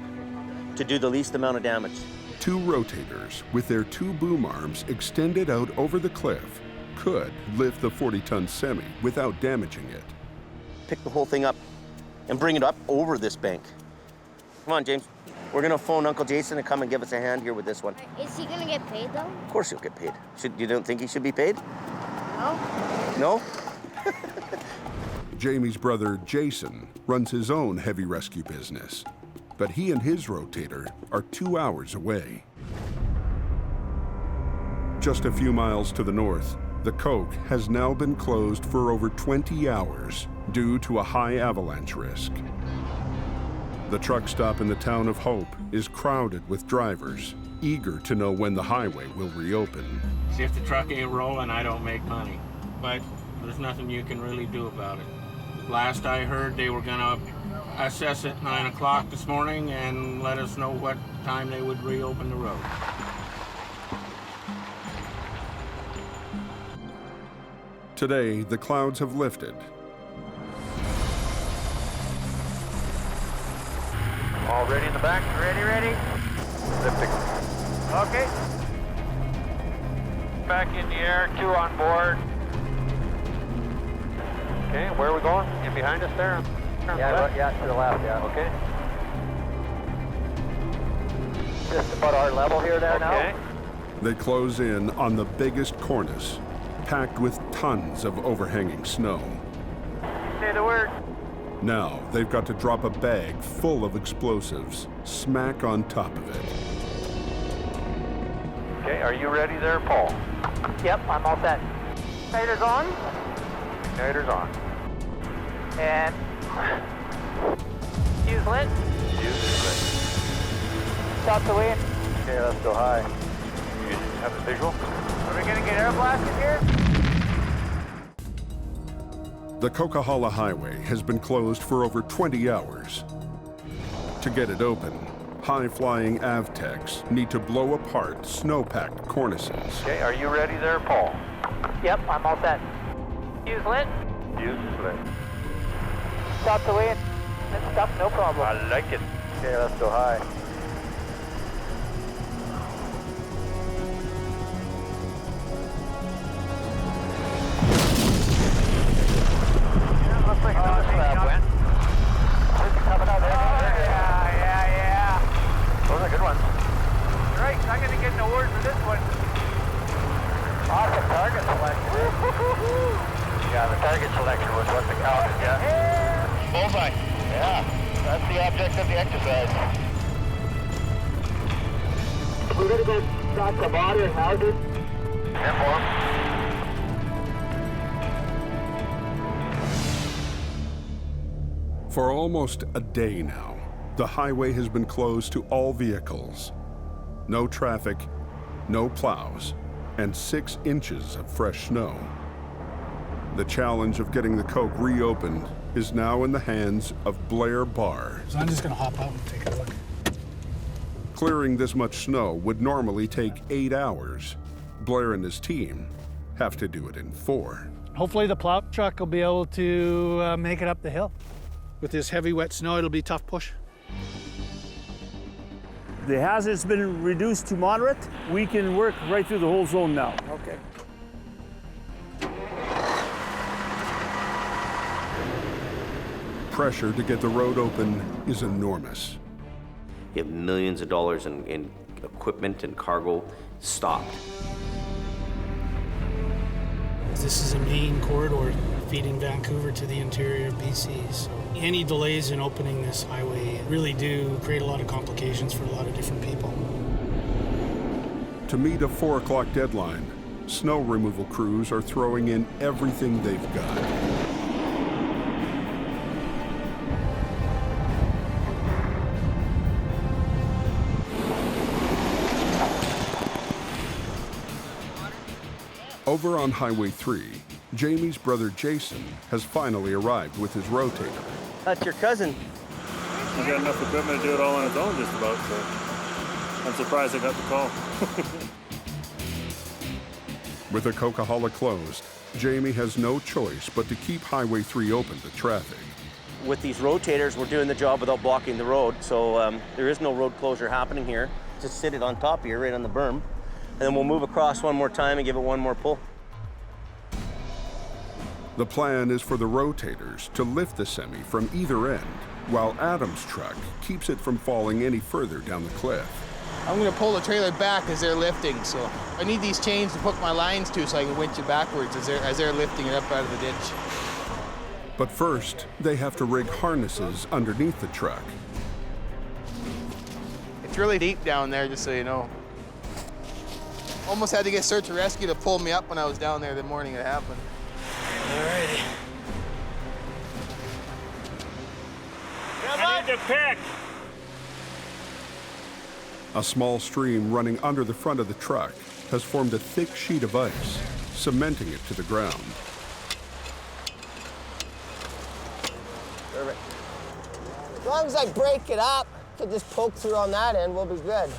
to do the least amount of damage. 2 rotators with their 2 boom arms extended out over the cliff could lift the 40-ton semi without damaging it. Pick the whole thing up and bring it up over this bank. Come on, James. We're gonna phone Uncle Jason to come and give us a hand here with this one. Is he gonna get paid though? Of course he'll get paid. You don't think he should be paid? No. No? Jamie's brother, Jason, runs his own heavy rescue business, but he and his rotator are 2 hours away. Just a few miles to the north, the Coke has now been closed for over 20 hours due to a high avalanche risk. The truck stop in the town of Hope is crowded with drivers, eager to know when the highway will reopen. See, if the truck ain't rolling, I don't make money. But there's nothing you can really do about it. Last I heard, they were gonna assess it 9 o'clock this morning and let us know what time they would reopen the road. Today, the clouds have lifted. All ready in the back? Ready? Lifting. Okay. Back in the air, 2 on board. Okay, where are we going? In behind us there? Yeah, to the left, yeah. Okay. Just about our level here there now. They close in on the biggest cornice, packed with tons of overhanging snow. Say the word. Now, they've got to drop a bag full of explosives, smack on top of it. Okay, are you ready there, Paul? Yep, I'm all set. Igniters on? Igniters on. And fuse lit. Fuse lit. Stop the wind. Okay, let's go high. You have the visual? Are we gonna get air blasted here? The Coquihalla Highway has been closed for over 20 hours. To get it open, high-flying AvTechs need to blow apart snow-packed cornices. Okay, are you ready there, Paul? Yep, I'm all set. Fuse lit. Fuse lit. Stop the wind. Stop, no problem. I like it. Okay, let's go high. Looks like another slab went. Coming out there. Yeah. Those are good ones. Right, I'm gonna get an award for this one. Awesome target selection. Yeah, the target selection was what the count is, yeah? Bullseye. Yeah, that's the object of the exercise. We're gonna go stop the water and houses. Inform. For almost a day now, the highway has been closed to all vehicles. No traffic, no plows, and 6 inches of fresh snow. The challenge of getting the Coke reopened is now in the hands of Blair Barr. So I'm just gonna hop out and take a look. Clearing this much snow would normally take 8 hours. Blair and his team have to do it in 4. Hopefully the plow truck will be able to make it up the hill. With this heavy, wet snow, it'll be a tough push. The hazard's been reduced to moderate. We can work right through the whole zone now. Okay. Pressure to get the road open is enormous. You have millions of dollars in equipment and cargo stopped. This is a main corridor feeding Vancouver to the interior of BC. So any delays in opening this highway really do create a lot of complications for a lot of different people. To meet a 4 o'clock deadline, snow removal crews are throwing in everything they've got. Over on Highway 3, Jamie's brother Jason has finally arrived with his rotator. That's your cousin. He's got enough equipment to do it all on his own just about, so I'm surprised I got the call. With the Coquihalla closed, Jamie has no choice but to keep Highway 3 open to traffic. With these rotators, we're doing the job without blocking the road, so there is no road closure happening here. Just sit it on top here, right on the berm. And then we'll move across one more time and give it one more pull. The plan is for the rotators to lift the semi from either end, while Adam's truck keeps it from falling any further down the cliff. I'm gonna pull the trailer back as they're lifting, so I need these chains to hook my lines to so I can winch it backwards as they're lifting it up out of the ditch. But first, they have to rig harnesses underneath the truck. It's really deep down there, just so you know. Almost had to get search and rescue to pull me up when I was down there the morning it happened. Alrighty. I need to pick. A small stream running under the front of the truck has formed a thick sheet of ice, cementing it to the ground. Perfect. As long as I break it up, could just poke through on that end, we'll be good.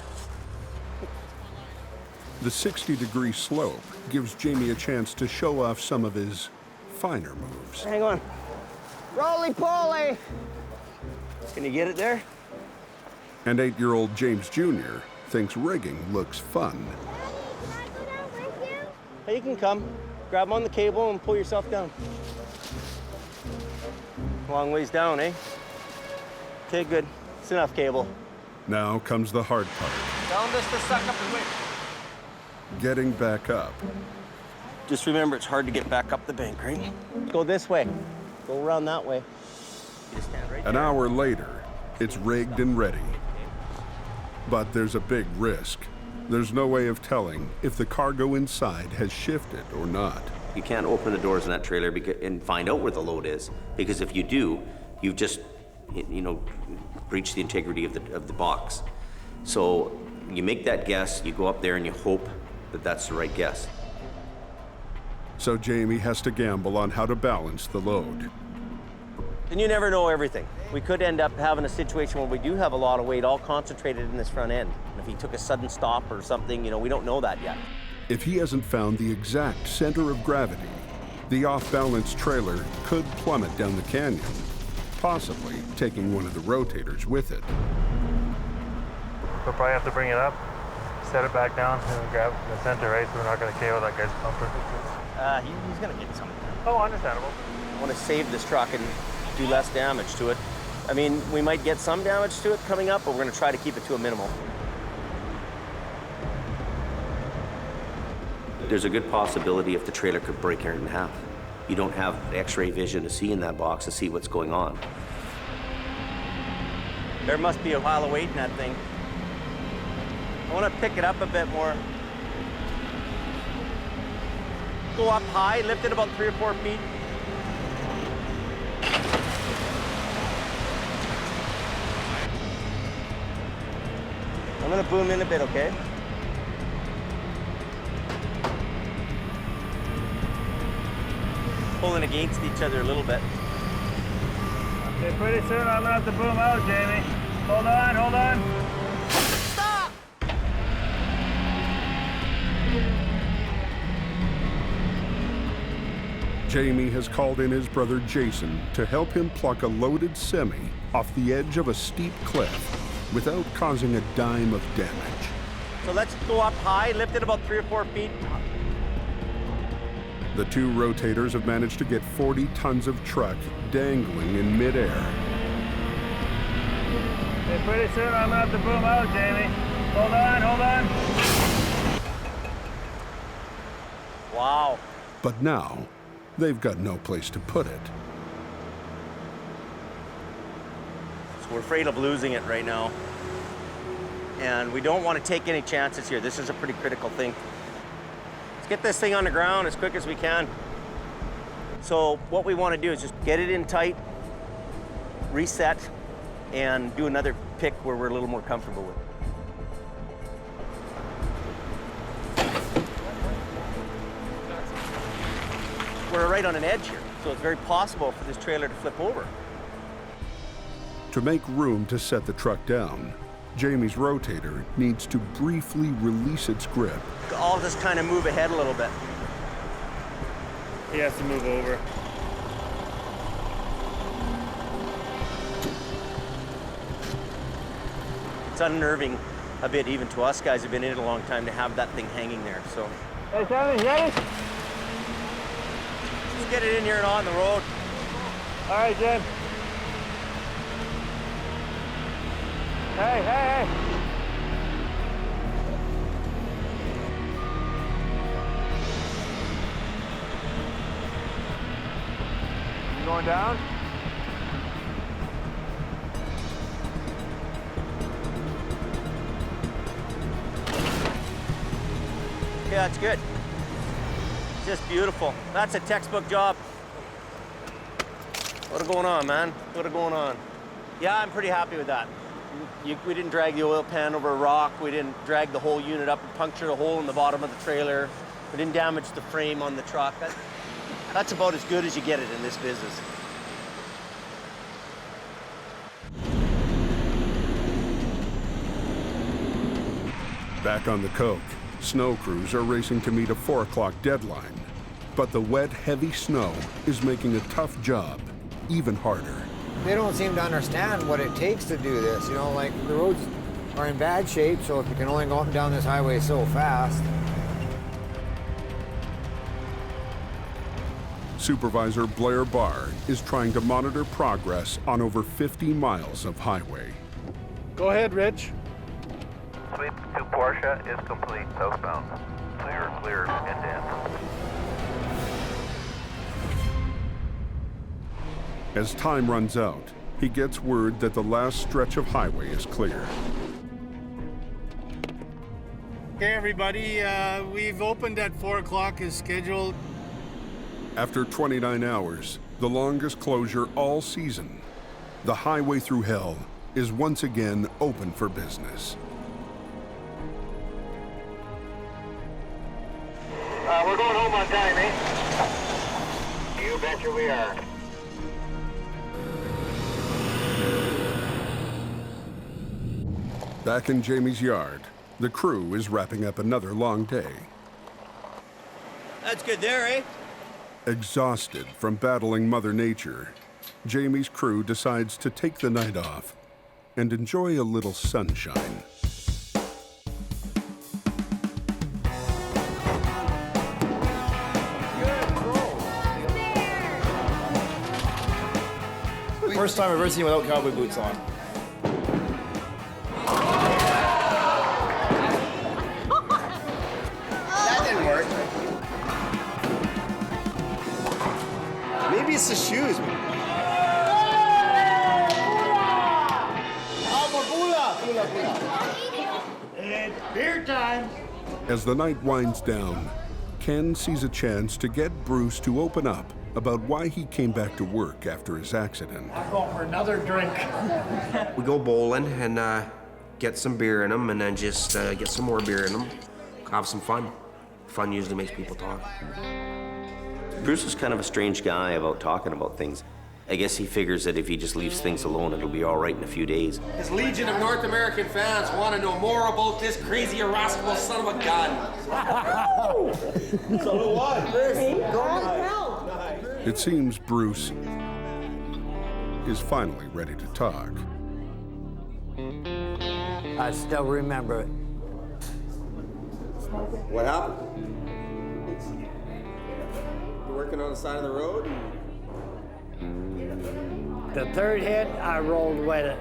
The 60-degree slope gives Jamie a chance to show off some of his finer moves. Hang on. Roly-poly! Can you get it there? And 8-year-old James Jr. thinks rigging looks fun. Hey, you can come. Grab him on the cable and pull yourself down. Long ways down, eh? Okay, good. It's enough cable. Now comes the hard part. Tell him just to suck up his weight. Getting back up. Just remember, it's hard to get back up the bank, right? Go this way. Go around that way. You just stand right there. An hour later, it's rigged and ready. But there's a big risk. There's no way of telling if the cargo inside has shifted or not. You can't open the doors in that trailer and find out where the load is, because if you do, you've just, breached the integrity of the box. So you make that guess, you go up there and you hope that that's the right guess. So Jamie has to gamble on how to balance the load. And you never know everything. We could end up having a situation where we do have a lot of weight all concentrated in this front end. And if he took a sudden stop or something, we don't know that yet. If he hasn't found the exact center of gravity, the off-balance trailer could plummet down the canyon, possibly taking one of the rotators with it. We'll probably have to bring it up, set it back down, and grab the center, right? So we're not going to KO that guy's bumper. He's going to get something. Oh, understandable. I want to save this truck and do less damage to it. I mean, we might get some damage to it coming up, but we're going to try to keep it to a minimal. There's a good possibility if the trailer could break it in half. You don't have X-ray vision to see in that box to see what's going on. There must be a pile of weight in that thing. I want to pick it up a bit more. Go up high, lift it about 3 or 4 feet. I'm gonna boom in a bit, okay? Pulling against each other a little bit. Okay, pretty soon I'm gonna have to boom out, Jamie. Hold on, hold on. Stop! Jamie has called in his brother Jason to help him pluck a loaded semi off the edge of a steep cliff without causing a dime of damage. So let's go up high, lift it about 3 or 4 feet. The two rotators have managed to get 40 tons of truck dangling in midair. Okay, pretty soon I'm gonna have to boom out, Jamie. Hold on, hold on. Wow. But now, they've got no place to put it. So we're afraid of losing it right now. And we don't want to take any chances here. This is a pretty critical thing. Let's get this thing on the ground as quick as we can. So what we want to do is just get it in tight, reset, and do another pick where we're a little more comfortable with it. We're right on an edge here, so it's very possible for this trailer to flip over. To make room to set the truck down, Jamie's rotator needs to briefly release its grip. All of us kind of move ahead a little bit. He has to move over. It's unnerving a bit even to us guys who've been in it a long time to have that thing hanging there, so. Hey, Sammy, ready? Just get it in here and on the road. All right, Jim. Hey, hey, hey. You going down? Yeah, it's good. Just beautiful. That's a textbook job. What's going on, man? What's going on? Yeah, I'm pretty happy with that. We didn't drag the oil pan over a rock. We didn't drag the whole unit up and puncture a hole in the bottom of the trailer. We didn't damage the frame on the truck. That's about as good as you get it in this business. Back on the Coke, snow crews are racing to meet a 4 o'clock deadline. But the wet, heavy snow is making a tough job even harder. They don't seem to understand what it takes to do this. You know, like the roads are in bad shape, so if you can only go up and down this highway so fast. Supervisor Blair Barr is trying to monitor progress on over 50 miles of highway. Go ahead, Rich. Sweep to Porsche is complete southbound. So you're clear end to end. As time runs out, he gets word that the last stretch of highway is clear. Okay, everybody, we've opened at 4 o'clock as scheduled. After 29 hours, the longest closure all season, the Highway Thru Hell is once again open for business. We're going home on time, eh? You betcha we are. Back in Jamie's yard, the crew is wrapping up another long day. That's good there, eh? Exhausted from battling Mother Nature, Jamie's crew decides to take the night off and enjoy a little sunshine. First time I've ever seen you without cowboy boots on. That didn't work. Maybe it's the shoes. It's beer time. As the night winds down, Ken sees a chance to get Bruce to open up about why he came back to work after his accident. I'm going for another drink. We go bowling and get some beer in them and then just get some more beer in them. Have some fun. Fun usually makes people talk. Bruce is kind of a strange guy about talking about things. I guess he figures that if he just leaves things alone, it'll be all right in a few days. His legion of North American fans want to know more about this crazy, irascible son of a gun. So do I. Go on. It seems Bruce is finally ready to talk. I still remember it. What happened? You're working on the side of the road? The third hit, I rolled with it.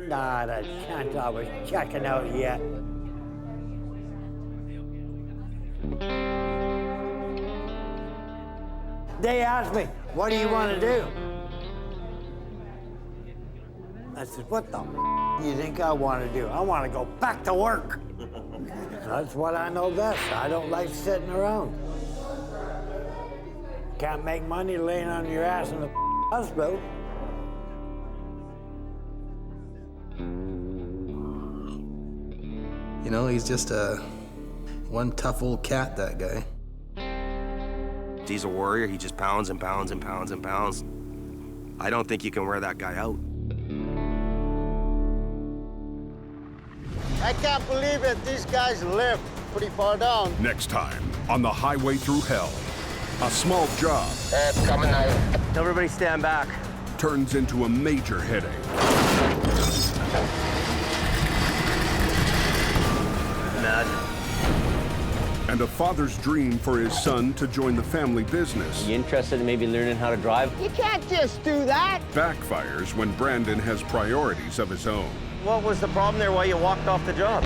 Nah, that chance I was checking out yet. They asked me, what do you want to do? I said, what the you think I want to do? I want to go back to work. That's what I know best. I don't like sitting around. Can't make money laying on your ass in the hospital. You know, he's just one tough old cat, that guy. He's a warrior. He just pounds and pounds and pounds and pounds. I don't think you can wear that guy out. I can't believe it. These guys live pretty far down. Next time on the Highway Through Hell, a small job It's coming now. Everybody stand back. turns into a major headache. Imagine. And a father's dream for his son to join the family business You interested in maybe learning how to drive? You can't just do that. backfires when Brandon has priorities of his own. What was the problem there while you walked off the job?